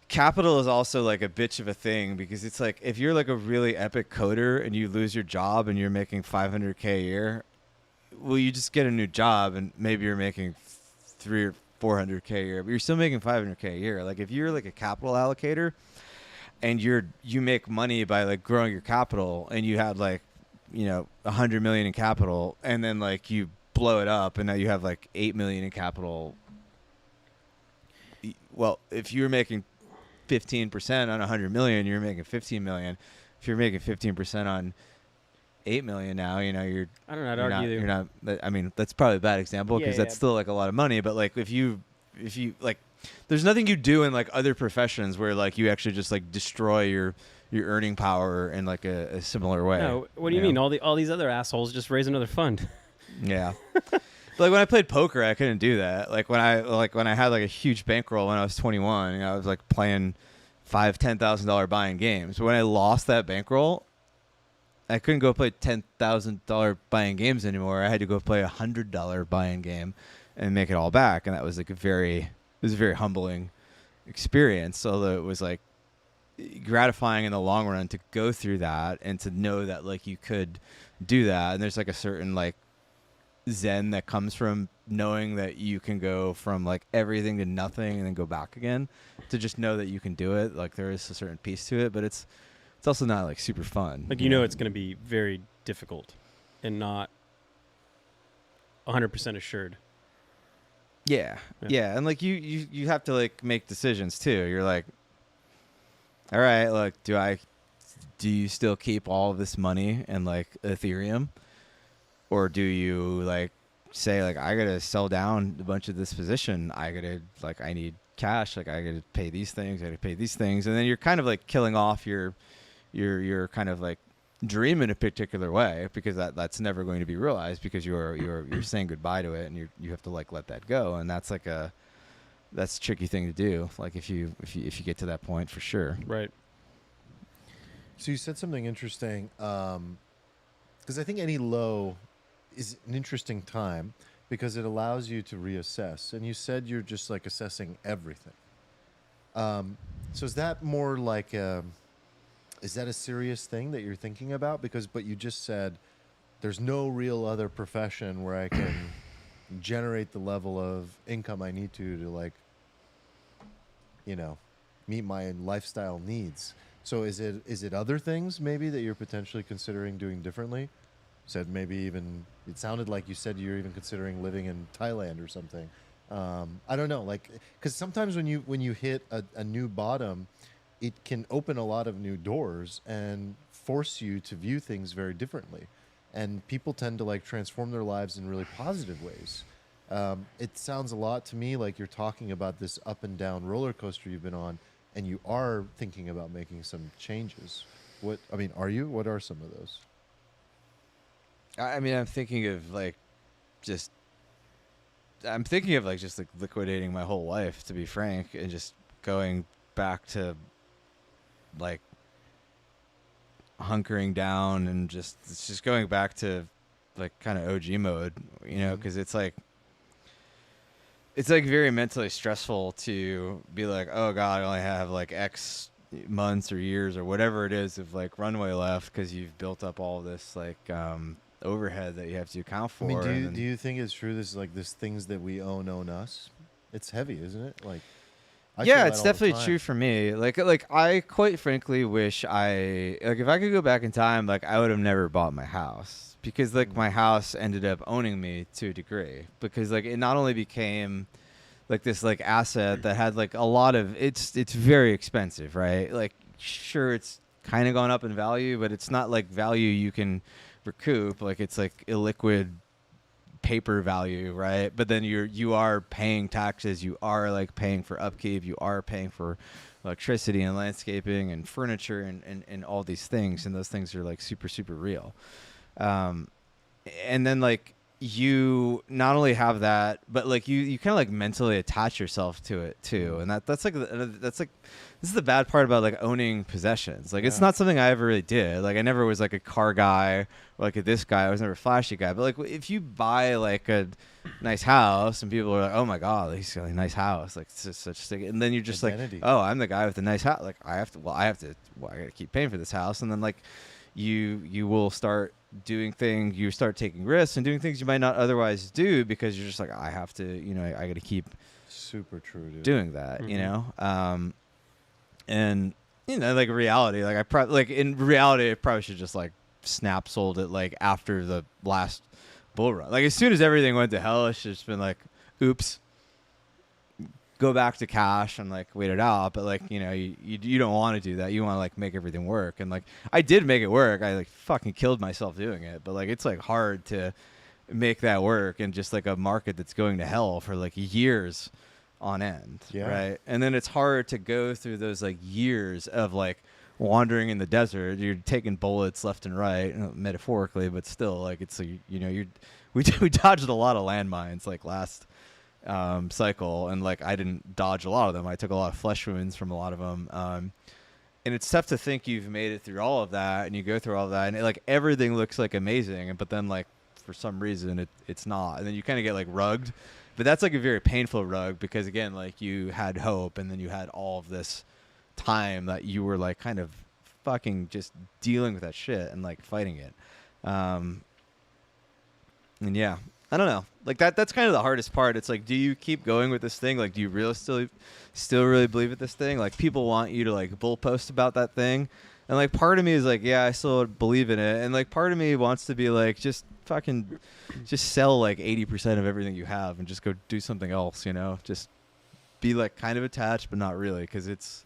capital is also like a bitch of a thing, because it's like if you're like a really epic coder and you lose your job and you're making $500K a year, well, you just get a new job and maybe you're making $300 or $400K a year, but you're still making $500K a year. Like if you're like a capital allocator and you make money by like growing your capital, and you had like, 100 million in capital, and then like you blow it up and now you have like 8 million in capital. Well, if you're making 15% on 100 million, you're making 15 million. If you're making 15% on 8 million now, you're, I don't know. I'd argue you're not, I mean, that's probably a bad example, because that's still like a lot of money. But like if you like, there's nothing you do in like other professions where like you actually just like destroy your earning power in like a similar way. No, what do you mean? All these other assholes just raise another fund. Yeah. Like when I played poker, I couldn't do that. Like when I had like a huge bankroll when I was 21, I was like playing $5,000-$10,000 buying games. But when I lost that bankroll, I couldn't go play $10,000 buying games anymore. I had to go play $100 buying game and make it all back. And that was like it was a very humbling experience. Although it was like gratifying in the long run to go through that and to know that like you could do that. And there's like a certain like zen that comes from knowing that you can go from like everything to nothing and then go back again, to just know that you can do it. Like there is a certain piece to it, but it's also not like super fun. Like, it's going to be very difficult and not 100% assured. Yeah. And like you have to like make decisions too. You're like, all right, look, do you still keep all of this money in like Ethereum? Or do you like say like, I gotta sell down a bunch of this position. I need cash. Like I gotta pay these things. I gotta pay these things. And then you're kind of like killing off your kind of like dream in a particular way, because that's never going to be realized, because you're saying goodbye to it, and you have to like let that go. And that's like that's a tricky thing to do. Like if you get to that point, for sure. Right. So you said something interesting, because I think any low is an interesting time because it allows you to reassess. And you said you're just like assessing everything. So is that more like is that a serious thing that you're thinking about? But you just said there's no real other profession where I can generate the level of income I need to like, meet my lifestyle needs. So is it other things maybe that you're potentially considering doing differently? Said maybe even, it sounded like you said you're even considering living in Thailand or something. I don't know, like, because sometimes when you hit a new bottom, it can open a lot of new doors and force you to view things very differently, and people tend to like transform their lives in really positive ways. It sounds a lot to me like you're talking about this up and down roller coaster you've been on, and you are thinking about making some changes. What I mean, are you? What are some of those? I mean, I'm thinking of like just I'm thinking of like just like liquidating my whole life, to be frank, and just going back to like hunkering down and just it's just going back to like kind of OG mode, you know, because it's like very mentally stressful to be like, oh god, I only have like X months or years or whatever it is of like runway left because you've built up all this like overhead that you have to account for. I mean, and then- do you think it's true? This is like this things that we own us. It's heavy, isn't it? Like, I feel yeah, that it's all the definitely time. true for me. Like I quite frankly wish I like if I could go back in time, like I would have never bought my house because like my house ended up owning me to a degree because like it not only became like this like asset that had like a lot of it's very expensive, right? Like sure it's kind of gone up in value, but it's not like value you can recoup. Like it's like illiquid paper value, right? But then you are paying taxes, you are like paying for upkeep, you are paying for electricity and landscaping and furniture and all these things, and those things are like super super real. And then like you not only have that, but like you kind of like mentally attach yourself to it too, and that's like this is the bad part about like owning possessions. Like it's Yeah. not something I ever really did. Like I never was like a car guy or like a this guy. I was never a flashy guy. But like if you buy like a nice house and people are like, oh my god, he's got a nice house, like it's just such a thing, and then you're just Identity. like, oh, I'm the guy with the nice house. Like I gotta keep paying for this house, and then like you will start doing things, you start taking risks and doing things you might not otherwise do because you're just like, I have to, you know, I got to keep Super true, dude. doing that, you Mhm. know? And you know, like reality, like in reality, I probably should just like snap sold it like after the last bull run. Like as soon as everything went to hell, it's just been like, oops, go back to cash and like wait it out. But like, you know, you don't want to do that. You want to like make everything work. And like I did make it work. I like fucking killed myself doing it. But like it's like hard to make that work in just like a market that's going to hell for like years on end. Yeah. Right. And then it's hard to go through those like years of like wandering in the desert. You're taking bullets left and right, metaphorically, but still like it's like, you know, we dodged a lot of landmines like last cycle, and like I didn't dodge a lot of them. I took a lot of flesh wounds from a lot of them, and it's tough to think you've made it through all of that, and you go through all of that, and like everything looks like amazing, but then like for some reason it's not, and then you kind of get like rugged. But that's like a very painful rug because again, like you had hope, and then you had all of this time that you were like kind of fucking just dealing with that shit and like fighting it. And yeah, I don't know. Like that's kind of the hardest part. It's like, do you keep going with this thing? Like, do you really still really believe in this thing? Like people want you to like bull post about that thing. And like part of me is like, yeah, I still believe in it. And like part of me wants to be like, just fucking just sell like 80% of everything you have and just go do something else, you know? Just be like kind of attached, but not really. Cause it's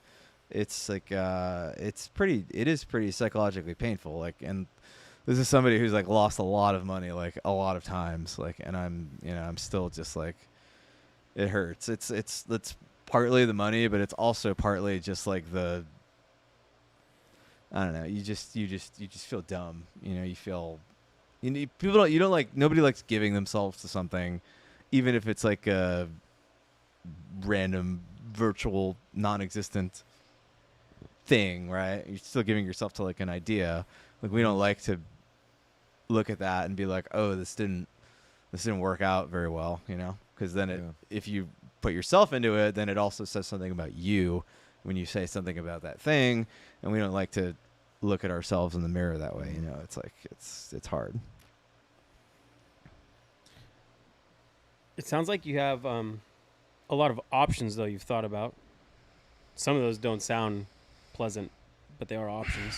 like, it is pretty psychologically painful. Like, and this is somebody who's like lost a lot of money, like a lot of times. Like, and I'm still just like, it hurts. It's partly the money, but it's also partly just like I don't know. You just feel dumb. You know, you feel, you don't like, nobody likes giving themselves to something, even if it's like a random virtual non-existent thing, right? You're still giving yourself to like an idea. Like we don't like to look at that and be like, oh, this didn't work out very well, you know? Because then if you put yourself into it, then it also says something about you when you say something about that thing, and we don't like to look at ourselves in the mirror that way, you know? It's like it's hard. It sounds like you have a lot of options, though, you've thought about. Some of those don't sound pleasant, but they are options.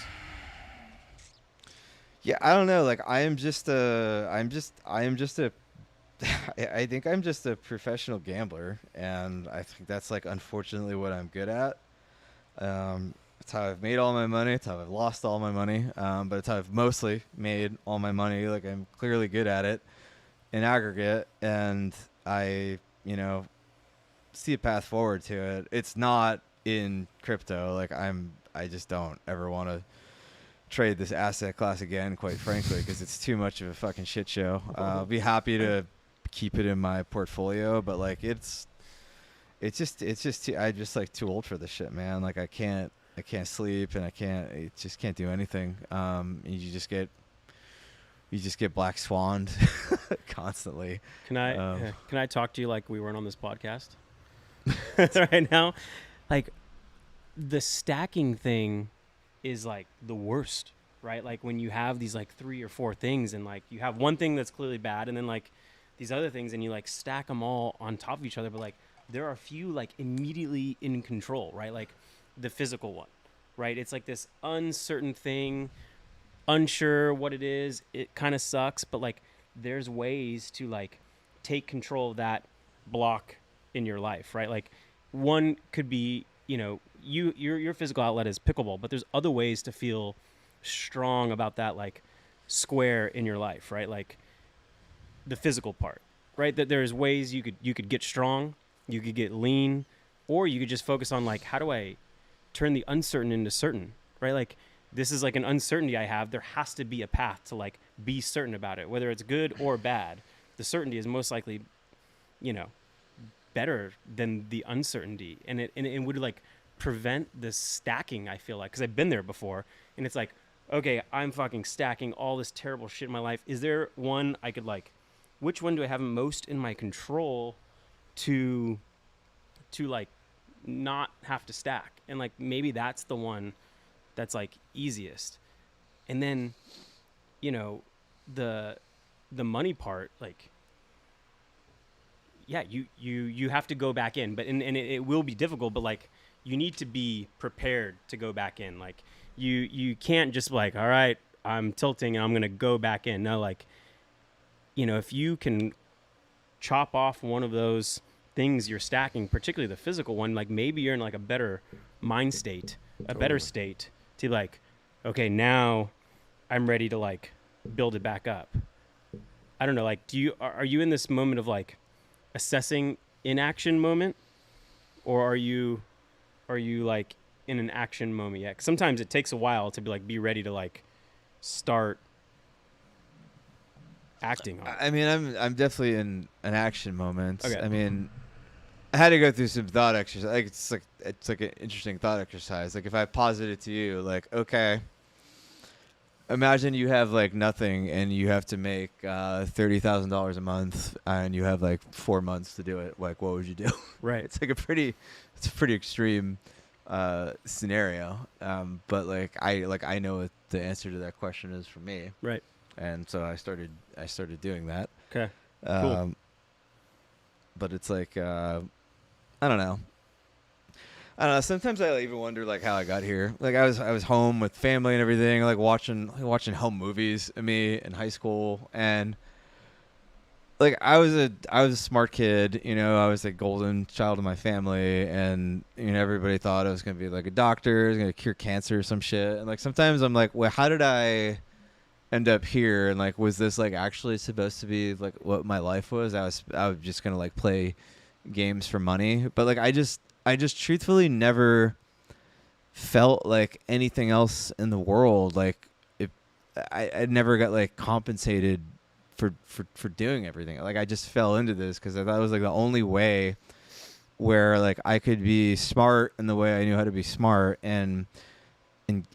Yeah, I don't know. Like I am just a I think I'm just a professional gambler, and I think that's like unfortunately what I'm good at. It's how I've made all my money. It's how I've lost all my money. But it's how I've mostly made all my money. Like I'm clearly good at it in aggregate, and I, see a path forward to it. It's not in crypto. Like I just don't ever want to trade this asset class again, quite frankly, because it's too much of a fucking shit show. I'll be happy to keep it in my portfolio, but like it's just I'm just like too old for this shit, man. Like I can't sleep, and I just can't do anything. You just get black swanned constantly. Can I talk to you like we weren't on this podcast right now? Like the stacking thing is like the worst, right? Like when you have these like 3 or 4 things, and like you have one thing that's clearly bad, and then like these other things, and you like stack them all on top of each other, but like there are a few like immediately in control, right? Like the physical one, right? It's like this uncertain thing, unsure what it is. It kind of sucks, but like there's ways to like take control of that block in your life, right? Like one could be, your physical outlet is pickleball, but there's other ways to feel strong about that like square in your life, right? Like the physical part, right? That there's ways you could get strong, you could get lean, or you could just focus on like, how do I turn the uncertain into certain, right? Like this is like an uncertainty I have. There has to be a path to like be certain about it, whether it's good or bad. The certainty is most likely, better than the uncertainty, and it would like prevent the stacking. I feel like, because I've been there before, and it's like, okay, I'm fucking stacking all this terrible shit in my life. Is there one I could like? Which one do I have most in my control to like not have to stack? And like maybe that's the one that's like easiest. And then the money part, like yeah, you have to go back in, but and it will be difficult, but like you need to be prepared to go back in. Like you can't just like, all right, I'm tilting and I'm gonna go back in. No, like if you can chop off one of those things you're stacking, particularly the physical one, like maybe you're in like a better mind state, a better state to like, okay, now I'm ready to like build it back up. I don't know, like are you in this moment of like assessing inaction moment, or are you like in an action moment yet? 'Cause sometimes it takes a while to be ready to like start acting on it. I mean, I'm definitely in an action moment. Okay. I mean, I had to go through some thought exercise. Like it's like an interesting thought exercise. Like if I posit it to you, like, okay, imagine you have like nothing and you have to make $30,000 a month, and you have like 4 months to do it. Like, what would you do? Right. It's a pretty extreme scenario. But like I know what the answer to that question is for me. Right. And so I started doing that. Okay. Cool. But it's like I don't know. Sometimes I even wonder like how I got here. Like I was home with family and everything, like watching home movies of me in high school, and like I was a smart kid, I was a golden child of my family, and everybody thought I was gonna be like a doctor, I was gonna cure cancer or some shit. And like sometimes I'm like, well, how did I end up here? And like, was this like actually supposed to be like what my life was? I was just gonna like play games for money. But like I just truthfully never felt like anything else in the world. Like I never got like compensated for doing everything. Like I just fell into this because I thought it was like the only way where like I could be smart in the way I knew how to be smart and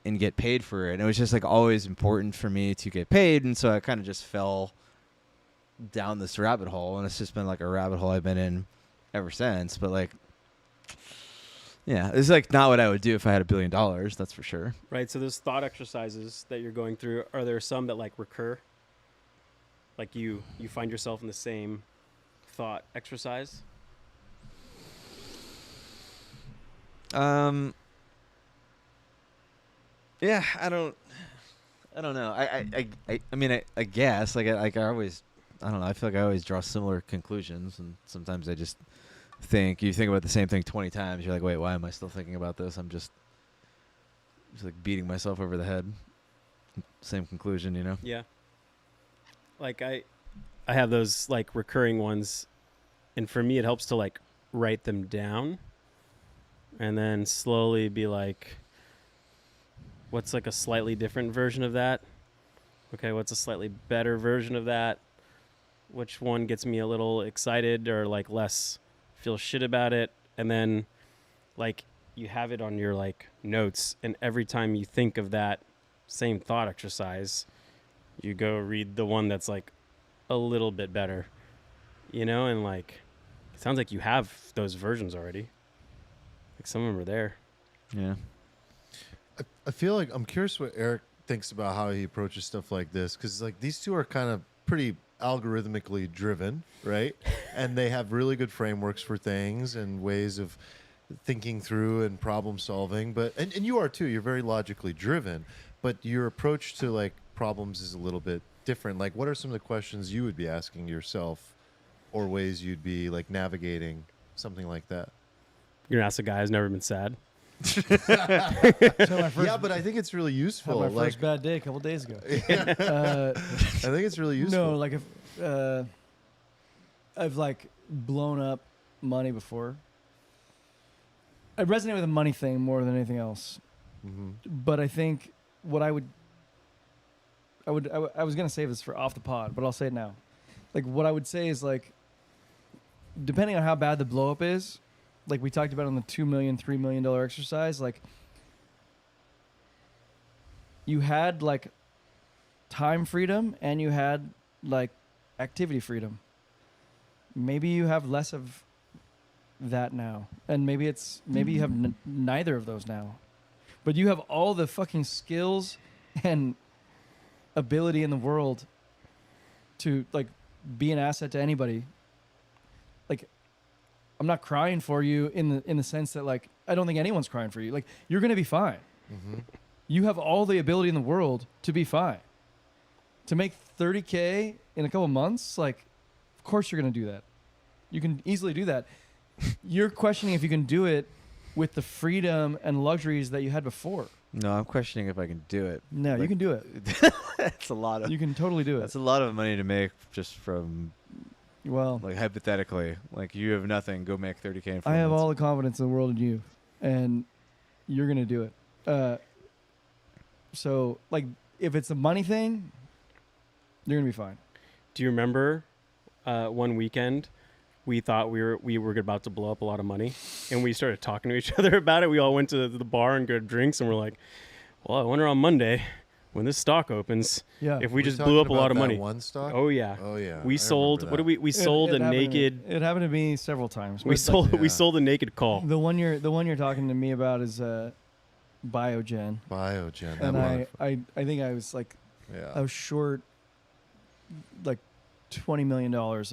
get paid for it. And it was just like always important for me to get paid, and so I kind of just fell down this rabbit hole, and it's just been like a rabbit hole I've been in ever since. But like, yeah, it's like not what I would do if I had $1 billion, that's for sure. Right. So those thought exercises that you're going through, are there some that like recur? Like you find yourself in the same thought exercise? Yeah, I don't know. I mean, I guess like I always I don't know. I feel like I always draw similar conclusions, and sometimes I just you think about the same thing 20 times. You're like, wait, why am I still thinking about this? I'm just like beating myself over the head. Same conclusion, you know? Yeah. Like I have those like recurring ones, and for me it helps to like write them down and then slowly be like, what's like a slightly different version of that? Okay, what's a slightly better version of that? Which one gets me a little excited or like less feel shit about it? And then like you have it on your like notes, and every time you think of that same thought exercise, you go read the one that's like a little bit better, you know? And like it sounds like you have those versions already. Like some of them are there. Yeah. I feel like I'm curious what Eric thinks about how he approaches stuff like this, because like these two are kind of pretty algorithmically driven, right? And they have really good frameworks for things and ways of thinking through and problem solving. But and you are too. You're very logically driven, but your approach to like problems is a little bit different. Like, what are some of the questions you would be asking yourself, or ways you'd be like navigating something like that? You're gonna ask a guy who's never been sad. So my first, Yeah, but I think it's really had useful. my Like, first bad day a couple days ago. I think it's really useful. No, like if I've like blown up money before. I resonate with the money thing more than anything else. Mhm. But I think what I was gonna save this for off the pod, but I'll say it now. Like what I would say is like, depending on how bad the blow up is, like we talked about on the $2 million, $3 million exercise, like you had like time freedom and you had like activity freedom. Maybe you have less of that now, and maybe you have neither of those now, but you have all the fucking skills and ability in the world to like be an asset to anybody. Like I'm not crying for you in the sense that like I don't think anyone's crying for you. Like you're gonna be fine. Mhm. You have all the ability in the world to be fine. To make $30K in a couple months, like of course you're gonna do that. You can easily do that. You're questioning if you can do it with the freedom and luxuries that you had before. No, I'm questioning if I can do it. No, you Like- can do it. That's a lot of. You can totally do it. That's a lot of money to make just from Well, like hypothetically. Like you have nothing, go make 30K in 4 I have months. all the confidence in the world in you, and you're gonna do it. So, like, if it's a money thing, you're gonna be fine. Do you remember one weekend we thought we were about to blow up a lot of money, and we started talking to each other about it? We all went to the bar and got drinks, and we're like, well, I wonder on Monday when this stock opens Yeah. if we just talking blew up a lot about of that money. One stock. Oh yeah. Oh yeah. We I sold. remember What that. did we sold a happened to me- naked. It happened to me several times. We but, sold. like- We Yeah. sold a naked call. the one you're talking to me about is Biogen, Biogen. and that I think I was like yeah. I was short like $20 million of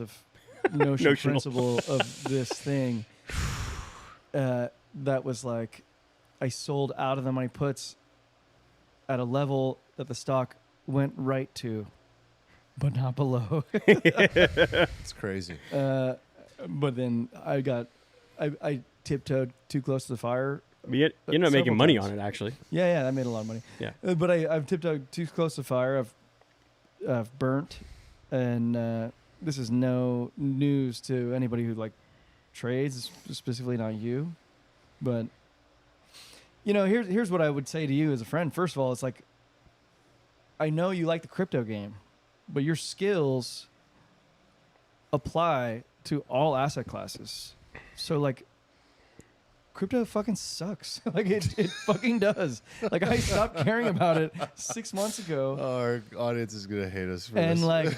notional Notional. principle of this thing. That was like I sold out of the money puts at a level that the stock went right to, but not below. It's crazy. But then I tiptoed too close to the fire. You ended up making Several money times. on it actually. Yeah, I made a lot of money. Yeah. But I've tiptoed too close to fire. I've burnt, and this is no news to anybody who like trades, specifically not you. But you know, here's what I would say to you as a friend. First of all, it's like I know you like the crypto game, but your skills apply to all asset classes. So like crypto fucking sucks. Like it fucking does. Like I stopped caring about it 6 months ago. Our audience is gonna hate us for And this. like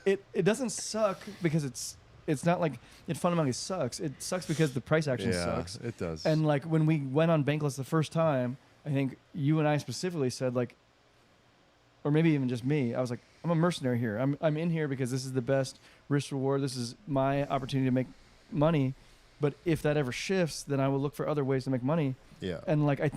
it doesn't suck because it's not like it fundamentally sucks. It sucks because the price action yeah, sucks. it does. And like when we went on Bankless the first time, I think you and I specifically said like, or maybe even just me, I was like, I'm a mercenary here. I'm in here because this is the best risk reward. This is my opportunity to make money. But if that ever shifts, then I will look for other ways to make money. yeah. And like I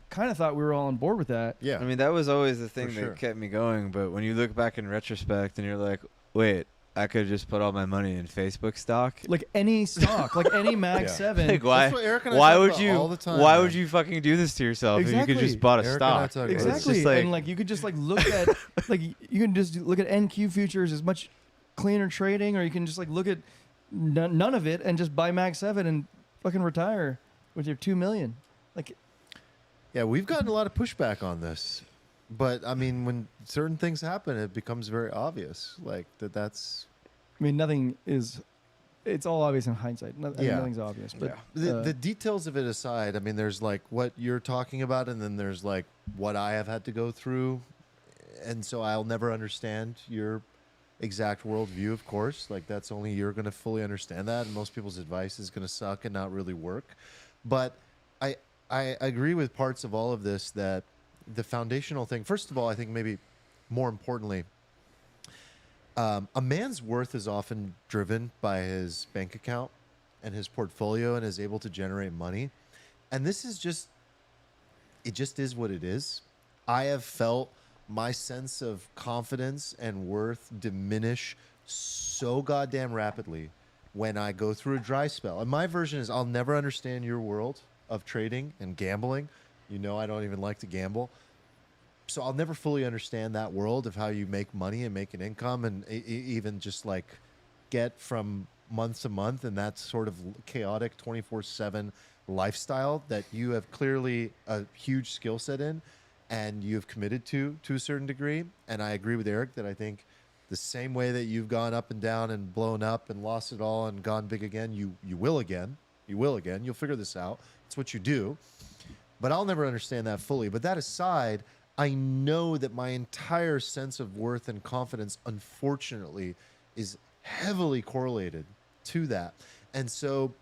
kind of thought we were all on board with that. Yeah. I mean, that was always the thing For sure. that kept me going. But when you look back in retrospect and you're like, wait, I could just put all my money in Facebook stock. Like any stock, like any Mag Yeah. 7. Like, why? That's what Eric and I Why talk would about you? all the time, Why man. would you fucking do this to yourself if you Exactly. could just bought a Eric and I stock? talk about it. It's Exactly. just like- and like you could just like look at like you can just look at NQ futures as much cleaner trading, or you can just like look at none of it and just buy Mag 7 and fucking retire with your 2 million. Like Yeah, we've gotten a lot of pushback on this, but I mean, when certain things happen, it becomes very obvious, like that's I mean, nothing is. It's all obvious in hindsight. I mean, Yeah. nothing's obvious. But the details of it aside. I mean, there's like what you're talking about, and then there's like what I have had to go through, and so I'll never understand your exact worldview. Of course, like that's only you're going to fully understand that, and most people's advice is going to suck and not really work. But I agree with parts of all of this that the foundational thing. First of all, I think maybe more importantly. A man's worth is often driven by his bank account and his portfolio and is able to generate money. And this is just, it just is what it is. I have felt my sense of confidence and worth diminish so goddamn rapidly when I go through a dry spell. And my version is I'll never understand your world of trading and gambling. You know, I don't even like to gamble. So I'll never fully understand that world of how you make money and make an income and even just like get from month to month and that sort of chaotic 24/7 lifestyle that you have clearly a huge skill set in and you've committed to a certain degree. And I agree with Eric that I think the same way that you've gone up and down and blown up and lost it all and gone big again, you will again. You will again. You'll figure this out. It's what you do. But I'll never understand that fully. But that aside, I know that my entire sense of worth and confidence, unfortunately, is heavily correlated to that. And so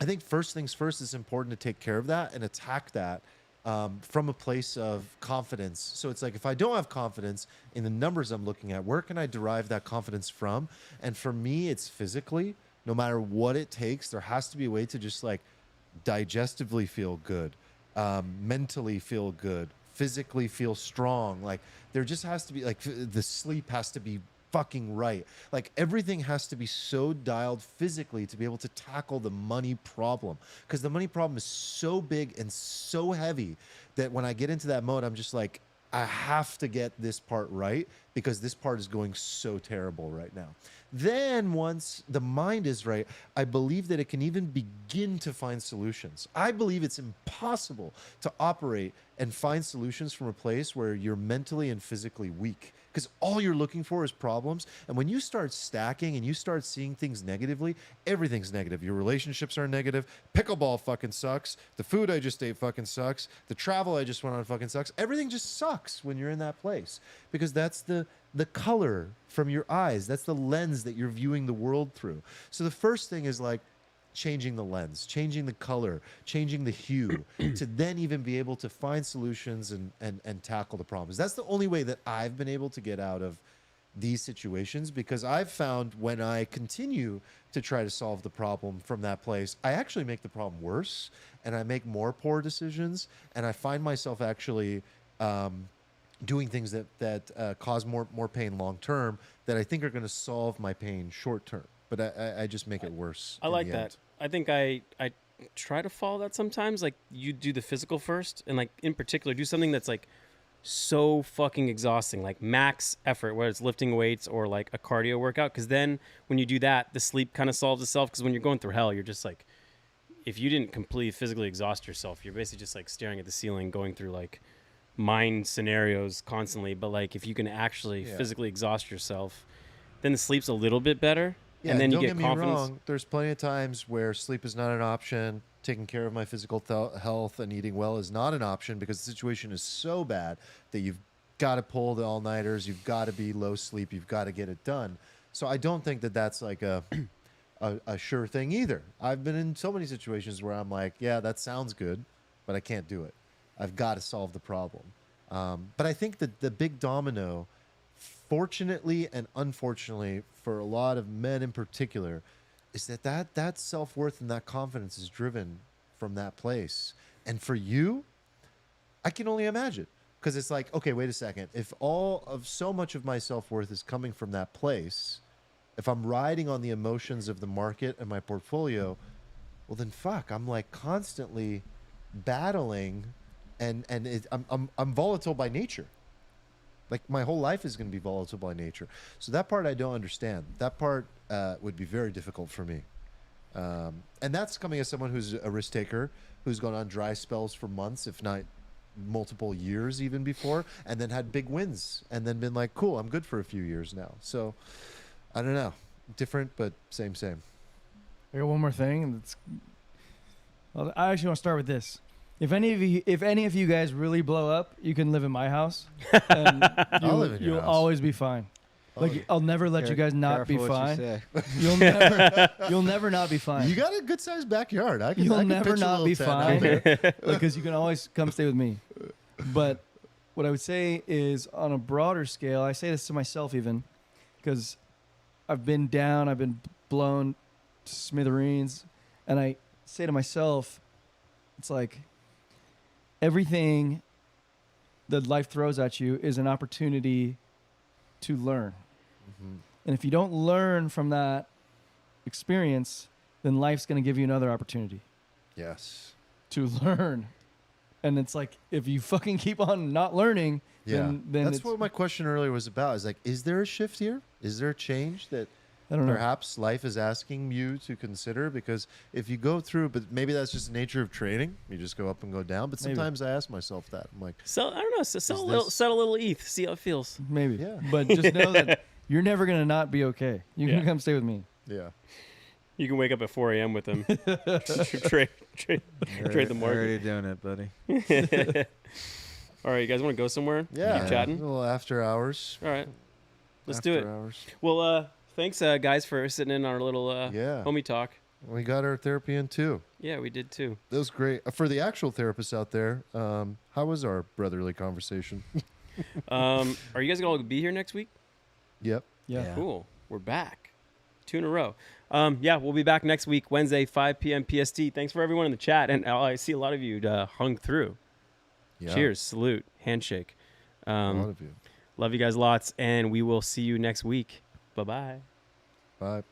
I think first things first, it's important to take care of that and attack that from a place of confidence. So it's like if I don't have confidence in the numbers I'm looking at, where can I derive that confidence from? And for me, it's physically. No matter what it takes, there has to be a way to just like digestively feel good, mentally feel good, physically feel strong. Like there just has to be like the sleep has to be fucking right. Like everything has to be so dialed physically to be able to tackle the money problem, because the money problem is so big and so heavy that when I get into that mode, I'm just like, I have to get this part right because this part is going so terrible right now. Then once the mind is right, I believe that it can even begin to find solutions. I believe it's impossible to operate and find solutions from a place where you're mentally and physically weak, because all you're looking for is problems. And when you start stacking and you start seeing things negatively, everything's negative. Your relationships are negative. Pickleball fucking sucks. The food I just ate fucking sucks. The travel I just went on fucking sucks. Everything just sucks when you're in that place, because that's the color from your eyes. That's the lens that you're viewing the world through. So the first thing is like changing the lens, changing the color, changing the hue to then even be able to find solutions and tackle the problems. That's the only way that I've been able to get out of these situations, because I've found when I continue to try to solve the problem from that place, I actually make the problem worse and I make more poor decisions, and I find myself actually doing things that cause more pain long term that I think are going to solve my pain short term. But I just make it worse. I in like the that. end. I think I try to follow that sometimes. Like you do the physical first, and like in particular, do something that's like so fucking exhausting, like max effort, whether it's lifting weights or like a cardio workout. Because then when you do that, the sleep kind of solves itself. Because when you're going through hell, you're just like, if you didn't completely physically exhaust yourself, you're basically just like staring at the ceiling, going through like mind scenarios constantly. But like if you can actually physically exhaust yourself, then the sleep's a little bit better. Yeah, and then you don't get me confidence. wrong. There's plenty of times where sleep is not an option. Taking care of my physical health and eating well is not an option because the situation is so bad that you've got to pull the all-nighters. You've got to be low sleep. You've got to get it done. So I don't think that that's like a sure thing either. I've been in so many situations where I'm like, yeah, that sounds good, but I can't do it. I've got to solve the problem. But I think that the big domino, fortunately and unfortunately for a lot of men in particular, is that self-worth and that confidence is driven from that place. And for you, I can only imagine, because it's like, okay, wait a second. If all of so much of my self-worth is coming from that place, if I'm riding on the emotions of the market and my portfolio, well then fuck, I'm like constantly battling, and I'm volatile by nature. Like my whole life is going to be volatile by nature. So that part I don't understand. That part would be very difficult for me. And that's coming as someone who's a risk taker, who's gone on dry spells for months, if not multiple years even before, and then had big wins, and then been like, cool, I'm good for a few years now. So I don't know. Different, but same. I got one more thing, and well, I actually want to start with this. If any of you guys really blow up, you can live in my house, and I'll live in your you'll house. always be fine. Like I'll never let you guys not be Careful what fine. you say. You'll never not be fine. You got a good sized backyard. I You'll can never pitch a not little be tent out fine there. because you can always come stay with me. But what I would say is, on a broader scale, I say this to myself even, because I've been down, I've been blown to smithereens, and I say to myself, it's like everything that life throws at you is an opportunity to learn. Mhm. And if you don't learn from that experience, then life's going to give you another opportunity Yes. to learn. And it's like, if you fucking keep on not learning, Yeah. then That's it's, what my question earlier was about. Is like, is there a shift here? Is there a change that I don't know. perhaps life is asking you to consider? Because if you go through, but maybe that's just the nature of trading. You just go up and go down. But Maybe. sometimes I ask myself that. I'm like, Sell, I don't know. Sell Is a little, this- set a little ETH. See how it feels. Maybe. Yeah. But just know that you're never going to not be okay. You Yeah. can come stay with me. yeah. You can wake up at 4 a.m. with them. trade the market. Already doing it, buddy. All right, you guys want to go somewhere? Yeah. Keep chatting. A little after hours. All right, let's do it. After hours. Well, thanks, guys, for sitting in on our little Yeah. homie talk. We got our therapy in too. Yeah, we did too. That was great. For the actual therapists out there, how was our brotherly conversation? Are you guys going to be here next week? Yep. Yeah. Yeah. Cool. We're back. 2 in a row. Yeah, we'll be back next week, Wednesday, 5 p.m. PST. Thanks for everyone in the chat. And I see a lot of you hung through. Yeah. Cheers, salute, handshake. A lot of you. Love you guys lots, and we will see you next week. Bye-bye. Bye.